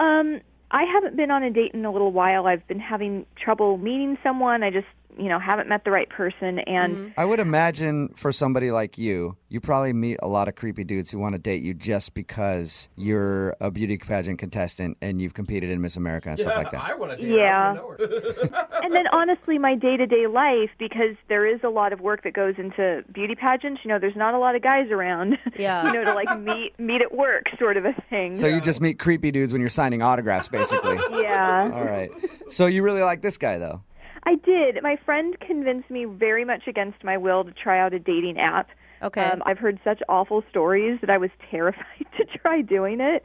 I haven't been on a date in a little while. I've been having trouble meeting someone. I just haven't met the right person. And I would imagine for somebody like you probably meet a lot of creepy dudes who want to date you just because you're a beauty pageant contestant and you've competed in Miss America and stuff like that. I want to date her. I wanna know her. And then honestly, my day-to-day life, because there is a lot of work that goes into beauty pageants, there's not a lot of guys around, to like meet at work sort of a thing. So you just meet creepy dudes when you're signing autographs, basically. Yeah. All right. So you really like this guy, though? I did. My friend convinced me very much against my will to try out a dating app. Okay. I've heard such awful stories that I was terrified to try doing it.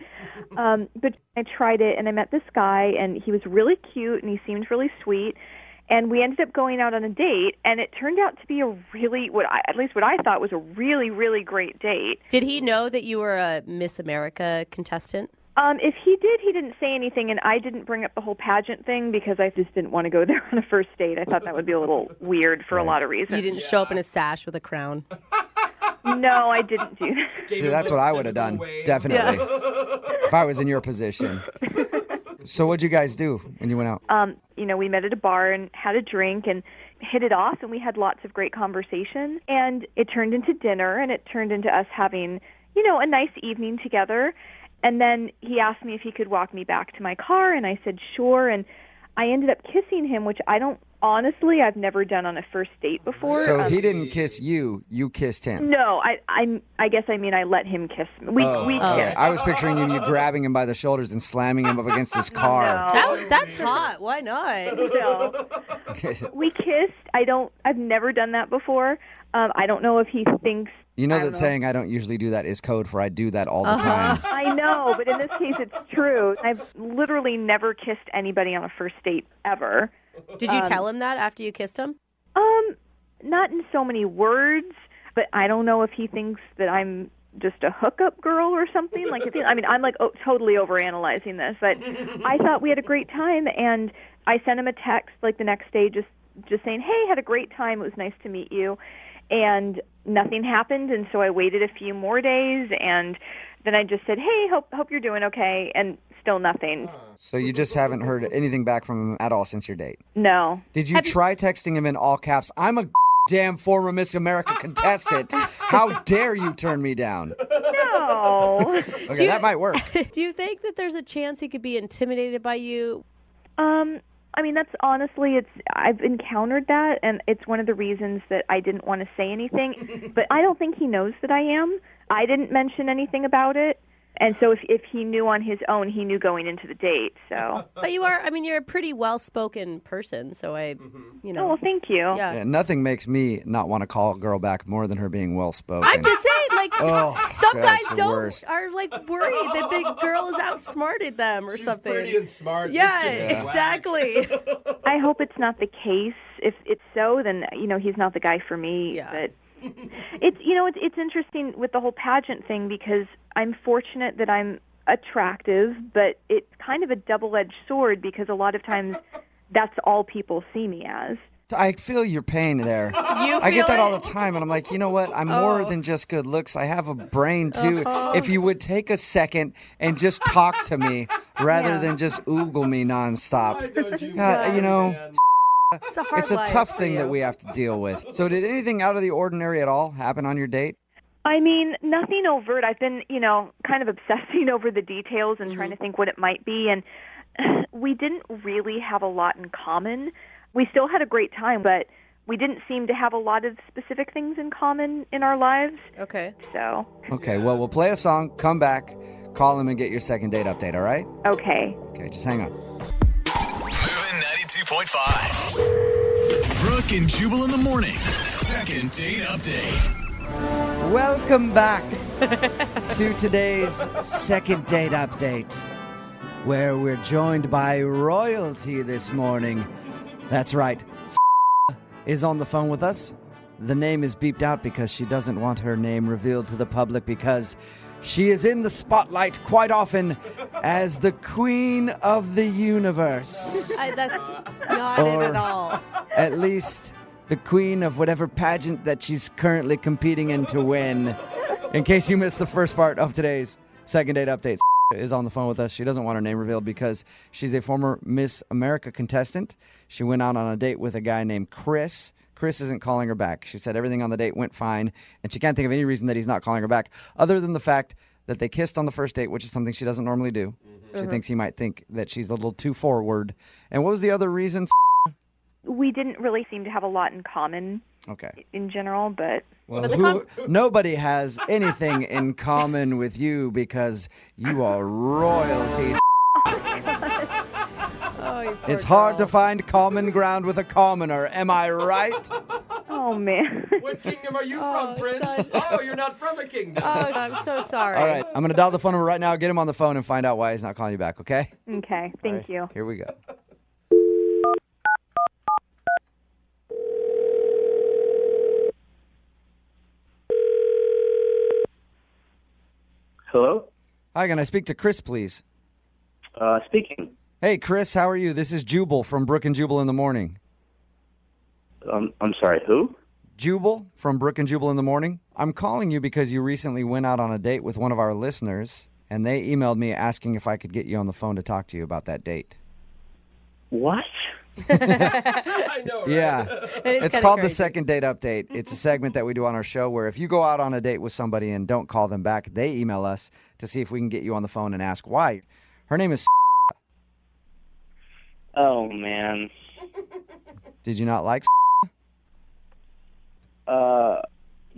But I tried it, and I met this guy, and he was really cute, and he seemed really sweet. And we ended up going out on a date, and it turned out to be a really, at least what I thought was a really, really great date. Did he know that you were a Miss America contestant? If he did, he didn't say anything, and I didn't bring up the whole pageant thing because I just didn't want to go there on a first date. I thought that would be a little weird for a lot of reasons. You didn't show up in a sash with a crown. No, I didn't do that. See, that's what I would have done, definitely, if I was in your position. So what'd you guys do when you went out? We met at a bar and had a drink and hit it off, and we had lots of great conversation. And it turned into dinner, and it turned into us having, a nice evening together. And then he asked me if he could walk me back to my car, and I said sure. And I ended up kissing him, which I've never done on a first date before. So he didn't kiss you, you kissed him. No, I guess I let him kiss me. We kissed. I was picturing you grabbing him by the shoulders and slamming him up against his car. No. That's hot. Why not? No. We kissed. I've never done that before. I don't know if he thinks. Saying I don't usually do that is code for I do that all the time. I know, but in this case it's true. I've literally never kissed anybody on a first date ever. Did you tell him that after you kissed him? Not in so many words, but I don't know if he thinks that I'm just a hookup girl or something. I'm totally overanalyzing this, but I thought we had a great time, and I sent him a text the next day just saying, "Hey, had a great time. It was nice to meet you." And nothing happened, and so I waited a few more days, and then I just said, "Hey, hope you're doing okay," and still nothing. So you just haven't heard anything back from him at all since your date? No. Did you try texting him in all caps? I'm a damn former Miss America contestant. How dare you turn me down? No. Okay, that might work. Do you think that there's a chance he could be intimidated by you? That's honestly, I've encountered that, and it's one of the reasons that I didn't want to say anything. But I don't think he knows that I am. I didn't mention anything about it. And so if he knew on his own, he knew going into the date. So, but you're a pretty well-spoken person. So Oh, well, thank you. Yeah. Nothing makes me not want to call a girl back more than her being well-spoken. I'm just saying, some guys worst. are worried that the girl has outsmarted them or something. Pretty and smart. Yeah, exactly. I hope it's not the case. If it's so, then he's not the guy for me. Yeah. But it's interesting with the whole pageant thing because I'm fortunate that I'm attractive, but it's kind of a double-edged sword because a lot of times that's all people see me as. I feel your pain there. I get that all the time, and I'm like, you know what? I'm more than just good looks. I have a brain, too. If you would take a second and just talk to me rather than just oogle me nonstop. It's a tough thing that we have to deal with. So did anything out of the ordinary at all happen on your date? Nothing overt. I've been, kind of obsessing over the details and trying to think what it might be, and we didn't really have a lot in common. We still had a great time, but we didn't seem to have a lot of specific things in common in our lives. Okay. So. Okay, well, we'll play a song, come back, call him, and get your second date update, all right? Okay. Okay, just hang on. Moving 92.5. Brooke and Jubal in the mornings. Second date update. Welcome back to today's second date update, where we're joined by royalty this morning. That's right. Is on the phone with us. The name is beeped out because she doesn't want her name revealed to the public because she is in the spotlight quite often as the queen of the universe. That's not it at all. At least the queen of whatever pageant that she's currently competing in to win. In case you missed the first part of today's second date updates. is on the phone with us. She doesn't want her name revealed because she's a former Miss America contestant. She went out on a date with a guy named Chris. Chris isn't calling her back. She said everything on the date went fine, and she can't think of any reason that he's not calling her back other than the fact that they kissed on the first date, which is something she doesn't normally do. She thinks he might think that she's a little too forward. And what was the other reason? We didn't really seem to have a lot in common in general, but... Well, nobody has anything in common with you because you are royalty. It's hard to find common ground with a commoner. Am I right? Oh, man. What kingdom are you from, Prince? Oh, you're not from a kingdom. Oh, I'm so sorry. All right, I'm going to dial the phone number right now, get him on the phone, and find out why he's not calling you back, okay? Okay, thank you. Here we go. Hello? Hi, can I speak to Chris, please? Speaking. Hey, Chris, how are you? This is Jubal from Brooke and Jubal in the Morning. I'm sorry, who? Jubal from Brooke and Jubal in the Morning. I'm calling you because you recently went out on a date with one of our listeners, and they emailed me asking if I could get you on the phone to talk to you about that date. What? I know, right? Yeah. It's called the Second Date Update. It's a segment that we do on our show where if you go out on a date with somebody and don't call them back, they email us to see if we can get you on the phone and ask why. Her name is... Oh, man. Did you not like...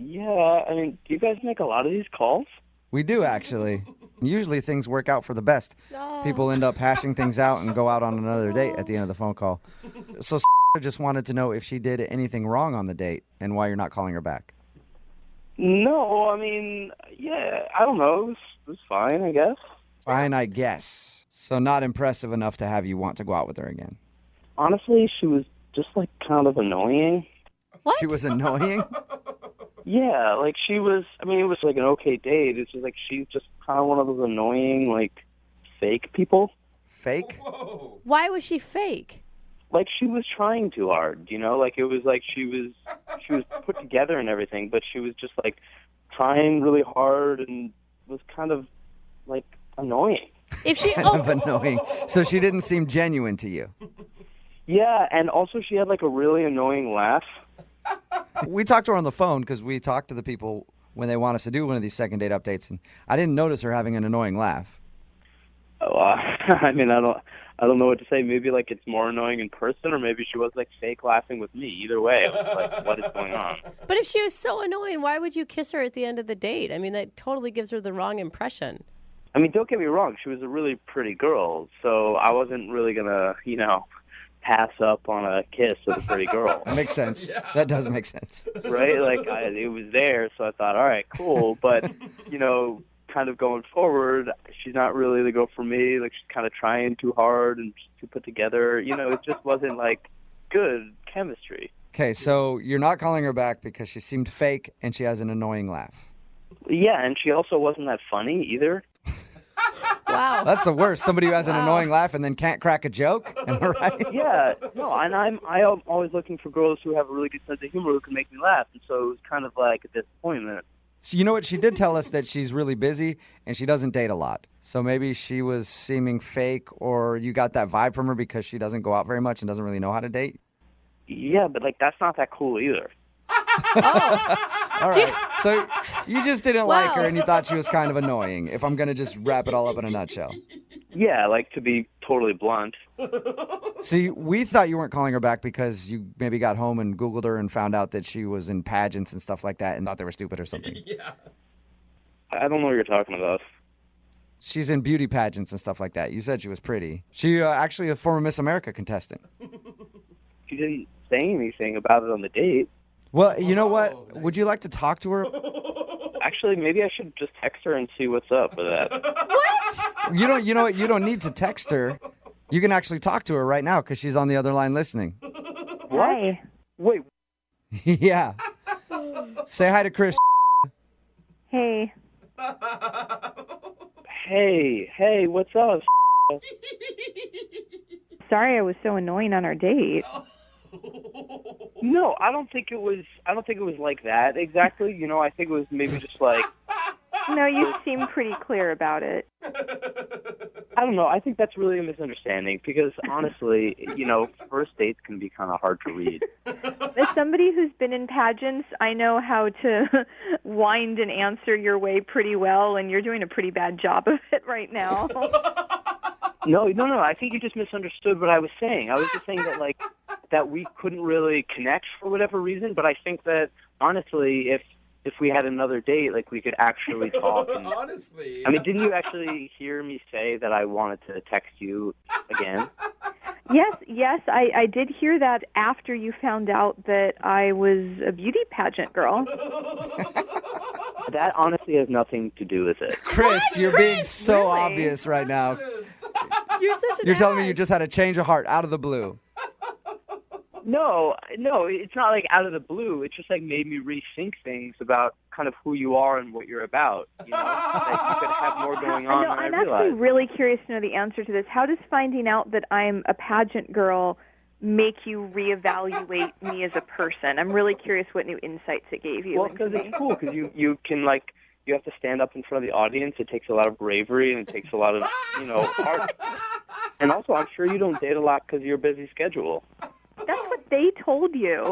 Yeah, I mean, do you guys make a lot of these calls? We do, actually. Usually things work out for the best. People end up hashing things out and go out on another date at the end of the phone call. So just wanted to know if she did anything wrong on the date and why you're not calling her back. No, I mean, yeah, I don't know. It was fine, I guess. Fine, I guess. So not impressive enough to have you want to go out with her again. Honestly, she was just, like, kind of annoying. What? She was annoying? Yeah, like, she was, I mean, it was, like, an okay date. It's just, like, she's just kind of one of those annoying, like, fake people. Fake? Whoa. Why was she fake? Like, she was trying too hard, you know? Like, it was like she was put together and everything, but she was just, like, trying really hard and was kind of, like, annoying. If she Kind of annoying. So she didn't seem genuine to you. Yeah, and also she had, like, a really annoying laugh. We talked to her on the phone because we talk to the people when they want us to do one of these second date updates, and I didn't notice her having an annoying laugh. Oh, I mean, I don't know what to say. Maybe, like, it's more annoying in person, or maybe she was, like, fake laughing with me. Either way, I was like, what is going on? But if she was so annoying, why would you kiss her at the end of the date? I mean, that totally gives her the wrong impression. I mean, don't get me wrong. She was a really pretty girl, so I wasn't really going to, you know, pass up on a kiss with a pretty girl. That makes sense. Yeah. That does make sense. Right? Like, it was there, so I thought, all right, cool. But, you know, kind of going forward, she's not really the girl for me. Like, she's kind of trying too hard and too put together. You know, it just wasn't, like, good chemistry. Okay, so you're not calling her back because she seemed fake and she has an annoying laugh. Yeah, and she also wasn't that funny either. Wow. That's the worst. Somebody who has an annoying laugh and then can't crack a joke. Am I right? Yeah. No, and I'm always looking for girls who have a really good sense of humor who can make me laugh. And so it was kind of like a disappointment. So you know what? She did tell us that she's really busy and she doesn't date a lot. So maybe she was seeming fake, or you got that vibe from her because she doesn't go out very much and doesn't really know how to date. Yeah, but, like, that's not that cool either. All right. So you just didn't like her and you thought she was kind of annoying, if I'm going to just wrap it all up in a nutshell. Yeah, like, to be totally blunt. See, we thought you weren't calling her back because you maybe got home and Googled her and found out that she was in pageants and stuff like that and thought they were stupid or something. Yeah. I don't know what you're talking about. She's in beauty pageants and stuff like that. You said she was pretty. She actually a former Miss America contestant. She didn't say anything about it on the date. Well, you know what? Would you like to talk to her? Actually, maybe I should just text her and see what's up with that. What? You know what? You don't need to text her. You can actually talk to her right now because she's on the other line listening. What? Wait. Yeah. Say hi to Chris. Hey. Hey, what's up? Sorry I was so annoying on our date. No, I don't think it was like that exactly. You know, I think it was maybe just like... No, you seem pretty clear about it. I don't know. I think that's really a misunderstanding because honestly, first dates can be kind of hard to read. As somebody who's been in pageants, I know how to wind an answer your way pretty well, and you're doing a pretty bad job of it right now. No. I think you just misunderstood what I was saying. I was just saying that that we couldn't really connect for whatever reason. But I think that honestly, if we had another date, we could actually talk. And, honestly, I mean, didn't you actually hear me say that I wanted to text you again? Yes, I did hear that after you found out that I was a beauty pageant girl. That honestly has nothing to do with it. Chris, you're being so obvious right now. You're telling me you just had a change of heart out of the blue. No, it's not out of the blue. It's just made me rethink things about kind of who you are and what you're about. You could have more going on than I I'm realized. actually really curious to know the answer to this. How does finding out that I'm a pageant girl make you reevaluate me as a person? I'm really curious what new insights it gave you. Well, because it's cool, because you can you have to stand up in front of the audience. It takes a lot of bravery and it takes a lot of heart. And also, I'm sure you don't date a lot because of your busy schedule. That's what they told you.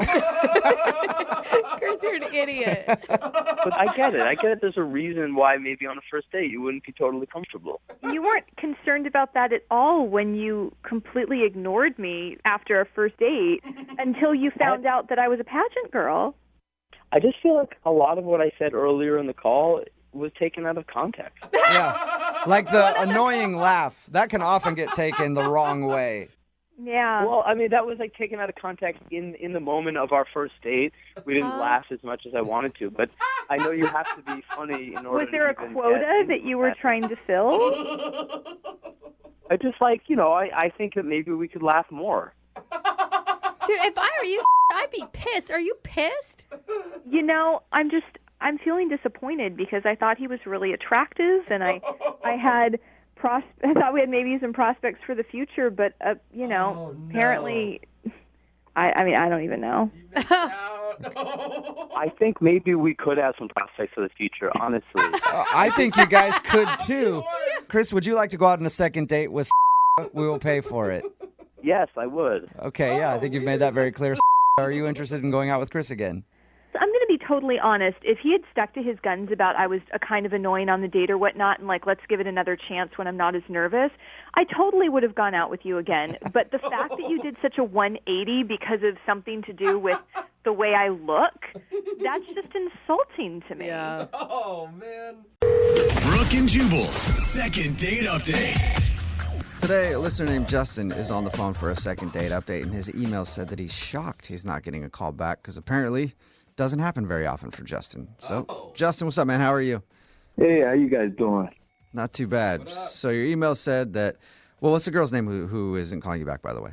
Chris, you're an idiot. But I get it. There's a reason why maybe on a first date you wouldn't be totally comfortable. You weren't concerned about that at all when you completely ignored me after our first date until you found out that I was a pageant girl. I just feel like a lot of what I said earlier in the call was taken out of context. Yeah, like the annoying laugh. That can often get taken the wrong way. Yeah. Well, I mean, that was taken out of context in the moment of our first date. We didn't laugh as much as I wanted to, but I know you have to be funny in order. Was there a quota that you were trying to fill? I just I think that maybe we could laugh more. Dude, if I were you, I'd be pissed. Are you pissed? I'm feeling disappointed because I thought he was really attractive, and I thought we had maybe some prospects for the future, but apparently, I don't even know. I think maybe we could have some prospects for the future. Honestly, I think you guys could too. Chris, would you like to go out on a second date with? We will pay for it. Yes, I would. Okay, yeah, I think you've made that very clear. Are you interested in going out with Chris again? I'm going to be totally honest. If he had stuck to his guns about I was a kind of annoying on the date or whatnot and let's give it another chance when I'm not as nervous, I totally would have gone out with you again. But the fact that you did such a 180 because of something to do with the way I look, that's just insulting to me. Yeah. Oh, man. Brooke and Jubal's second date update. Today, a listener named Justin is on the phone for a second date update, and his email said that he's shocked he's not getting a call back because apparently doesn't happen very often for Justin. So, Justin, what's up, man? How are you? Hey, how you guys doing? Not too bad. So your email said that, well, what's the girl's name who isn't calling you back, by the way?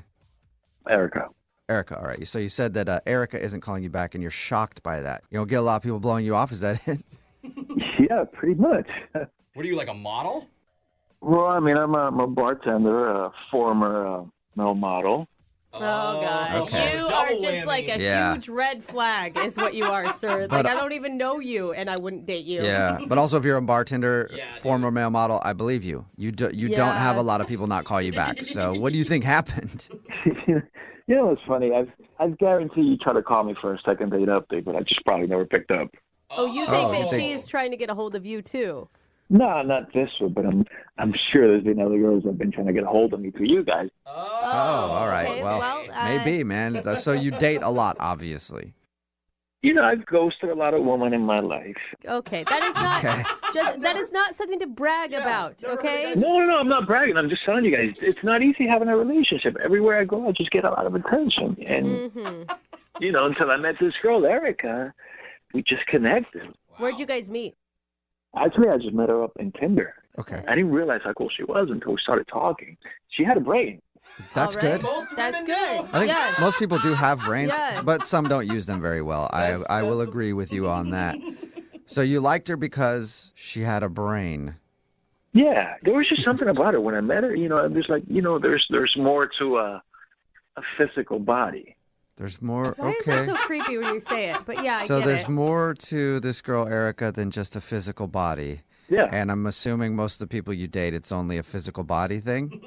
Erica. Erica, all right. So you said that Erica isn't calling you back, and you're shocked by that. You don't get a lot of people blowing you off. Is that it? Yeah, pretty much. What are you, like a model? Well, I mean, I'm a bartender, a former male model. Oh, God. Okay. You are just like a Yeah. huge red flag is what you are, sir. But, Like, I don't even know you, and I wouldn't date you. Yeah, but also if you're a bartender, former male model, I believe you. You don't have a lot of people not call you back. So what do you think happened? You know what's funny? I've guarantee you try to call me for a second date update, but I just probably never picked up. Oh, you think that she's trying to get a hold of you, too? No, not this one, but I'm sure there's been other girls that have been trying to get a hold of me through you guys. Oh, all right. Okay, well, maybe, man. So you date a lot, obviously. You know, I've ghosted a lot of women in my life. Okay, that is not that is not something to brag about, okay? No, I'm not bragging. I'm just telling you guys, it's not easy having a relationship. Everywhere I go, I just get a lot of attention. And, you know, until I met this girl, Erica, we just connected. Where'd you guys meet? Actually, I just met her up in Tinder. Okay. I didn't realize how cool she was until we started talking. She had a brain. That's good. That's good. I think most people do have brains, Yeah. but some don't use them very well. I will agree with you on that. So you liked her because she had a brain. Yeah, there was just something about her when I met her. You know, I'm just like, you know, there's more to a physical body. There's more. Why is that so creepy when you say it? But yeah, I So get there's it. more to this girl, Erica, than just a physical body. Yeah. And I'm assuming most of the people you date, it's only a physical body thing?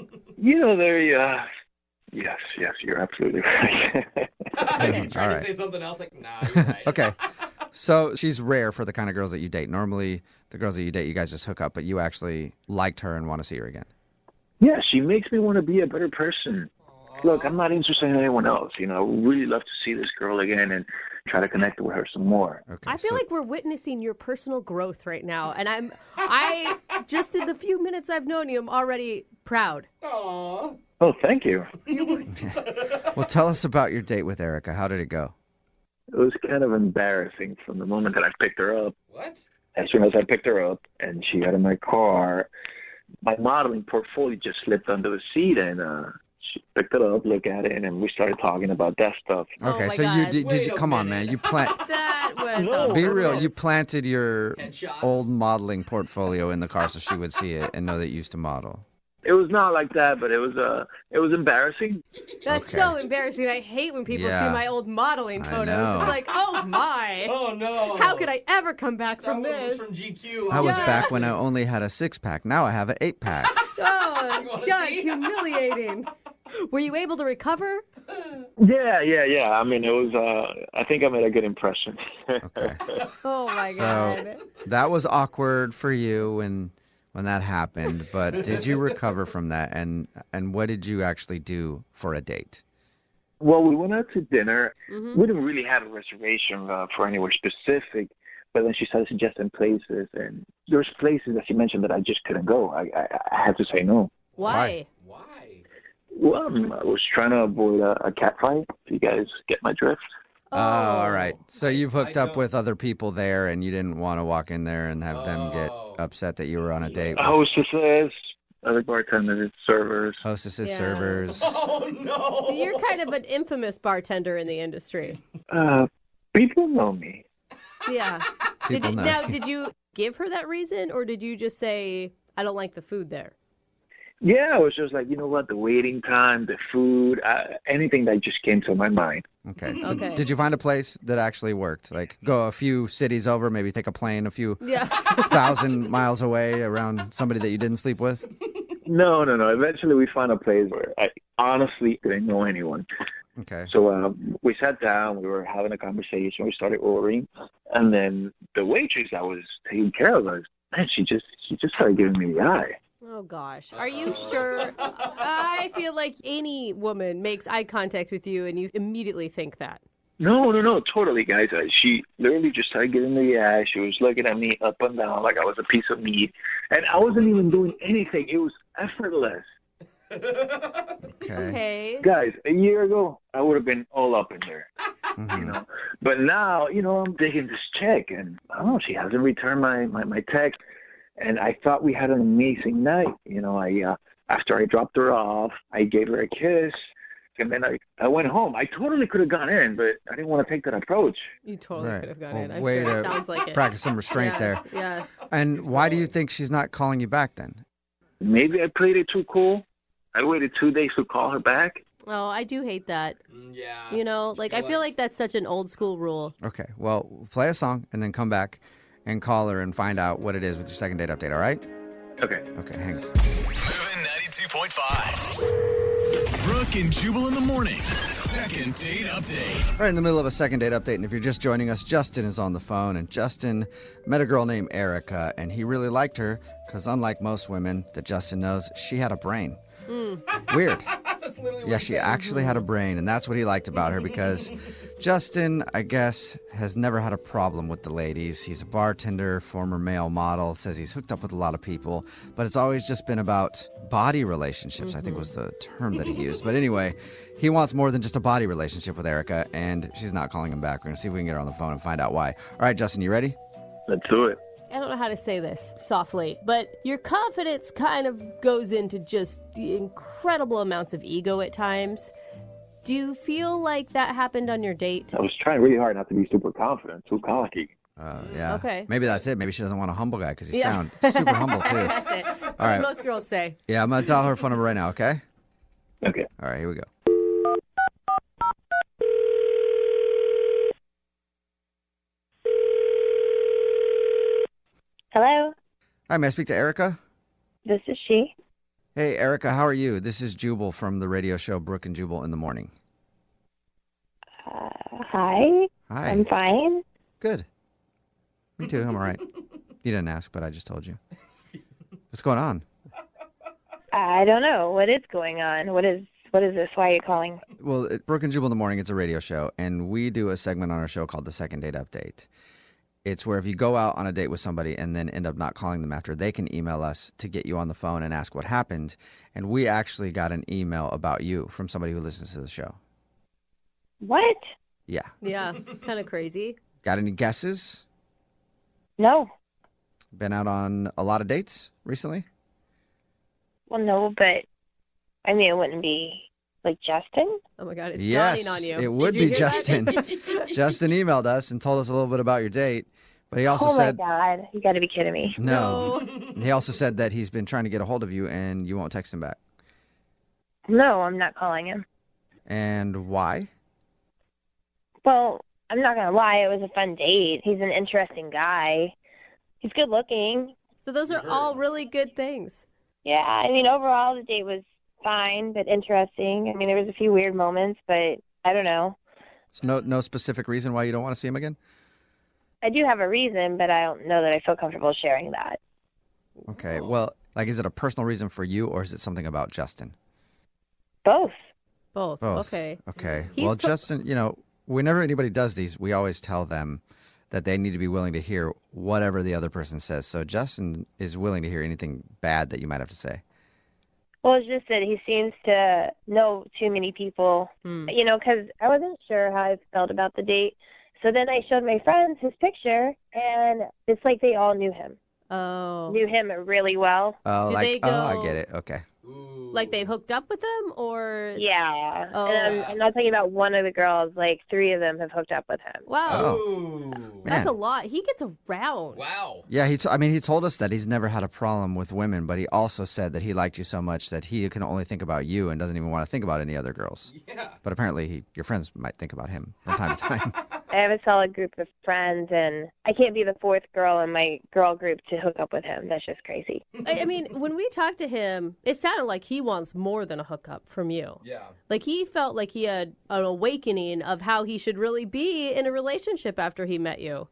Yes, you're absolutely right. You're trying to say something else, like, nah, you're right. Okay. So she's rare for the kind of girls that you date. Normally, the girls that you date, you guys just hook up, but you actually liked her and want to see her again. Yeah, she makes me want to be a better person. Look, I'm not interested in anyone else. I would really love to see this girl again and try to connect with her some more. Okay, I feel like we're witnessing your personal growth right now, and I just in the few minutes I've known you, I'm already proud. Aww. Oh, thank you. Well, tell us about your date with Erica. How did it go? It was kind of embarrassing from the moment that I picked her up. What? As soon as I picked her up and she got in my car, my modeling portfolio just slipped under the seat, and she picked it up, looked at it, and we started talking about that stuff. Okay, so you did you come on, man. You plant That was Be real, you planted your old modeling portfolio in the car so she would see it and know that you used to model. It was not like that, but it was embarrassing. That's so embarrassing. I hate when people see my old modeling photos. know. It's like, oh my. Oh no. How could I ever come back from this? From GQ. I was back when I only had a 6-pack. Now I have an 8-pack. Oh, God, humiliating. Were you able to recover? Yeah. I mean, it was. I think I made a good impression. Okay. Oh my God. So that was awkward for you when that happened, but did you recover from that? And what did you actually do for a date? Well, we went out to dinner. Mm-hmm. We didn't really have a reservation for anywhere specific, but then she started suggesting places, and there's places that she mentioned that I just couldn't go. I had to say no. Why? Well, I was trying to avoid a cat fight. If you guys get my drift. Oh, all right. So you've hooked up with other people there, and you didn't want to walk in there and have them get upset that you were on a date. Hostesses, other bartenders, servers. Hostesses, servers. Oh no. So you're kind of an infamous bartender in the industry. People know me. Yeah. People know. Now, did you give her that reason, or did you just say, I don't like the food there? Yeah, I was just like, you know what, the waiting time, the food, anything that just came to my mind. Okay. So did you find a place that actually worked? Like go a few cities over, maybe take a plane a few 1,000 miles away around somebody that you didn't sleep with? No. Eventually we found a place where I honestly didn't know anyone. Okay. So we sat down, we were having a conversation, we started ordering, and then the waitress that was taking care of us, man, she just started giving me the eye. Oh, gosh. Are you sure? I feel like any woman makes eye contact with you and you immediately think that. No, totally, guys. She literally just started giving me the eye. She was looking at me up and down like I was a piece of meat. And I wasn't even doing anything. It was effortless. Okay. Guys, a year ago, I would have been all up in there. But now, I'm digging this chick, and I don't know, she hasn't returned my text. And I thought we had an amazing night. After I dropped her off, I gave her a kiss, and then I went home. I totally could have gone in, but I didn't want to take that approach. You totally could have gone in. I'm Way sure it to sounds like it. practice some restraint there. Yeah. And why do you think she's not calling you back then? Maybe I played it too cool. I waited 2 days to call her back. Oh, I do hate that. Yeah. I feel like that's such an old school rule. Okay. Well, play a song and then come back and call her and find out what it is with your second date update, all right? Okay. Okay, hang on. Moving 92.5. Brooke and Jubal in the mornings. Second date update. Right in the middle of a second date update, and if you're just joining us, Justin is on the phone, and Justin met a girl named Erica, and he really liked her because unlike most women that Justin knows, she had a brain. Weird. That's literally what Yeah, he she said. actually had a brain, and that's what he liked about her because Justin, I guess, has never had a problem with the ladies. He's a bartender, former male model, says he's hooked up with a lot of people, but it's always just been about body relationships, I think was the term that he used. But anyway, he wants more than just a body relationship with Erica, and she's not calling him back. We're going to see if we can get her on the phone and find out why. All right, Justin, you ready? Let's do it. I don't know how to say this softly, but your confidence kind of goes into just incredible amounts of ego at times. Do you feel like that happened on your date? I was trying really hard not to be super confident, too cocky. Yeah. Okay. Maybe that's it. Maybe she doesn't want a humble guy because you sound super humble, too. That's it. That's All right. what most girls say. Yeah, I'm going to dial her phone number right now, okay? Okay. All right, here we go. Hello? Hi, may I speak to Erica? This is she. Hey, Erica, how are you? This is Jubal from the radio show Brooke and Jubal in the Morning. Hi. Hi. I'm fine. Good. Me too. I'm all right. You didn't ask, but I just told you. What's going on? I don't know. What is going on? What is this? Why are you calling? Well, Brooke and Jubal in the Morning, it's a radio show, and we do a segment on our show called the Second Date Update. It's where if you go out on a date with somebody and then end up not calling them after, they can email us to get you on the phone and ask what happened. And we actually got an email about you from somebody who listens to the show. What? Yeah. Yeah, kind of crazy. Got any guesses? No. Been out on a lot of dates recently? Well, no, but I mean, it wouldn't be like Justin. Oh my God, it's Yes, dawning on you. it would Did you be hear Justin. that? Justin emailed us and told us a little bit about your date, but he also Oh said my God, you got to be kidding me. no. He also said that he's been trying to get a hold of you and you won't text him back. No, I'm not calling him. And why? Well, I'm not gonna lie. It was a fun date. He's an interesting guy. He's good looking. So those are all really good things. Yeah, I mean, overall the date was fine, but interesting. I mean, there was a few weird moments, but I don't know. So no specific reason why you don't want to see him again? I do have a reason, but I don't know that I feel comfortable sharing that. Okay. Well, like, is it a personal reason for you or is it something about Justin? Both. Both. Both. Okay. Okay. He's Well, to- Justin, whenever anybody does these, we always tell them that they need to be willing to hear whatever the other person says. So Justin is willing to hear anything bad that you might have to say. Well, it's just that he seems to know too many people, because I wasn't sure how I felt about the date. So then I showed my friends his picture, and it's like they all knew him. Oh. Knew him really well. Oh, Do they go- I get it. Okay. Like they hooked up with him, or Yeah. Oh. And I'm not talking about one of the girls. Like 3 of them have hooked up with him. wow, Oh. that's Man. a lot. He gets around. Wow. Yeah, he told us that he's never had a problem with women, but he also said that he liked you so much that he can only think about you and doesn't even want to think about any other girls. Yeah. But apparently your friends might think about him from time to time. I have a solid group of friends, and I can't be the 4th girl in my girl group to hook up with him. That's just crazy. I mean, when we talked to him, it sounded like he wants more than a hookup from you. Yeah. Like he felt like he had an awakening of how he should really be in a relationship after he met you.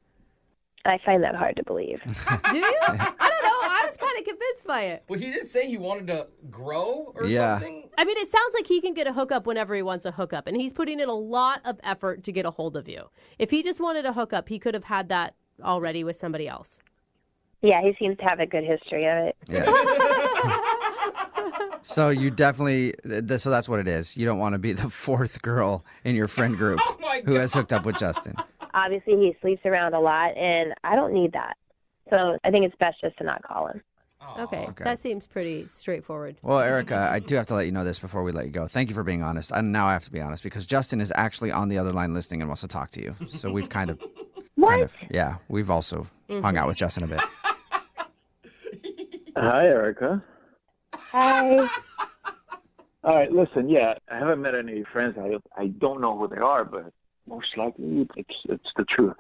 I find that hard to believe. Do you? I don't know. I was kind of convinced by it. Well, he did say he wanted to grow or Yeah. something. I mean, it sounds like he can get a hookup whenever he wants a hookup, and he's putting in a lot of effort to get a hold of you. If he just wanted a hookup, he could have had that already with somebody else. Yeah, he seems to have a good history of it. Yeah. So you definitely, so that's what it is. You don't want to be the 4th girl in your friend group who has hooked up with Justin. Obviously, he sleeps around a lot, and I don't need that. So I think it's best just to not call him. Okay, that seems pretty straightforward. Well, Erica, I do have to let you know this before we let you go. Thank you for being honest. And now I have to be honest because Justin is actually on the other line listening and wants to talk to you. So we've we've also hung out with Justin a bit. Hi, Erica. Hi. All right, listen. Yeah, I haven't met any of your friends. I don't know who they are, but most likely it's the truth.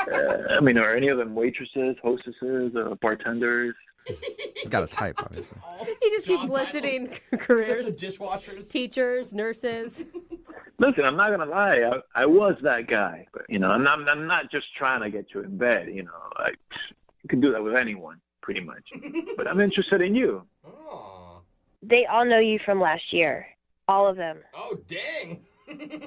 I mean, are any of them waitresses, hostesses, bartenders? You got to type, obviously. He just keeps listing careers. Dishwashers. Teachers, nurses. Listen, I'm not gonna lie. I was that guy, but I'm not just trying to get you in bed. You can do that with anyone, pretty much. But I'm interested in you. They all know you from last year. All of them. Oh, dang.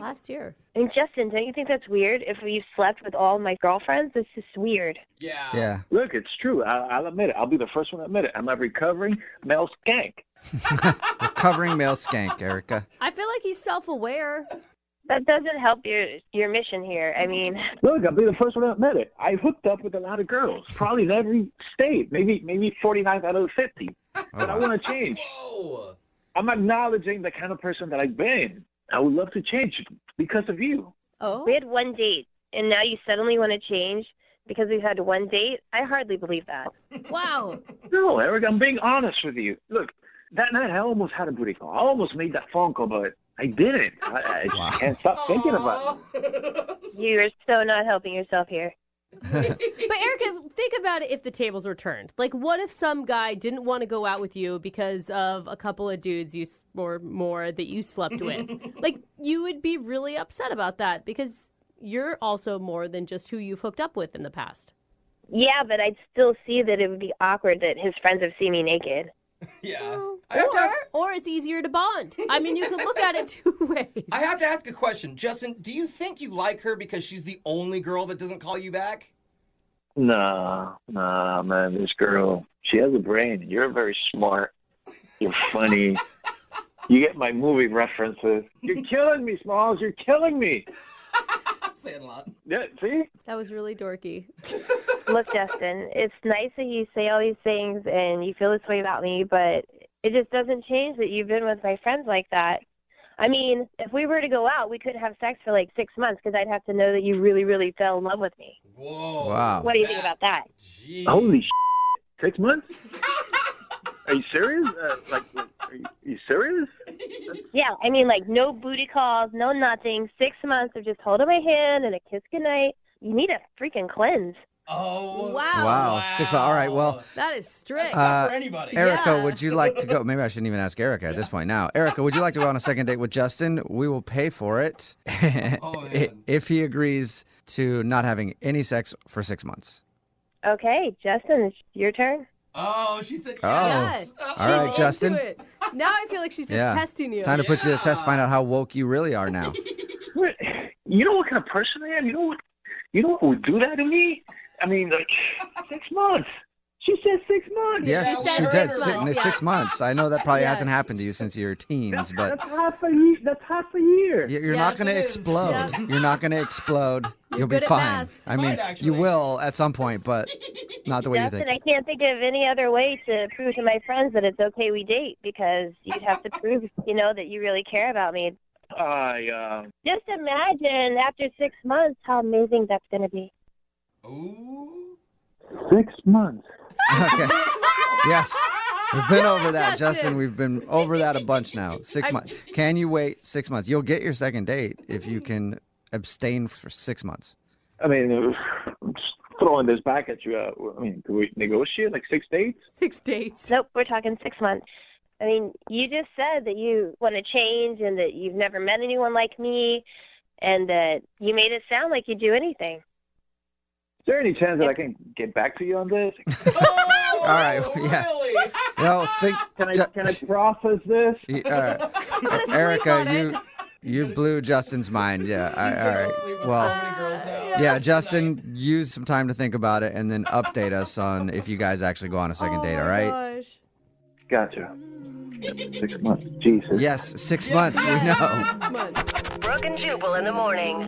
Last year. I mean, Justin, don't you think that's weird? If you slept with all my girlfriends, this is weird. Yeah. Yeah. Look, it's true. I'll admit it. I'll be the first one to admit it. I'm a recovering male skank. Recovering male skank, Erica. I feel like he's self-aware. That doesn't help your mission here. I mean, Look, I'll be the first one to admit it. I hooked up with a lot of girls, probably in every state, maybe 49 out of the 50. But I want to change. Whoa. I'm acknowledging the kind of person that I've been. I would love to change because of you. Oh. we had one date, and now you suddenly want to change because we've had one date? I hardly believe that. Wow. No, Eric, I'm being honest with you. Look, that night I almost had a booty call. I almost made that phone call, but I didn't. I just can't stop thinking about it. You are so not helping yourself here. But Erica, think about it if the tables were turned. Like, what if some guy didn't want to go out with you because of a couple of dudes or more that you slept with? Like, you would be really upset about that because you're also more than just who you've hooked up with in the past. Yeah, but I'd still see that it would be awkward that his friends have seen me naked. Yeah. Or it's easier to bond. I mean, you could look at it two ways. I have to ask a question. Justin, do you think you like her because she's the only girl that doesn't call you back? Nah, man. This girl, she has a brain. You're very smart. You're funny. You get my movie references. You're killing me, Smalls. You're killing me. Saying a lot. Yeah, see? That was really dorky. Look, Justin, it's nice that you say all these things and you feel this way about me, but it just doesn't change that you've been with my friends like that. I mean, if we were to go out, we couldn't have sex for like 6 months because I'd have to know that you really, really fell in love with me. Whoa. Wow. What do you think about that? Jeez. Holy 6 months? Are you serious? Are you serious? Yeah, I mean, like, no booty calls, no nothing. 6 months of just holding my hand and a kiss goodnight. You need a freaking cleanse. Oh. Wow. 6 months. All right, well. That is strict. Not for anybody. Erica, would you like to go? Maybe I shouldn't even ask Erica at this point now. Erica, would you like to go on a second date with Justin? We will pay for it if he agrees to not having any sex for 6 months. Okay, Justin, it's your turn. Oh, she said yes. All right, Justin. Now I feel like she's just testing you. Time to put you to the test, find out how woke you really are now. You know what kind of person I am? You know what would do that to me? I mean, like, 6 months. She said 6 months. Yes, she did. 6 months. I know that probably hasn't happened to you since you were teens, but That's half a year. That's half a year. you're not going to explode. Yeah. You're not going to explode. You'll be good at fine. math. I mean, Right, you actually. will at some point, but not the way you Justin, think. I can't think of any other way to prove to my friends that it's okay we date because you'd have to prove, that you really care about me. Just imagine after 6 months how amazing that's going to be. Ooh. 6 months. Okay. Yes. We've been over that, Justin. Justin. We've been over that a bunch now. 6 months. Can you wait 6 months? You'll get your second date if you can abstain for 6 months. I mean, I'm just throwing this back at you. I mean, do we negotiate like 6 dates? 6 dates. Nope, we're talking 6 months. I mean, you just said that you want to change and that you've never met anyone like me and that you made it sound like you'd do anything. Is there any chance that I can get back to you on this? All right. Yeah. Really? No, think. Can I process this? All right. Erica, you blew Justin's mind. Yeah. All right. Well, yeah, Justin, use some time to think about it and then update us on if you guys actually go on a second date. All right. Gosh. Gotcha. 6 months. Jesus. Yes, 6 months. We know. Brooke and Jubal in the morning.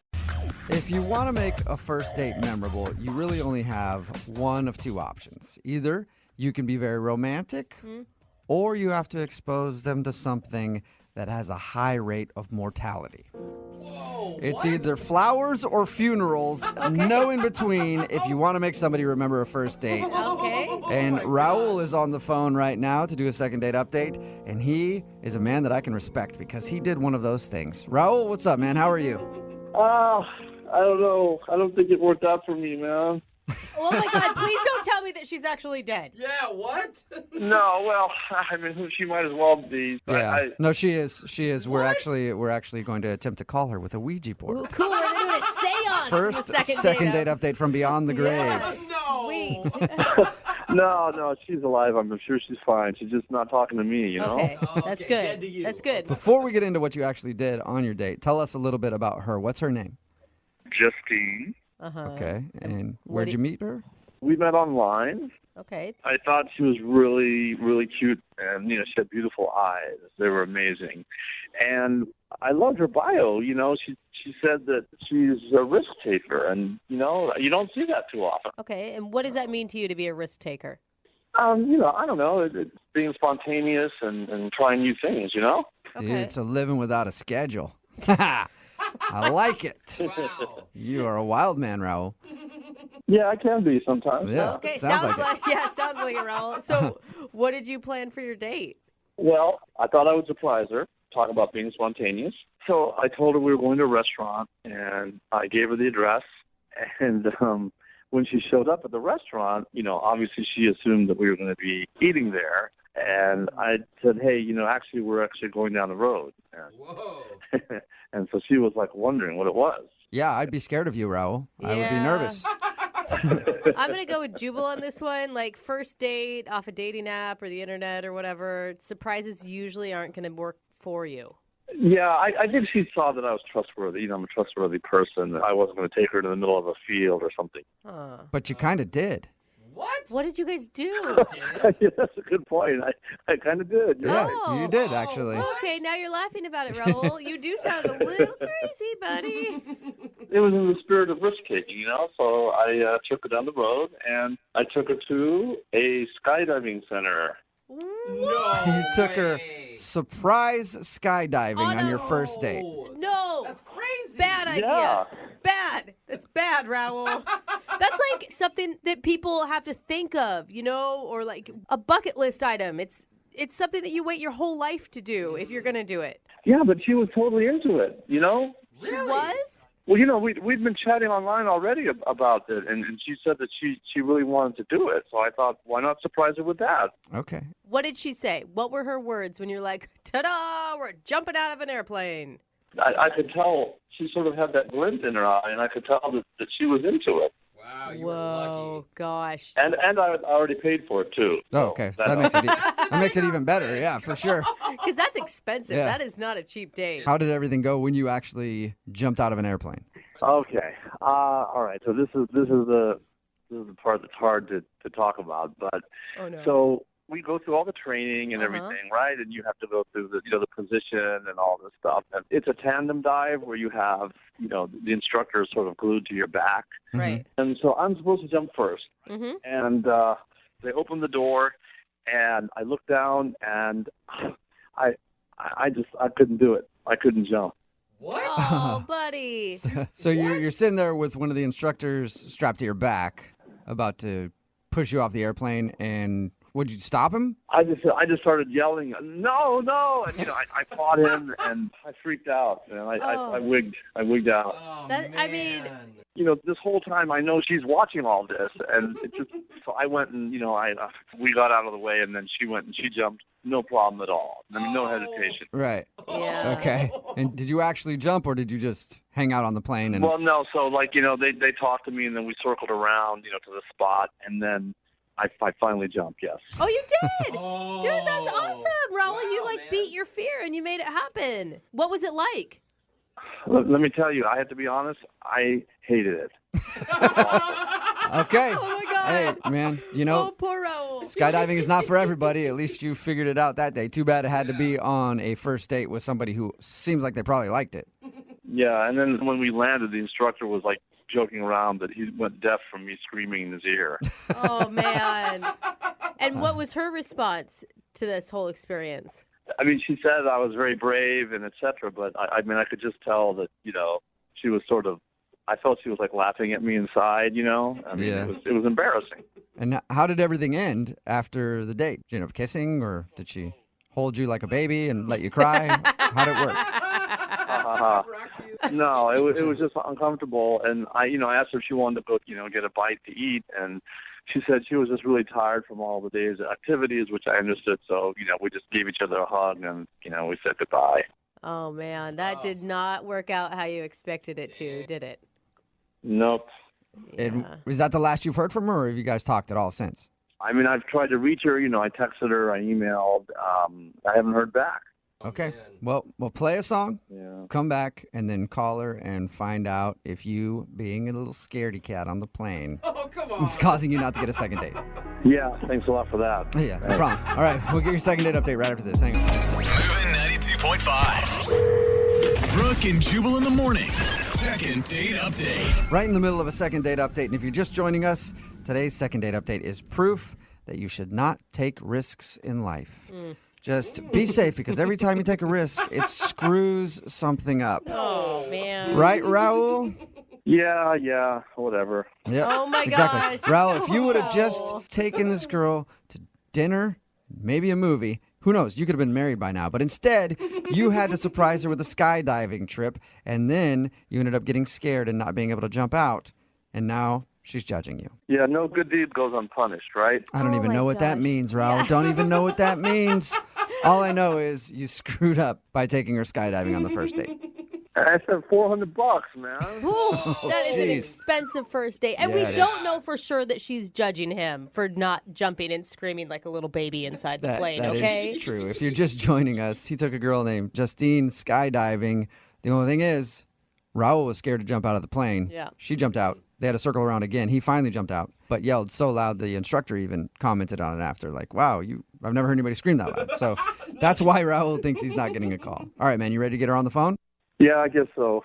If you want to make a first date memorable, you really only have one of two options. Either you can be very romantic, or you have to expose them to something that has a high rate of mortality. Whoa. It's either flowers or funerals, no in between if you want to make somebody remember a first date. Okay. And Raul is on the phone right now to do a second date update, and he is a man that I can respect because he did one of those things. Raul, what's up, man? How are you? I don't know. I don't think it worked out for me, man. Oh my God! Please don't tell me that she's actually dead. Yeah, what? No, well, I mean, she might as well be. But Yeah. No, she is. She is. We're actually going to attempt to call her with a Ouija board. Ooh, cool. We're doing a seance. First on the second date update from beyond the grave. Yeah, No. Sweet. no, she's alive. I'm sure she's fine. She's just not talking to me, you know? Okay, that's good to good. you. That's good. Before we get into what you actually did on your date, tell us a little bit about her. What's her name? Justine. Okay. And what where'd do you meet her? We met online. Okay. I thought she was really, really cute, and she had beautiful eyes. They were amazing, and I loved her bio. She said that she's a risk taker, and you don't see that too often. Okay. And what does that mean to you to be a risk taker? I don't know. It's being spontaneous and trying new things. Dude, it's a living without a schedule. I like it. Wow. You are a wild man, Raul. Yeah, I can be sometimes. Yeah. Okay. Sounds like sounds like it, Raul. So, what did you plan for your date? Well, I thought I would surprise her, talk about being spontaneous. So I told her we were going to a restaurant, and I gave her the address. And when she showed up at the restaurant, obviously she assumed that we were going to be eating there. And I said, hey, actually, we're actually going down the road. Whoa. And so she was like wondering what it was. Yeah, I'd be scared of you, Raul. I would be Yeah. nervous. I'm going to go with Jubal on this one. Like, first date off a dating app or the internet or whatever, surprises usually aren't going to work for you. Yeah, I think she saw that I was trustworthy. I'm a trustworthy person. I wasn't going to take her to the middle of a field or something. But you kind of did. What did you guys do? Yeah, that's a good point. I kind of did. Yeah, you did, actually. Okay, now you're laughing about it, Raul. You do sound a little crazy, buddy. It was in the spirit of risk-taking, so I took her down the road, and I took her to a skydiving center. You took her surprise skydiving on your first date. No. That's crazy. Bad idea. Yeah. Bad. That's bad, Raul. That's like something that people have to think of, or like a bucket list item. It's something that you wait your whole life to do if you're going to do it. Yeah, but she was totally into it, She was? Well, we'd been chatting online already about it, and she said that she really wanted to do it. So I thought, why not surprise her with that? Okay. What did she say? What were her words when you're like, ta-da, we're jumping out of an airplane? I could tell she sort of had that glint in her eye, and I could tell that she was into it. Wow, Whoa, gosh. And I already paid for it, too. Oh, okay. That makes it even better. Yeah, for sure. Because that's expensive. Yeah. That is not a cheap date. How did everything go when you actually jumped out of an airplane? Okay. All right. So this is the part that's hard to talk about. But so we go through all the training and everything, right? And you have to go through the position and all this stuff. And it's a tandem dive where you have the instructor is sort of glued to your back, right? And so I'm supposed to jump first, and they open the door, and I look down, and I couldn't do it. I couldn't jump. What? Oh, buddy. So you're sitting there with one of the instructors strapped to your back, about to push you off the airplane, and would you stop him? I just started yelling, no, and I fought him, and I freaked out, and I wigged out. Oh, I mean, this whole time I know she's watching all this, and it just so I went and we got out of the way, and then she went and she jumped, no problem at all. I mean, no hesitation. Right. Yeah. Okay. And did you actually jump, or did you just hang out on the plane? And Well, no. So they talked to me, and then we circled around, to the spot, and then I finally jumped. Yes. Oh, you did? Oh, Dude, that's awesome, Raul. wow, You man. beat your fear and you made it happen. What was it like? Let me tell you, I have to be honest. I hated it. Okay. Oh, my God. Hey, man, Oh, poor Raul. skydiving is not for everybody. At least you figured it out that day. Too bad it had to be on a first date with somebody who seems like they probably liked it. Yeah, and then when we landed, the instructor was like joking around that he went deaf from me screaming in his ear. Oh, man. And what was her response to this whole experience? I mean, she said I was very brave and et cetera, but I mean, I could just tell that, she was sort of, I felt she was like laughing at me inside, I mean, Yeah. it was embarrassing. And how did everything end after the date? Kissing, or did she hold you like a baby and let you cry? How'd it work? No, it was just uncomfortable, and I asked her if she wanted to go, get a bite to eat, and she said she was just really tired from all the day's activities, which I understood. So, we just gave each other a hug, and we said goodbye. Oh, man. That did not work out how you expected it to, did it? Nope. And was that the last you've heard from her, or have you guys talked at all since? I mean, I've tried to reach her. I texted her, I emailed. I haven't heard back. Okay. Well, we'll play a song, Yeah. come back, and then call her and find out if you, being a little scaredy cat on the plane, is causing you not to get a second date. Yeah, thanks a lot for that. Yeah, no problem. All right, we'll get your second date update right after this. Hang on. Moving 92.5. Brooke and Jubal in the mornings. Second date update. Right in the middle of a second date update. And if you're just joining us, today's second date update is proof that you should not take risks in life. Just be safe, because every time you take a risk, it screws something up. Oh, man. Right, Raul? Yeah, whatever. Yep. Oh, my exactly. gosh. Raul, if you would have just taken this girl to dinner, maybe a movie, who knows? You could have been married by now. But instead, you had to surprise her with a skydiving trip, and then you ended up getting scared and not being able to jump out. And now She's judging you. Yeah, no good deed goes unpunished, right? I don't even know what that means, Raul. Don't even know what that means. All I know is you screwed up by taking her skydiving on the first date. I spent $400, man. Ooh, that is an jeez. expensive first date. And Yeah, we it don't know for sure that she's judging him for not jumping and screaming like a little baby inside the plane, that okay? is true. If you're just joining us, he took a girl named Justine skydiving. The only thing is, Raul was scared to jump out of the plane. Yeah. She jumped out. They had to circle around again. He finally jumped out, but yelled so loud the instructor even commented on it after, like, wow, I've never heard anybody scream that loud. So that's why Raul thinks he's not getting a call. All right, man, you ready to get her on the phone? Yeah, I guess so.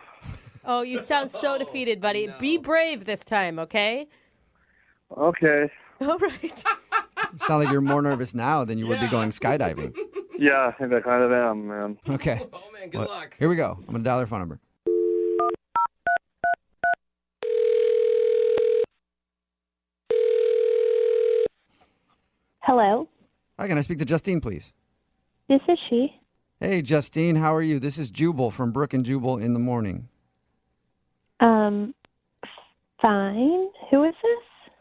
Oh, you sound so defeated, buddy. No. Be brave this time, okay? Okay. All right. You sound like you're more nervous now than you would be going skydiving. Yeah, I think I kind of am, man. Okay. Oh, man, good luck. Here we go. I'm going to dial their phone number. Hello, Hi, can I speak to Justine, please? this is she. Hey, Justine, how are you? This is Jubal from Brooke and Jubal in the morning. Fine. Who is this?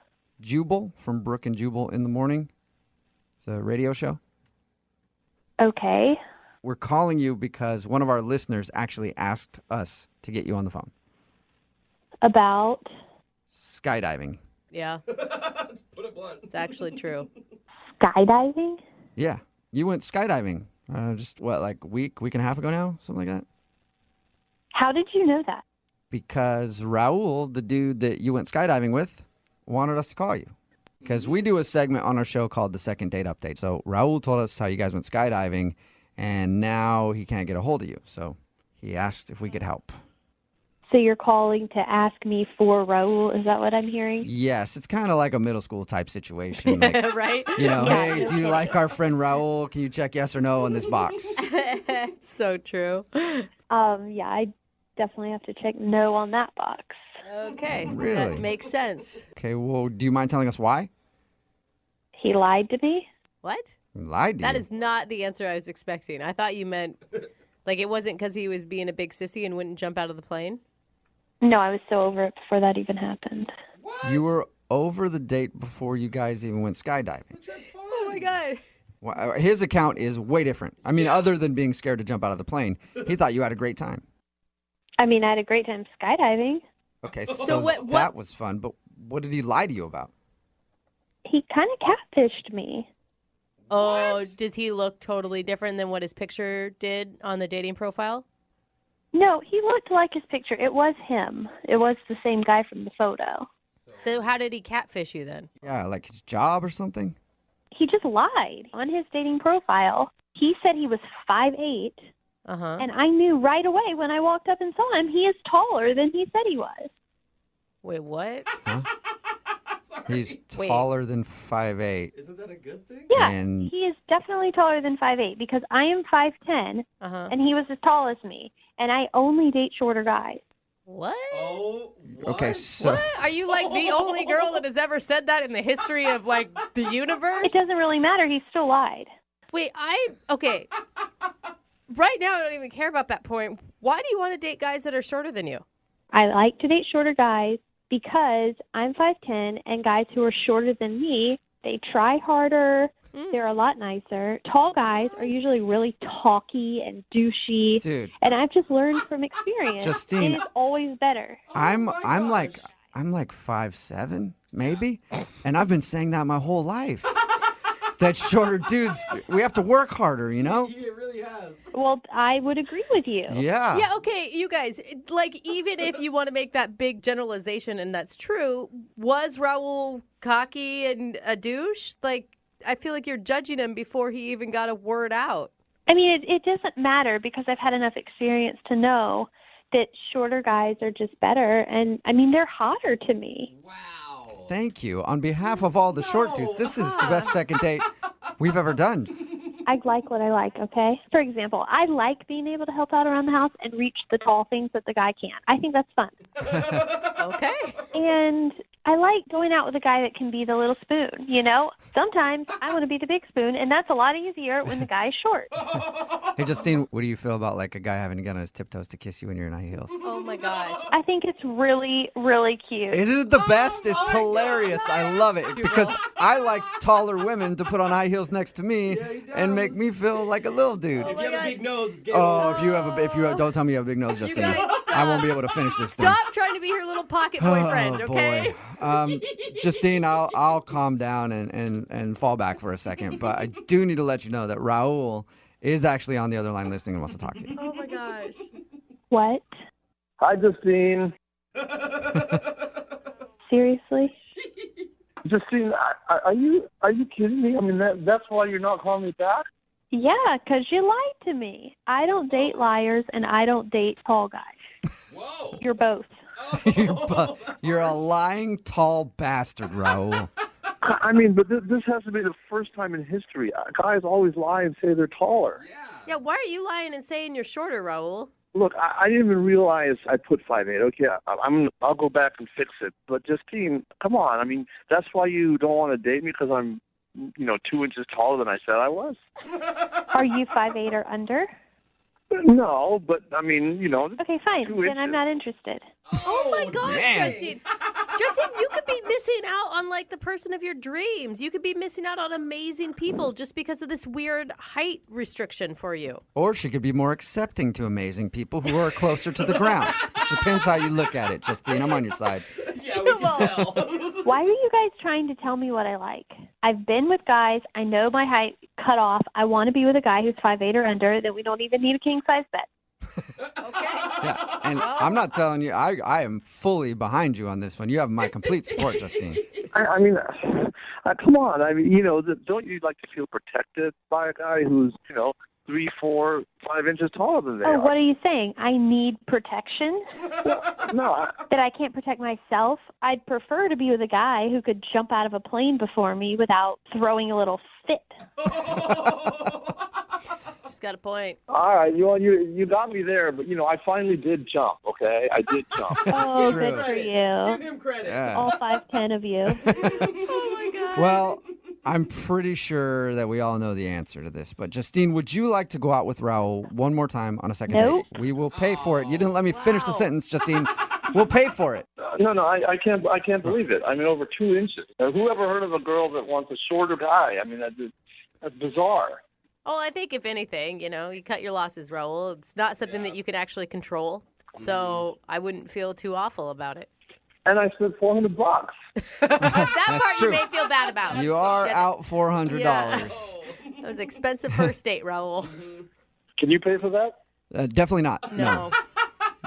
Jubal from Brooke and Jubal in the morning. It's a radio show. Okay. We're calling you because one of our listeners actually asked us to get you on the phone. About? Skydiving. Yeah. Put it blunt. It's actually true. Skydiving? Yeah. You went skydiving just, like a week and a half ago now? Something like that? How did you know that? Because Raul, the dude that you went skydiving with, wanted us to call you. Because we do a segment on our show called the Second Date Update. So Raul told us how you guys went skydiving, and now he can't get a hold of you. So he asked if we could help. So you're calling to ask me for Raul? Is that what I'm hearing? Yes, it's kind of like a middle school type situation. Like, right? You know, Yeah. hey, do you like our friend Raul? Can you check yes or no on this box? It's so true. Yeah, I definitely have to check no on that box. Okay. Really? That makes sense. Okay, well, do you mind telling us why? He lied to me? What? He lied to That you. is not the answer I was expecting. I thought you meant, like, it wasn't because he was being a big sissy and wouldn't jump out of the plane? No, I was so over it before that even happened. You were over the date before you guys even went skydiving. Oh, my God. Well, his account is way different. I mean, other than being scared to jump out of the plane, he thought you had a great time. I mean, I had a great time skydiving. Okay, So so what- that was fun, but what did he lie to you about? He kind of catfished me. Oh, does he look totally different than what his picture did on the dating profile? No, he looked like his picture. It was him. It was the same guy from the photo. So how did he catfish you then? Yeah, like his job or something? He just lied on his dating profile. He said he was 5'8", Uh-huh. and I knew right away when I walked up and saw him, he is taller than he said he was. Wait, what? He's Wait. taller than 5'8". Isn't that a good thing? Yeah, And he is definitely taller than 5'8", because I am 5'10", Uh-huh. and he was as tall as me, and I only date shorter guys. What? Oh, what? okay, so What? Are you like the only girl that has ever said that in the history of like the universe? It doesn't really matter. He still lied. Wait, okay. Right now, I don't even care about that point. Why do you want to date guys that are shorter than you? I like to date shorter guys because I'm 5'10", and guys who are shorter than me, they try harder. They're a lot nicer. Tall guys are usually really talky and douchey. Dude. And I've just learned from experience. Justine. It is always better. I'm like 5'7", maybe, and I've been saying that my whole life. That shorter dudes, we have to work harder, you know? He really has. Well, I would agree with you. Yeah. Yeah, okay, you guys, like, even if you want to make that big generalization and that's true, was Raul cocky and a douche? Like, I feel like you're judging him before he even got a word out. I mean, it doesn't matter because I've had enough experience to know that shorter guys are just better. And, I mean, they're hotter to me. Thank you. On behalf of all the short dudes, this is the best second date we've ever done. I like what I like, okay? For example, I like being able to help out around the house and reach the tall things that the guy can't. I think that's fun. Okay. And I like going out with a guy that can be the little spoon, you know? Sometimes I want to be the big spoon, and that's a lot easier when the guy's short. Hey, Justine, what do you feel about like a guy having to get on his tiptoes to kiss you when you're in high heels? Oh my gosh. I think it's really, really cute. Isn't it the best? It's hilarious. I love it because I like taller women to put on high heels next to me and make me feel like a little dude. If you have a big nose, get Don't tell me you have a big nose, Justine. I won't be able to finish this thing. Stop trying to be her little pocket boyfriend, okay? Justine, I'll calm down and fall back for a second, but I do need to let you know that Raul is actually on the other line listening and wants to talk to you. Oh my gosh. What? Hi, Justine. Seriously? Justine, are you kidding me? I mean, that's why you're not calling me back? Yeah, 'cause you lied to me. I don't date liars, and I don't date tall guys. Whoa. You're both. You're a lying tall bastard, Raul. I mean, but this has to be the first time in history. Guys always lie and say they're taller. Yeah, why are you lying and saying you're shorter, Raul? Look, I didn't even realize I put 5'8". Okay, I'll go back and fix it. But Justine, come on. I mean, that's why you don't want to date me, because I'm, 2 inches taller than I said I was. Are you 5'8" or under? No, but I mean, Okay, fine. Then I'm not interested. Oh my gosh, man. Justine. Justine, you could be missing out on like the person of your dreams. You could be missing out on amazing people just because of this weird height restriction for you. Or she could be more accepting to amazing people who are closer to the ground. Depends how you look at it, Justine. I'm on your side. Yeah, we can tell. Why are you guys trying to tell me what I like? I've been with guys. I know my height cut off. I want to be with a guy who's 5'8" or under, that we don't even need a king-size bed. Yeah, and I'm not telling you, I am fully behind you on this one. You have my complete support, Justine. I mean, come on. I mean, don't you like to feel protected by a guy who's, 3, 4, 5 inches taller than they are? What are you saying? I need protection? No. That I can't protect myself? I'd prefer to be with a guy who could jump out of a plane before me without throwing a little fit. She's got a point. All right, you got me there, but I finally did jump. Okay, I did jump. Oh, good for you. Give him credit. Yeah. All 5'10" of you. Oh my god. Well, I'm pretty sure that we all know the answer to this, but Justine, would you like to go out with Raul one more time on a second Nope. date? We will pay for it. You didn't let me finish the sentence, Justine. We'll pay for it. No, I can't believe it. I mean, over 2 inches. Who ever heard of a girl that wants a shorter guy? I mean, that's bizarre. Oh, I think if anything, you cut your losses, Raul. It's not something that you can actually control. So I wouldn't feel too awful about it. And I spent $400. That part true. you may feel bad about. You are out $400. Yeah. That was expensive first date, Raul. Can you pay for that? Definitely not. No.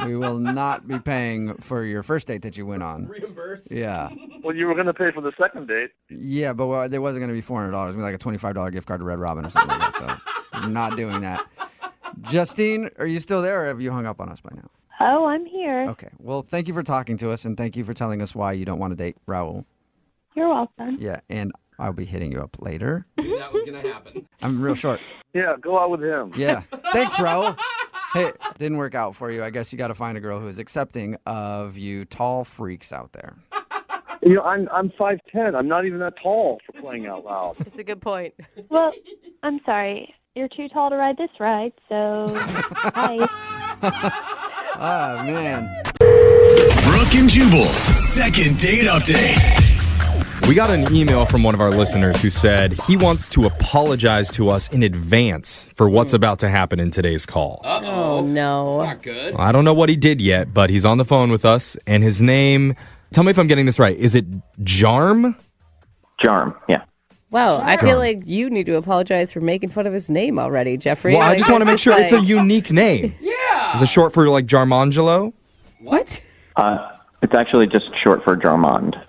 We will not be paying for your first date that you went on. Reimbursed. Yeah. Well, you were going to pay for the second date. Yeah, but there wasn't going to be $400. It was like a $25 gift card to Red Robin or something like that. So we're not doing that. Justine, are you still there, or have you hung up on us by now? Oh, I'm here. Okay. Well, thank you for talking to us, and thank you for telling us why you don't want to date Raul. You're welcome. Yeah, and I'll be hitting you up later. That was going to happen. I'm real short. Yeah, go out with him. Yeah. Thanks, Raul. Hey, didn't work out for you. I guess you got to find a girl who is accepting of you tall freaks out there. I'm 5'10". I'm not even that tall, for playing out loud. It's a good point. Well, I'm sorry. You're too tall to ride this ride, so hi. Oh, man. Brooke and Jubal's second date update. We got an email from one of our listeners who said he wants to apologize to us in advance for what's about to happen in today's call. Oh, no. That's not good. I don't know what he did yet, but he's on the phone with us, and his name, tell me if I'm getting this right, is it Jarm? Jarm, yeah. Wow, I feel like you need to apologize for making fun of his name already, Jeffrey. Well, I just want to make sure it's a unique name. Yeah. Is it short for like Jarmangelo? What? It's actually just short for Jarmond.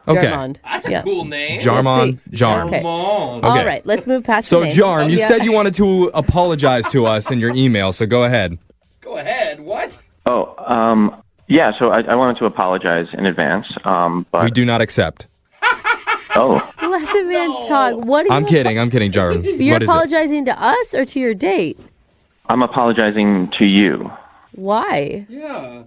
Okay. Jarmond. That's a cool name. Jarmon, Jarm. Okay. Okay. All right, let's move past So, the name. Jarm, you said you wanted to apologize to us in your email, so go ahead. Go ahead. What? Yeah, so I wanted to apologize in advance, but... We do not accept. Oh. Let the man talk. What are you I'm kidding, Jarm. You're What is it? apologizing to us or to your date? I'm apologizing to you. Why? Yeah.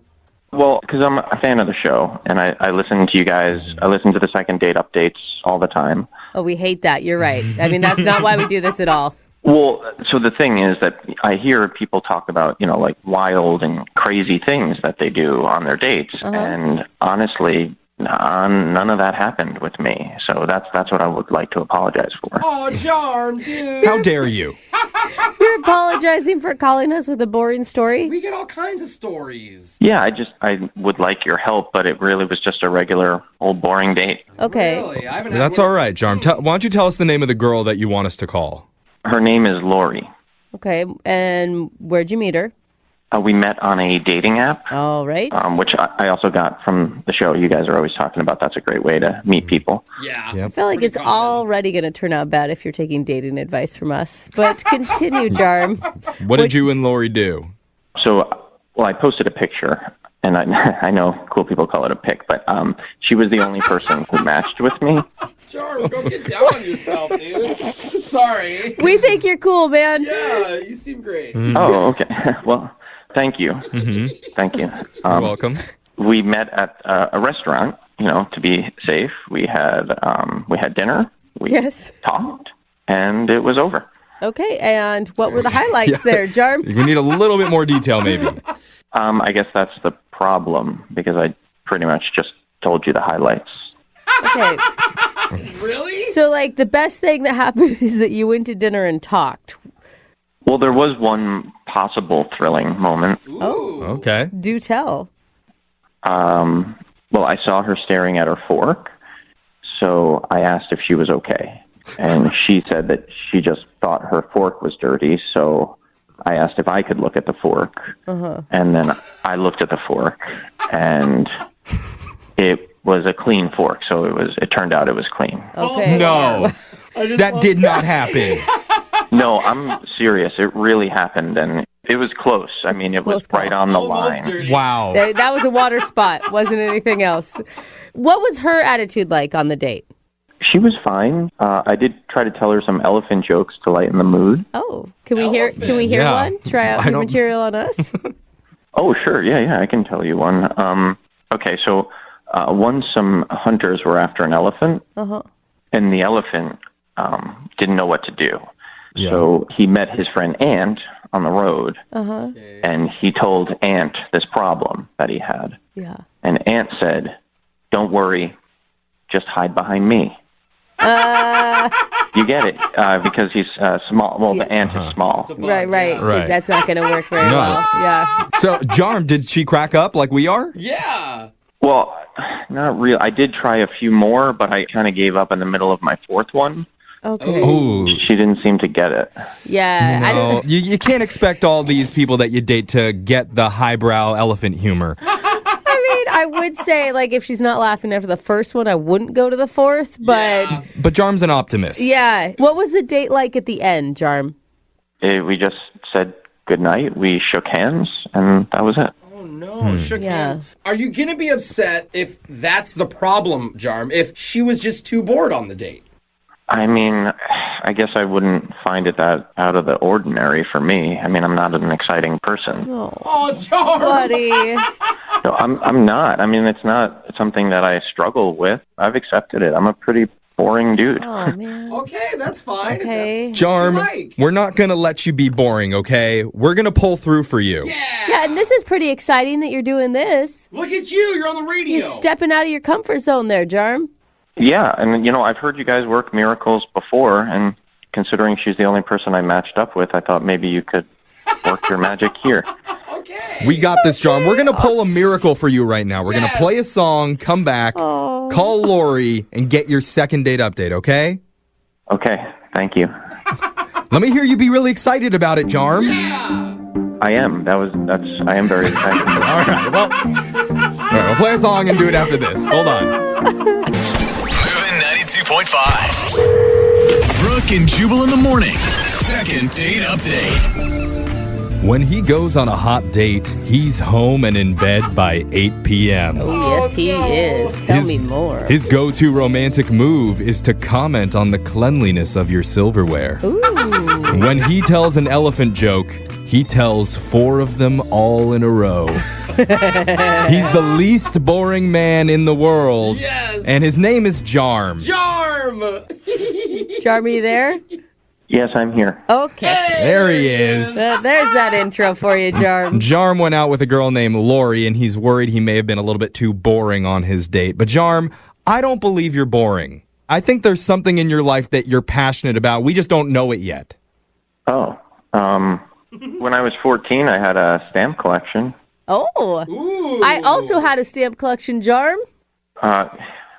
Well, because I'm a fan of the show, and I listen to you guys. I listen to the second date updates all the time. Oh, we hate that. You're right. I mean, that's not why we do this at all. Well, so the thing is that I hear people talk about, like wild and crazy things that they do on their dates. And honestly, none of that happened with me. So that's what I would like to apologize for. Oh, Charm, dude. How dare you? You're apologizing for calling us with a boring story? We get all kinds of stories. Yeah, I would like your help, but it really was just a regular old boring date. Okay. Really? I haven't That's all right, Jarm. Why don't you tell us the name of the girl that you want us to call? Her name is Lori. Okay. And where'd you meet her? We met on a dating app. All right. Which I also got from the show. You guys are always talking about that's a great way to meet people. Yeah. I feel like it's already going to turn out bad if you're taking dating advice from us. But continue, Jarm. What did you and Lori do? So, I posted a picture, and I know cool people call it a pic, but she was the only person who matched with me. Charm, go get down on yourself, dude. Sorry. We think you're cool, man. Yeah, you seem great. Oh, okay. Well, thank you. Thank you. You're welcome. We met at a restaurant, to be safe. We had dinner. We talked, and it was over. Okay, and what were the highlights there, Jarm? You need a little bit more detail, maybe. I guess that's the problem, because I pretty much just told you the highlights. Okay. Really? So, the best thing that happened is that you went to dinner and talked. Well, there was one possible thrilling moment. Oh. Okay. Do tell. Well, I saw her staring at her fork, so I asked if she was okay. And she said that she just thought her fork was dirty, so I asked if I could look at the fork. And then I looked at the fork, and it was a clean fork, so it turned out it was clean. Okay. No. That did not happen. No, I'm serious. It really happened, and it was close. I mean, it was right on the line. Wow. That was a water spot. Wasn't anything else. What was her attitude like on the date? She was fine. I did try to tell her some elephant jokes to lighten the mood. Oh, can we hear Yeah. one? Try out your material on us? Oh, sure. Yeah, I can tell you one. Okay, so once some hunters were after an elephant, and the elephant didn't know what to do. Yeah. So he met his friend Ant on the road, and he told Ant this problem that he had. Yeah. And Ant said, "Don't worry, just hide behind me." You get it, because he's small. Well, the ant is small. Right. 'Cause Right. that's not going to work very No. well. Yeah. So, Jarm, did she crack up like we are? Yeah. Well, not real. I did try a few more, but I kind of gave up in the middle of my fourth one. Okay. Ooh. She didn't seem to get it. Yeah. No, you can't expect all these people that you date to get the highbrow elephant humor. I would say, if she's not laughing after the first one, I wouldn't go to the fourth. But But Jarm's an optimist. yeah. What was the date like at the end, Jarm? We just said goodnight. We shook hands, and that was it. Oh, no. Shook hands. Are you going to be upset if that's the problem, Jarm? If she was just too bored on the date? I mean, I guess I wouldn't find it that out of the ordinary for me. I mean, I'm not an exciting person. Oh, Jarm. Buddy. No, I'm not. I mean, it's not something that I struggle with. I've accepted it. I'm a pretty boring dude. Oh, man. Okay, that's fine. Okay. Jarm, we're not going to let you be boring, okay? We're going to pull through for you. Yeah, and this is pretty exciting that you're doing this. Look at you. You're on the radio. You're stepping out of your comfort zone there, Jarm. Yeah, and I've heard you guys work miracles before, and considering she's the only person I matched up with, I thought maybe you could work your magic here. We got this, Jarm. We're going to pull a miracle for you right now. We're going to play a song, come back, call Lori, and get your second date update, okay? Okay, thank you. Let me hear you be really excited about it, Jarm. I am. I am very excited. All right, well, we'll play a song and do it after this. Hold on. 92.5. Brooke and Jubal in the mornings. Second date update. When he goes on a hot date, he's home and in bed by 8 p.m. Oh, yes, he is. Tell me more. His go-to romantic move is to comment on the cleanliness of your silverware. Ooh. When he tells an elephant joke, he tells 4 of them all in a row. He's the least boring man in the world. Yes. And his name is Jarm. Jarm! Jarm, are you there? Yes, I'm here. Okay. There he is. There's that intro for you, Jarm. Jarm went out with a girl named Lori, and he's worried he may have been a little bit too boring on his date. But Jarm, I don't believe you're boring. I think there's something in your life that you're passionate about. We just don't know it yet. Oh, when I was 14, I had a stamp collection. Oh. Ooh. I also had a stamp collection, Jarm.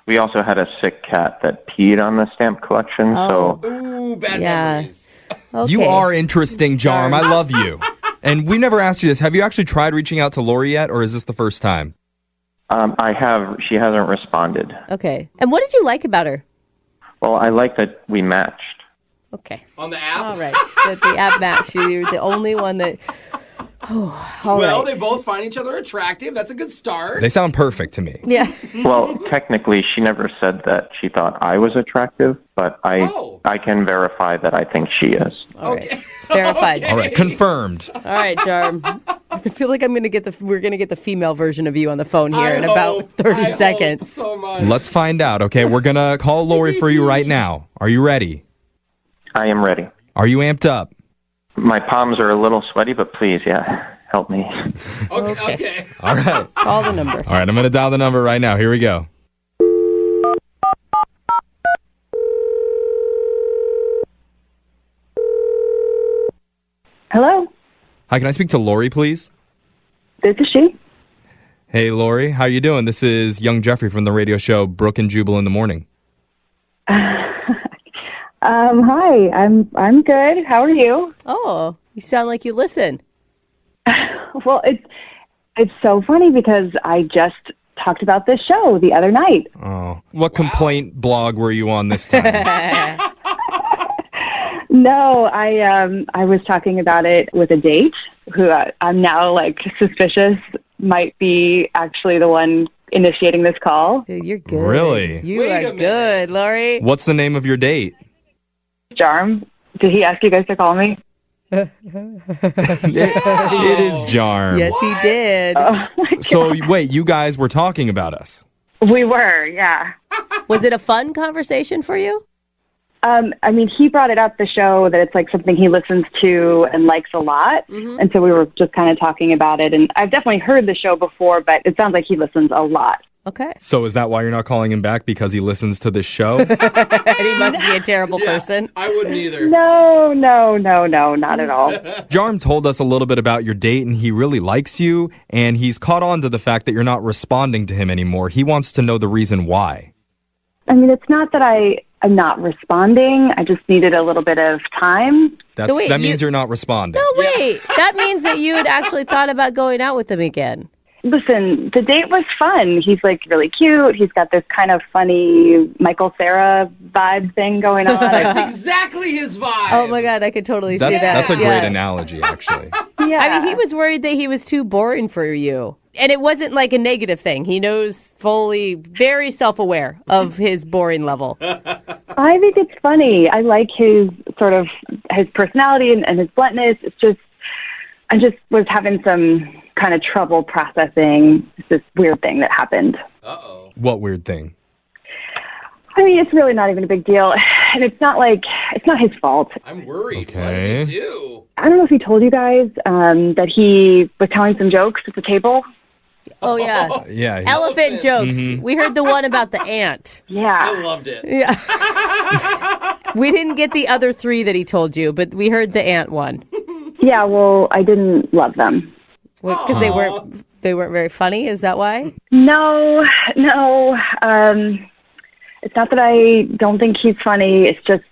We also had a sick cat that peed on the stamp collection. Oh. So Ooh, bad memories. Okay. You are interesting, Jarm. I love you. And we never asked you this. Have you actually tried reaching out to Lori yet, or is this the first time? I have. She hasn't responded. Okay. And what did you like about her? Well, I like that we matched. Okay. On the app? All right. The app match. You're the only one that... Oh, all Well, right. they both find each other attractive. That's a good start. They sound perfect to me. Yeah. Well, technically, she never said that she thought I was attractive, but I can verify that I think she is. All right. Verified. All right, confirmed. All right, Jarm. I feel like we're gonna get the female version of you on the phone here in about 30 seconds. So much. Let's find out, okay? We're going to call Lori for you right now. Are you ready? I am ready. Are you amped up? My palms are a little sweaty, but please, yeah, help me. Okay. All right. Call the number. All right, I'm going to dial the number right now. Here we go. Hello, Hi, can I speak to Lori, please? this is she. Hey, Lori. How you doing? This is young Jeffrey from the radio show Brooke and Jubal in the Morning. Hi, I'm good. How are you? Oh, you sound like you listen. Well, it's so funny because I just talked about this show the other night. Oh. What complaint blog were you on this time? No, I was talking about it with a date who I'm now like suspicious might be actually the one initiating this call. Dude, you're good. Really? You are good, Lori. What's the name of your date? Jarm, did he ask you guys to call me? It is Jarm. Yes, he did. Oh, So, wait, you guys were talking about us? we were, yeah. Was it a fun conversation for you? I mean, he brought it up, the show, that it's like something he listens to and likes a lot. Mm-hmm. And so we were just kind of talking about it. And I've definitely heard the show before, but it sounds like he listens a lot. Okay. So is that why you're not calling him back? Because he listens to this show? And he must be a terrible person. I wouldn't either. No, not at all. Jarm told us a little bit about your date, and he really likes you, and he's caught on to the fact that you're not responding to him anymore. He wants to know the reason why. I mean, it's not that I'm not responding. I just needed a little bit of time. That means you're not responding. No, wait. That means that you had actually thought about going out with him again. Listen, the date was fun. He's like really cute. He's got this kind of funny Michael Cera vibe thing going on. That's exactly his vibe. Oh my God, I could totally see that. That's a great analogy, actually. Yeah. I mean, he was worried that he was too boring for you. And it wasn't like a negative thing. He knows fully, very self-aware of his boring level. I think it's funny. I like his sort of his personality and his bluntness. It's just, I just was having some kind of trouble processing this weird thing that happened. Uh-oh. What weird thing? I mean, it's really not even a big deal. And it's not his fault. I'm worried. Okay. What did he do? I don't know if he told you guys that he was telling some jokes at the table. Oh, yeah. Yeah. Elephant jokes. Mhm. We heard the one about the ant. Yeah. I loved it. Yeah. We didn't get the other 3 that he told you, but we heard the ant one. Yeah, well, I didn't love them. Because they weren't very funny. Is that why? No. It's not that I don't think he's funny. It's just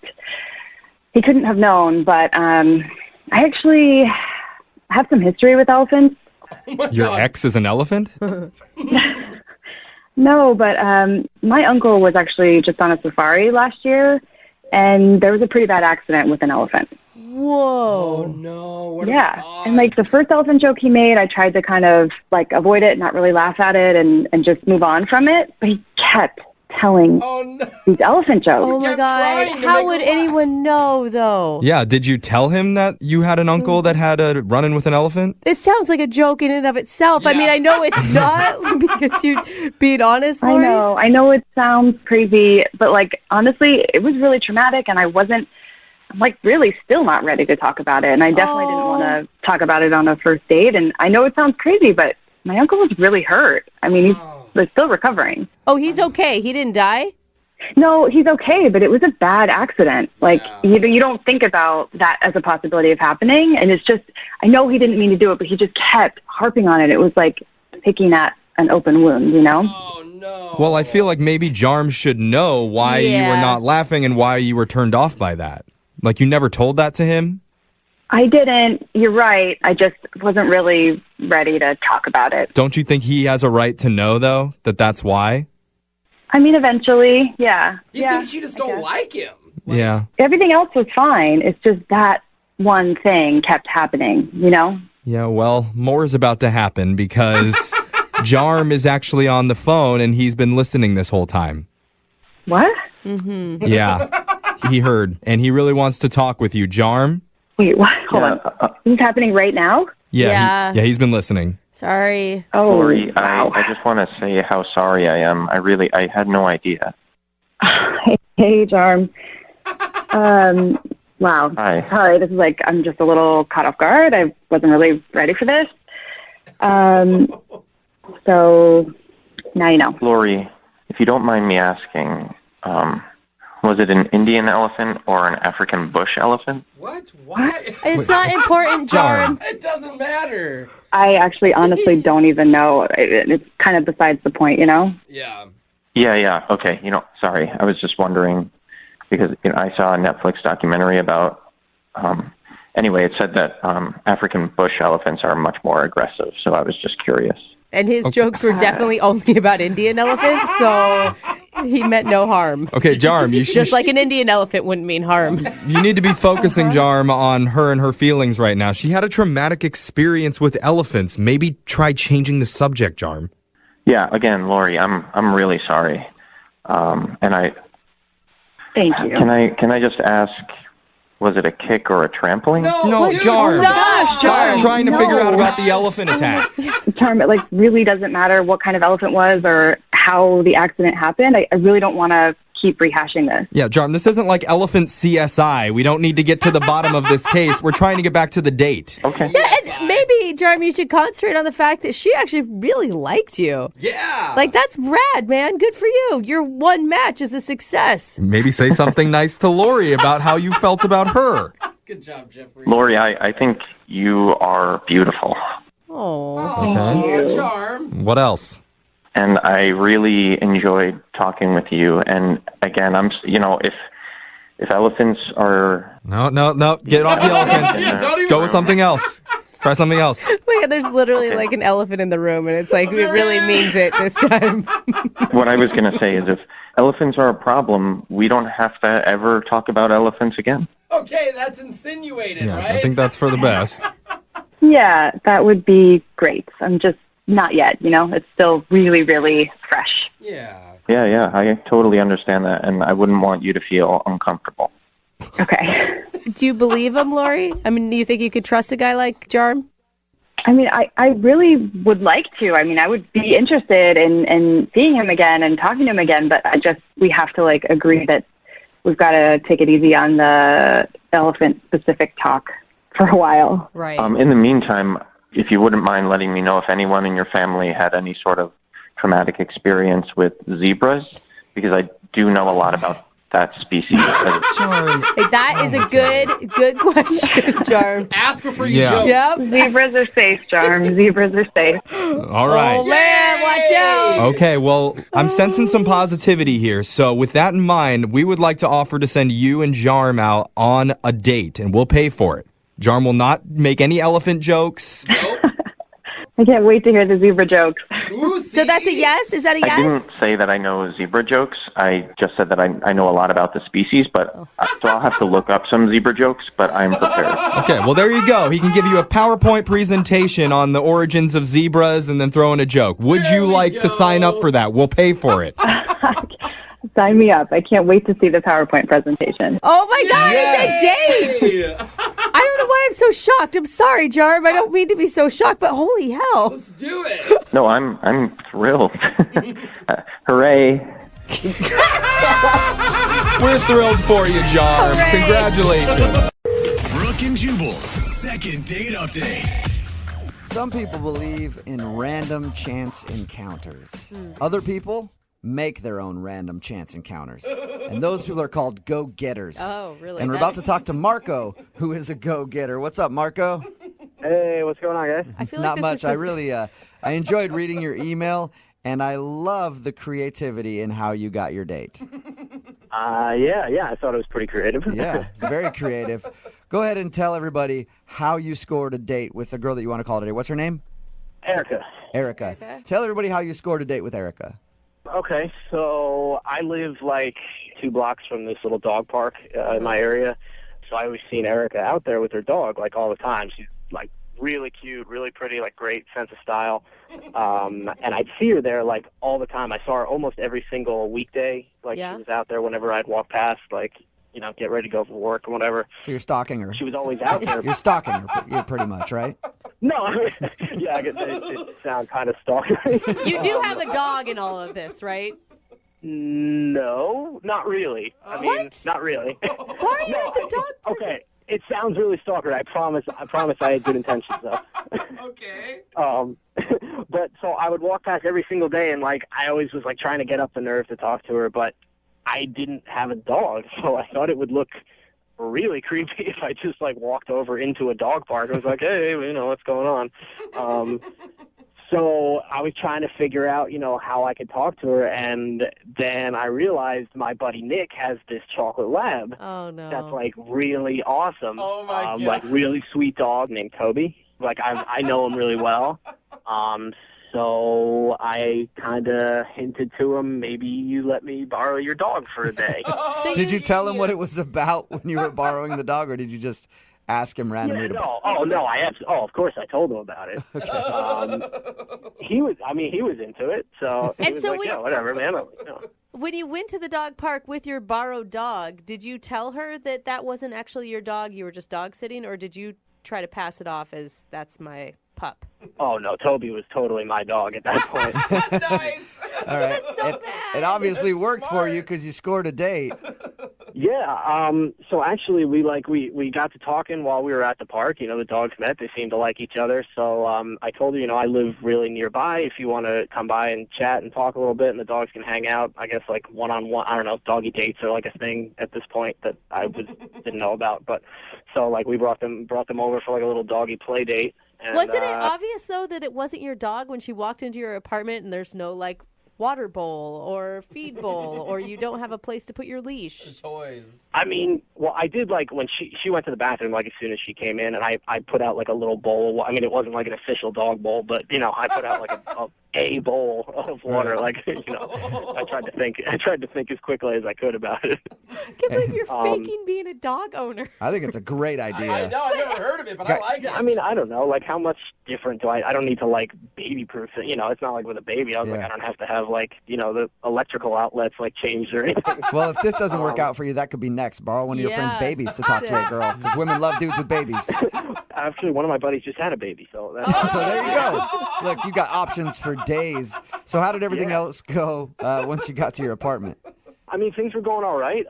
he couldn't have known. But I actually have some history with elephants. Your ex is an elephant? No, but my uncle was actually just on a safari last year, and there was a pretty bad accident with an elephant. Whoa. Oh, no. What Yeah. are And like the first elephant joke he made, I tried to kind of like avoid it, not really laugh at it and just move on from it. But he kept telling these elephant jokes. Oh my God. How would anyone know, though? Yeah, did you tell him that you had an uncle that had a run-in with an elephant? It sounds like a joke in and of itself. I mean, I know it's not because you're being honest, Lori. I know it sounds crazy, but like, honestly, it was really traumatic and I'm like really still not ready to talk about it. And I definitely didn't want to talk about it on a first date. And I know it sounds crazy, but my uncle was really hurt. I mean, he's still recovering. Oh, he's okay. He didn't die? No, he's okay, but it was a bad accident. Like, you don't think about that as a possibility of happening. And it's just, I know he didn't mean to do it, but he just kept harping on it. It was like picking at an open wound, you know? Well, I feel like maybe Jarm should know why you were not laughing and why you were turned off by that. Like, you never told that to him? I didn't. You're right. I just wasn't really ready to talk about it. Don't you think he has a right to know, though, that that's why? I mean, eventually, yeah. You think you just don't like him? Yeah. Everything else was fine. It's just that one thing kept happening, you know? Yeah, well, more is about to happen because Jarm is actually on the phone and he's been listening this whole time. What? Mm-hmm. Yeah, he heard, and he really wants to talk with you. Jarm? Wait, what? Hold on. This is happening right now? Yeah. He's been listening. Sorry. Oh, Lori, wow. I just want to say how sorry I am. I had no idea. Hey, Jarm. Wow. Hi. Sorry, this is like, I'm just a little caught off guard. I wasn't really ready for this. So, now you know. Lori, if you don't mind me asking, was it an Indian elephant or an African bush elephant? What? Why? It's not important, Jarm. It doesn't matter. I actually honestly don't even know. It's kind of besides the point, you know? Yeah. Yeah. Okay. Sorry. I was just wondering because I saw a Netflix documentary about. Anyway, it said that African bush elephants are much more aggressive. So I was just curious. And his jokes were definitely only about Indian elephants, so he meant no harm. Okay, Jarm, you should... Just like an Indian elephant wouldn't mean harm. You need to be focusing, Jarm, on her and her feelings right now. She had a traumatic experience with elephants. Maybe try changing the subject, Jarm. Yeah, again, Lori, I'm really sorry. And I... Thank you. Can I just ask... Was it a kick or a trampoline? No, Jarm. Stop trying to figure out about the elephant attack. Jarm, it really doesn't matter what kind of elephant was or how the accident happened. I really don't want to keep rehashing this. Yeah, Jarm, this isn't like Elephant CSI. We don't need to get to the bottom of this case. We're trying to get back to the date. Okay. Yeah, and maybe, Jarm, you should concentrate on the fact that she actually really liked you. Yeah. Like, that's rad, man. Good for you. Your one match is a success. Maybe say something nice to Lori about how you felt about her. Good job, Jeffrey. Lori, I think you are beautiful. Oh, Okay. Charm. What else? And I really enjoyed talking with you. And again, if elephants are... No. Get off the elephants. Don't even Go with something else. Try something else. Oh my God, there's literally like an elephant in the room, and it's like, it really means it this time. What I was going to say is if elephants are a problem, we don't have to ever talk about elephants again. Okay, that's insinuated, Yeah, right? I think that's for the best. Yeah, that would be great. I'm just not yet, It's still really, really fresh. Yeah. Yeah, I totally understand that, and I wouldn't want you to feel uncomfortable. Okay. Do you believe him, Lori? I mean, do you think you could trust a guy like Jarm? I mean, I really would like to. I mean, I would be interested in seeing him again and talking to him again, but we have to agree that we've got to take it easy on the elephant-specific talk for a while. Right. In the meantime, if you wouldn't mind letting me know if anyone in your family had any sort of traumatic experience with zebras, because I do know a lot about that species. Like, that is a good question, Jarm. Ask her for you, Yeah. joke. Yep. Zebras are safe, Jarm. Zebras are safe. All right. Oh, man, watch out. Okay, well, I'm sensing some positivity here. So with that in mind, we would like to offer to send you and Jarm out on a date, and we'll pay for it. Jarm will not make any elephant jokes. I can't wait to hear the zebra jokes. Ooh, So that's a yes? Is that a I yes? didn't say that I know zebra jokes. I just said that I know a lot about the species, but so I'll have to look up some zebra jokes, but I'm prepared. Okay, well, there you go. He can give you a PowerPoint presentation on the origins of zebras and then throw in a joke. Would you like to sign up for that? We'll pay for it. Sign me up. I can't wait to see the PowerPoint presentation. Oh my God, it's a date! I don't know why I'm so shocked. I'm sorry, Jarm. I don't mean to be so shocked, but holy hell. Let's do it. No, I'm thrilled. Hooray. We're thrilled for you, Jarm. Hooray. Congratulations. Brooke and Jubal's second date update. Some people believe in random chance encounters. Other people make their own random chance encounters. And those people are called go-getters. Oh, really? And we're about to talk to Marco, who is a go-getter. What's up, Marco? Hey, what's going on, guys? I feel Not like much. I really, I enjoyed reading your email, and I love the creativity in how you got your date. Yeah, I thought it was pretty creative. Yeah, it's very creative. Go ahead and tell everybody how you scored a date with the girl that you want to call today. What's her name? Erica. Erica. Tell everybody how you scored a date with Erica. Okay, so I live like 2 blocks from this little dog park in my area, so I always seen Erica out there with her dog like all the time. She's like really cute, really pretty, like great sense of style, and I'd see her there like all the time. I saw her almost every single weekday. Like she was out there whenever I'd walk past, like get ready to go for work or whatever. So you're stalking her. She was always out there. You're stalking her, you're pretty much, right? No, yeah, I guess it sounds kind of stalkery. You do have a dog in all of this, right? No, not really. I mean, not really. Why are you at the dog? Okay, it sounds really stalkery. I promise I had good intentions, though. Okay. But so I would walk past every single day, and like I always was like trying to get up the nerve to talk to her, but I didn't have a dog, so I thought it would look really creepy if I just like walked over into a dog park and was like, hey, what's going on? So I was trying to figure out, how I could talk to her, and then I realized my buddy Nick has this chocolate lab. Oh no. That's like really awesome. Oh my God. Like really sweet dog named Toby. Like I know him really well. So I kind of hinted to him, maybe you let me borrow your dog for a day. Did you tell him what it was about when you were borrowing the dog, or did you just ask him randomly to no. Oh, no, of course I told him about it. He was into it, so he And was so like, we- yeah, whatever, man. When you went to the dog park with your borrowed dog, did you tell her that that wasn't actually your dog, you were just dog sitting, or did you try to pass it off as that's my pup? Oh, no, Toby was totally my dog at that point. Nice. All right. That's so bad. It obviously worked for you because you scored a date. Yeah, so actually we got to talking while we were at the park. The dogs met. They seemed to like each other. So I told her, I live really nearby. If you want to come by and chat and talk a little bit, and the dogs can hang out, I guess like one-on-one, I don't know, doggy dates are like a thing at this point that I didn't know about. But so like we brought them over for like a little doggy play date. And, Wasn't it obvious, though, that it wasn't your dog when she walked into your apartment and there's no, like, water bowl or feed bowl or you don't have a place to put your leash? Toys. I mean, well, I did like when she went to the bathroom like as soon as she came in, and I put out like a little bowl. I mean, it wasn't like an official dog bowl, but I put out like a bowl of water. Like I tried to think as quickly as I could about it. I can't believe you're faking being a dog owner. I think it's a great idea. I know, I've never heard of it, but I like it. I mean, I don't know, like how much different do I don't need to like baby proof it. It's not like with a baby. I was like, I don't have to have like, the electrical outlets like changed or anything. Well, if this doesn't work out for you, that could be next. Borrow one of your friend's babies to talk to a girl, because women love dudes with babies. Actually, one of my buddies just had a baby, so that's So there you go. Look, you got options for days. So how did everything else go once you got to your apartment? I mean, things were going all right.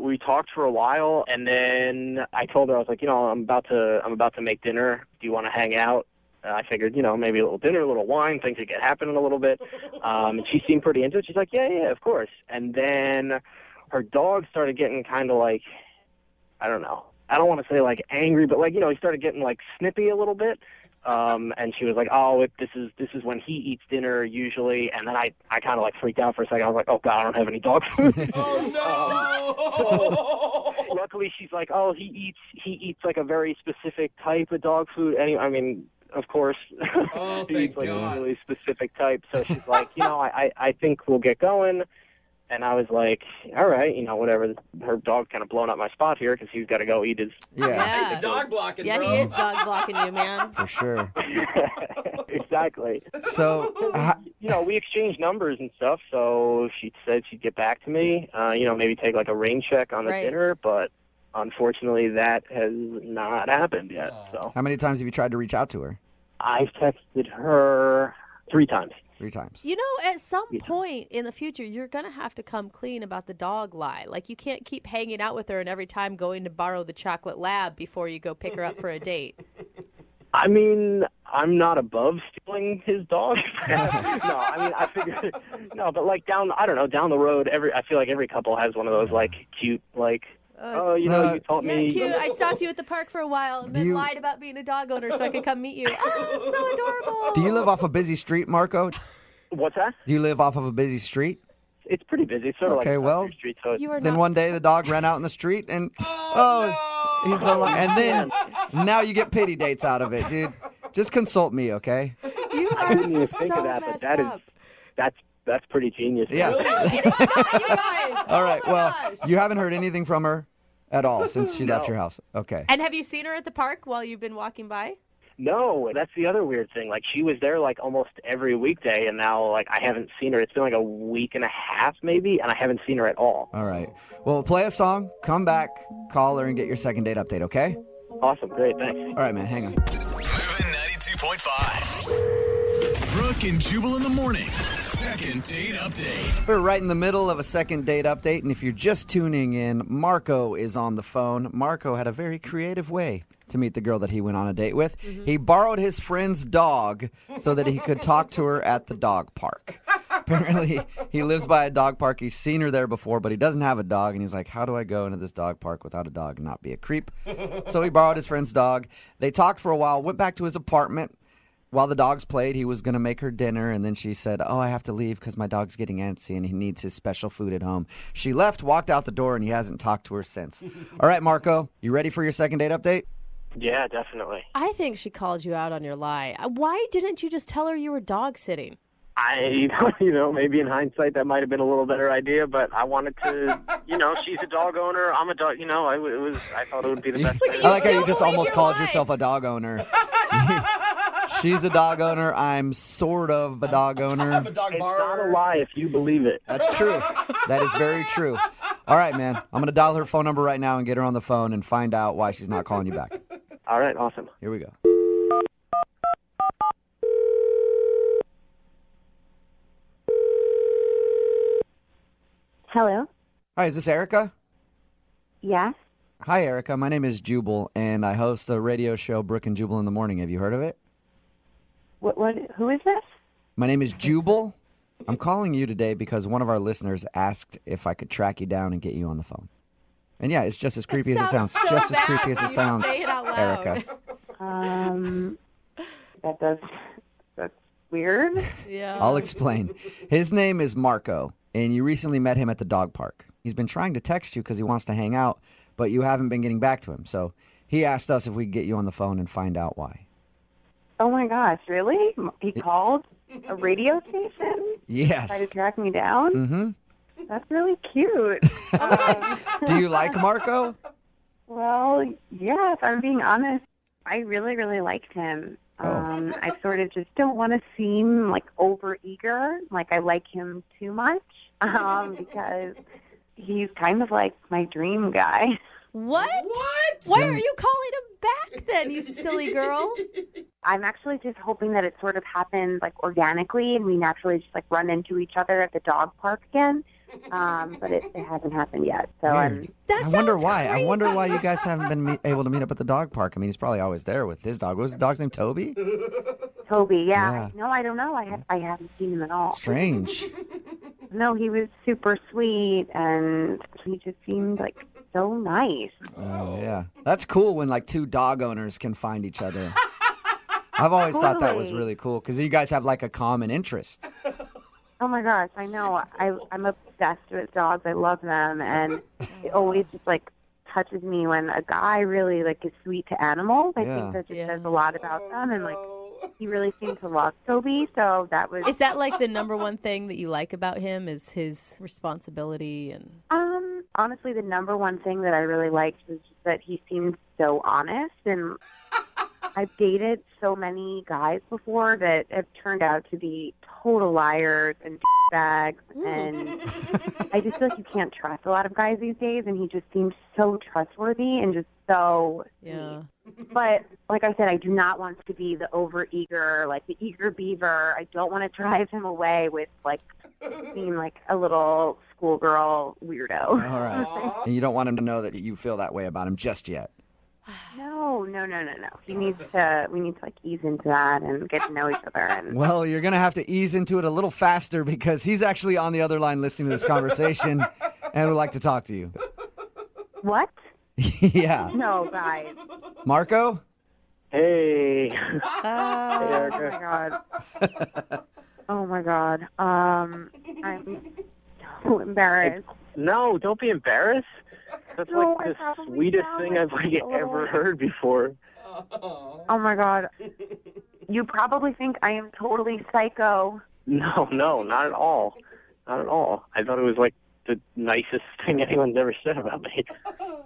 We talked for a while, and then I told her, I was like, I'm about to make dinner. Do you want to hang out? I figured, maybe a little dinner, a little wine, things would get happening a little bit. And she seemed pretty into it. She's like, yeah, of course. And then her dog started getting kind of like, I don't know. I don't want to say like angry, but like, he started getting like snippy a little bit. And she was like, oh, this is when he eats dinner usually. And then I kind of like freaked out for a second. I was like, oh God, I don't have any dog food. Oh no! So luckily she's like, oh, he eats like a very specific type of dog food. I mean, of course, Oh, he thank eats like God. a really specific type. So she's like, I think we'll get going. And I was like, all right, whatever. Her dog's kind of blowing up my spot here because he's got to go eat his. Yeah. Dog blocking, Yeah, bro. he is dog blocking you, man. For sure. Exactly. So, we exchanged numbers and stuff. So she said she'd get back to me. Maybe take like a rain check on the dinner, but unfortunately, that has not happened yet. So how many times have you tried to reach out to her? I've texted her 3 times. 3 times. At some point in the future, you're going to have to come clean about the dog lie. Like, you can't keep hanging out with her and every time going to borrow the chocolate lab before you go pick her up for a date. I mean, I'm not above stealing his dog. I figured, but like down the road, I feel like every couple has one of those like cute, like, you taught me. Cute. I stalked you at the park for a while and then lied about being a dog owner so I could come meet you. Oh, it's so adorable. Do you live off a busy street, Marco? What's that? Do you live off of a busy street? It's pretty busy. It's sort of like a street. So then one day the dog ran out in the street and he's no longer. And then now you get pity dates out of it, dude. Just consult me, okay? You I didn't even think of that, but that's pretty genius. Yeah. All right. Well, you haven't heard anything from her at all since she left your house. Okay. And have you seen her at the park while you've been walking by? No, that's the other weird thing. Like, she was there like almost every weekday, and now like I haven't seen her. It's been like a week and a half maybe, and I haven't seen her at all. All right. Well, play a song, come back, call her, and get your second date update, okay? Awesome. Great. Thanks. All right, man. Hang on. Moving 92.5. Brooke and Jubal in the mornings. Second date update. We're right in the middle of a second date update, and if you're just tuning in, Marco is on the phone. Marco had a very creative way to meet the girl that he went on a date with. He borrowed his friend's dog so that he could talk to her at the dog park. Apparently, he lives by a dog park. He's seen her there before, but he doesn't have a dog, and he's like, how do I go into this dog park without a dog and not be a creep? So he borrowed his friend's dog. They talked for a while, went back to his apartment. While the dogs played, he was going to make her dinner, and then she said, I have to leave because my dog's getting antsy and he needs his special food at home. She left, walked out the door, and he hasn't talked to her since. All right, Marco, you ready for your second date update? Yeah, definitely. I think she called you out on your lie. Why didn't you just tell her you were dog sitting? Maybe in hindsight that might have been a little better idea, but I wanted to, she's a dog owner. I'm a dog, I thought it would be the best. I like how you just almost called yourself a dog owner. She's a dog owner. I'm sort of a dog owner. It's not a lie if you believe it. That's true. That is very true. All right, man. I'm going to dial her phone number right now and get her on the phone and find out why she's not calling you back. All right, awesome. Here we go. Hello? Hi, is this Erica? Yes. Hi, Erica. My name is Jubal, and I host a radio show, Brooke and Jubal in the Morning. Have you heard of it? Who is this? My name is Jubal. I'm calling you today because one of our listeners asked if I could track you down and get you on the phone. And yeah, it's just as creepy as it sounds. So Just as bad creepy as when it you sounds, say it out loud. Erica. That's weird. Yeah. I'll explain. His name is Marco, and you recently met him at the dog park. He's been trying to text you because he wants to hang out, but you haven't been getting back to him. So he asked us if we could get you on the phone and find out why. Oh my gosh, really? He called a radio station? Yes. Tried to track me down? Mm-hmm. That's really cute. Do you like Marco? Well, yeah, if I'm being honest, I really, really liked him. I sort of just don't want to seem like overeager, like I like him too much, because he's kind of like my dream guy. What? Why are you calling him back then, you silly girl? I'm actually just hoping that it sort of happens like organically and we naturally just like run into each other at the dog park again. But it hasn't happened yet. So I wonder why. I wonder why you guys haven't been able to meet up at the dog park. I mean, he's probably always there with his dog. Was the dog's name Toby? Toby, yeah. No, I don't know. I haven't seen him at all. Strange. No, he was super sweet and he just seemed like so nice. Oh, yeah. That's cool when like two dog owners can find each other. I've always thought that was really cool because you guys have like a common interest. Oh my gosh, I know. I'm obsessed with dogs. I love them, and it always just like touches me when a guy really like is sweet to animals. I think that just says a lot about them, and like he really seemed to love Toby, so that was... Is that like the number one thing that you like about him is his responsibility and... Honestly, the number one thing that I really liked was just that he seemed so honest, and I've dated so many guys before that have turned out to be total liars and bags, and I just feel like you can't trust a lot of guys these days, and he just seemed so trustworthy and just so yeah. But like I said, I do not want to be the overeager, like the eager beaver. I don't want to drive him away with like being like a little schoolgirl weirdo. All right. And you don't want him to know that you feel that way about him just yet. No. We need to like ease into that and get to know each other. And Well, you're going to have to ease into it a little faster because he's actually on the other line listening to this conversation and would like to talk to you. What? Yeah. No, guys. Marco? Hey. Hey, Erica. Oh my god. I'm so embarrassed. No, don't be embarrassed. That's No, like I the probably sweetest sound thing like I've a little- ever heard before. Oh my god. You probably think I am totally psycho. No, not at all. Not at all. I thought it was like the nicest thing anyone's ever said about me.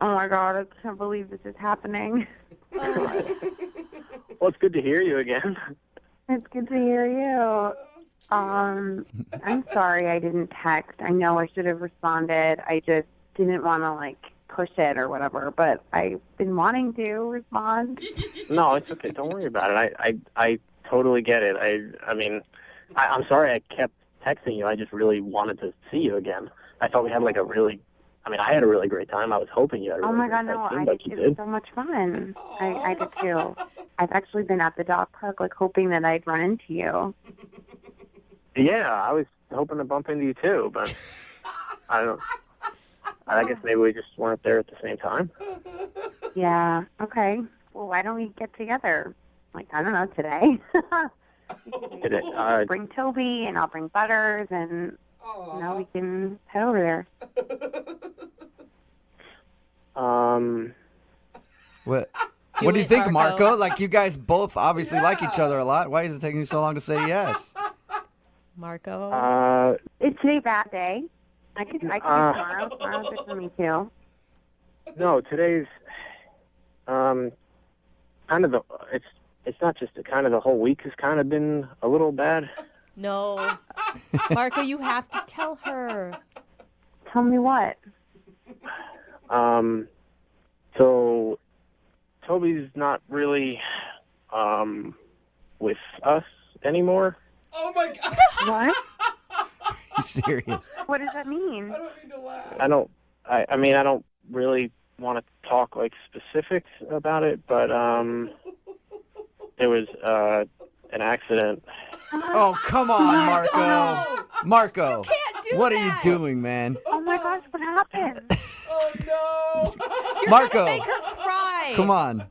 Oh my god, I can't believe this is happening. Well, it's good to hear you again. It's good to hear you. I'm sorry I didn't text. I know I should have responded. I just didn't want to like push it or whatever, but I've been wanting to respond. No, it's okay. Don't worry about it. I totally get it. I mean, I'm sorry I kept texting you. I just really wanted to see you again. I thought we had like I had a really great time. I was hoping you had a really Oh my great god, no, time. Seemed it like you was did. so much fun. I did too. I've actually been at the dog park like hoping that I'd run into you. Yeah, I was hoping to bump into you too, but I guess maybe we just weren't there at the same time. Yeah, okay. Well, why don't we get together? Like, I don't know, today. Today, Bring Toby and I'll bring Butters and we can head over there. What do you think, Marco? Like, you guys both obviously like each other a lot. Why is it taking you so long to say yes? Marco? Is today a bad day? I could do tomorrow. Tomorrow's good for me too. No, today's kind of it's not just kind of the whole week has kind of been a little bad. No. Marco, you have to tell her. Tell me what? So Toby's not really with us anymore. Oh my god. What? You serious? What does that mean? I don't really want to talk like specifics about it, but there was an accident. Oh, come on, Marco. Oh, Marco, what are you that. doing, man? Oh my gosh, what happened? Oh no. Marco, Make her cry. come on.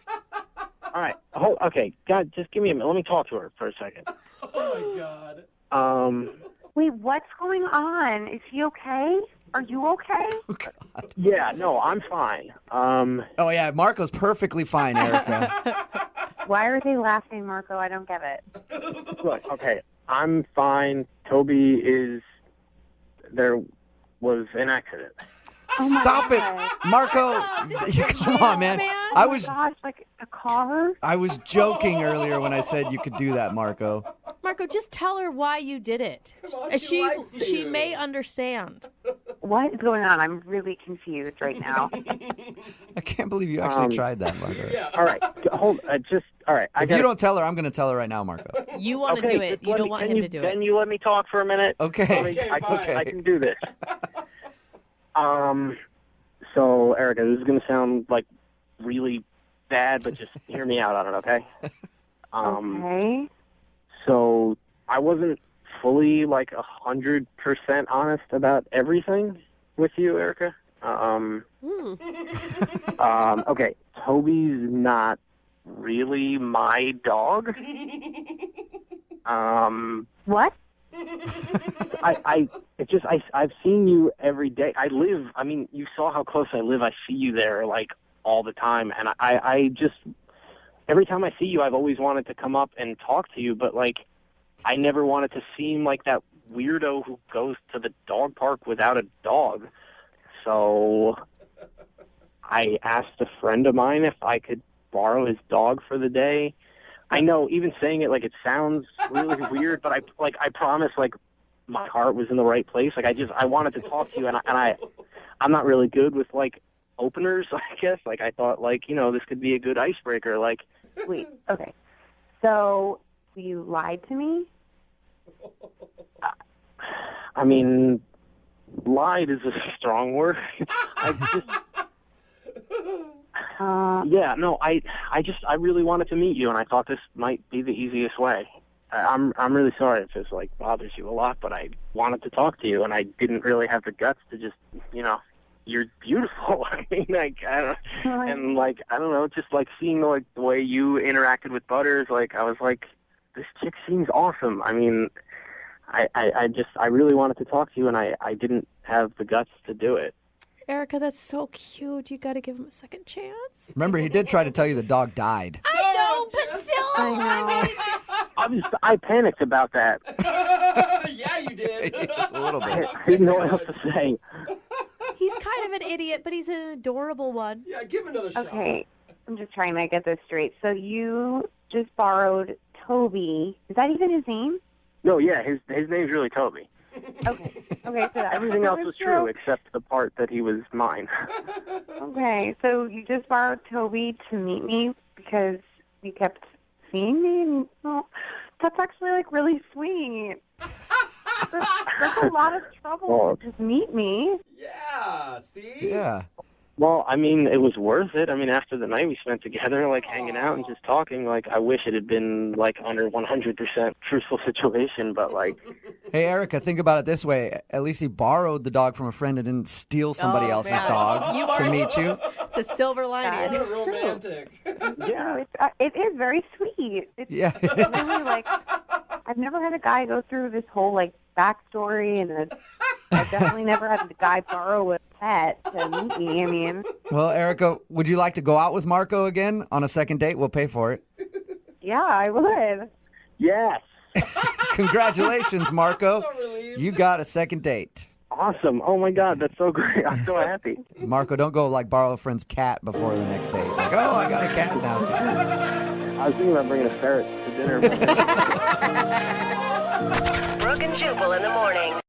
All right. Okay. God, just give me a minute. Let me talk to her for a second. Oh my god. Wait, what's going on? Is he okay? Are you okay? Oh, God. Yeah. No, I'm fine. Oh, yeah, Marco's perfectly fine, Erica. Why are they laughing, Marco? I don't get it. Look. Okay. I'm fine. Toby is. There was an accident. Oh my Stop God. it, Marco. Come on, man. I was Gosh, like a car? joking earlier when I said you could do that, Marco. Marco, just tell her why you did it. on, she likes She you. may understand. What is going on? I'm really confused right now. I can't believe you actually tried that, Marco. All right. Hold. All right. If you don't tell her, I'm going to tell her right now, Marco. You want to Okay, do it. just You let don't me- want can him you- to do Then it. you let me talk for a minute. Okay. I can do this. So, Erica, this is going to sound like really bad, but just hear me out on it, okay? Okay. So, I wasn't fully 100% honest about everything with you, Erica. Okay, Toby's not really my dog. What? I've seen you every day. You saw how close I live. I see you there all the time, and every time I see you, I've always wanted to come up and talk to you, but like, I never wanted to seem like that weirdo who goes to the dog park without a dog. So I asked a friend of mine if I could borrow his dog for the day. I know, even saying it, like, it sounds really weird, but I promise, like, my heart was in the right place. Like, I wanted to talk to you, and I'm not really good with, like, openers, I guess. Like, I thought, like, you know, this could be a good icebreaker. Like, Wait, okay. So you lied to me? I mean, lied is a strong word. I really wanted to meet you, and I thought this might be the easiest way. I'm really sorry if this, like, bothers you a lot, but I wanted to talk to you, and I didn't really have the guts to just, you know, you're beautiful. I mean, like, I don't know, just, like, seeing, like, the way you interacted with Butters, like, I was like, this chick seems awesome. I mean, I really wanted to talk to you, and I didn't have the guts to do it. Erica, that's so cute. You got to give him a second chance. Remember, he did try to tell you the dog died. I know, but still, I panicked about that. Yeah, you did. Just a little bit. I didn't know what else to say. He's kind of an idiot, but he's an adorable one. Yeah, give him another shot. Okay, I'm just trying to get this straight. So you just borrowed Toby. Is that even his name? No, yeah, his name's really Toby. Okay, so Everything else was true except the part that he was mine. Okay, so you just borrowed Toby to meet me because you kept seeing me? And, well, that's actually, like, really sweet. That's a lot of trouble to just meet me. Yeah, see? Yeah. Well, I mean, it was worth it. I mean, after the night we spent together, like, hanging out and just talking, like, I wish it had been, like, under 100% truthful situation, but, like... Hey, Erica, think about it this way. At least he borrowed the dog from a friend and didn't steal somebody else's dog to meet you. It's a silver lining. What a romantic. Yeah, it is very sweet. It's Yeah. really, like, I've never had a guy go through this whole, like, backstory, and I've definitely never had a guy borrow a pet to meet me. I mean... Well, Erica, would you like to go out with Marco again on a second date? We'll pay for it. Yeah, I would. Yes. Congratulations, Marco. You got a second date. Awesome. Oh, my God, that's so great. I'm so happy. Marco, don't go, like, borrow a friend's cat before the next date. Like, oh, I got a cat now, too. I was thinking about bringing a ferret to dinner. Brooke and Jubal in the morning.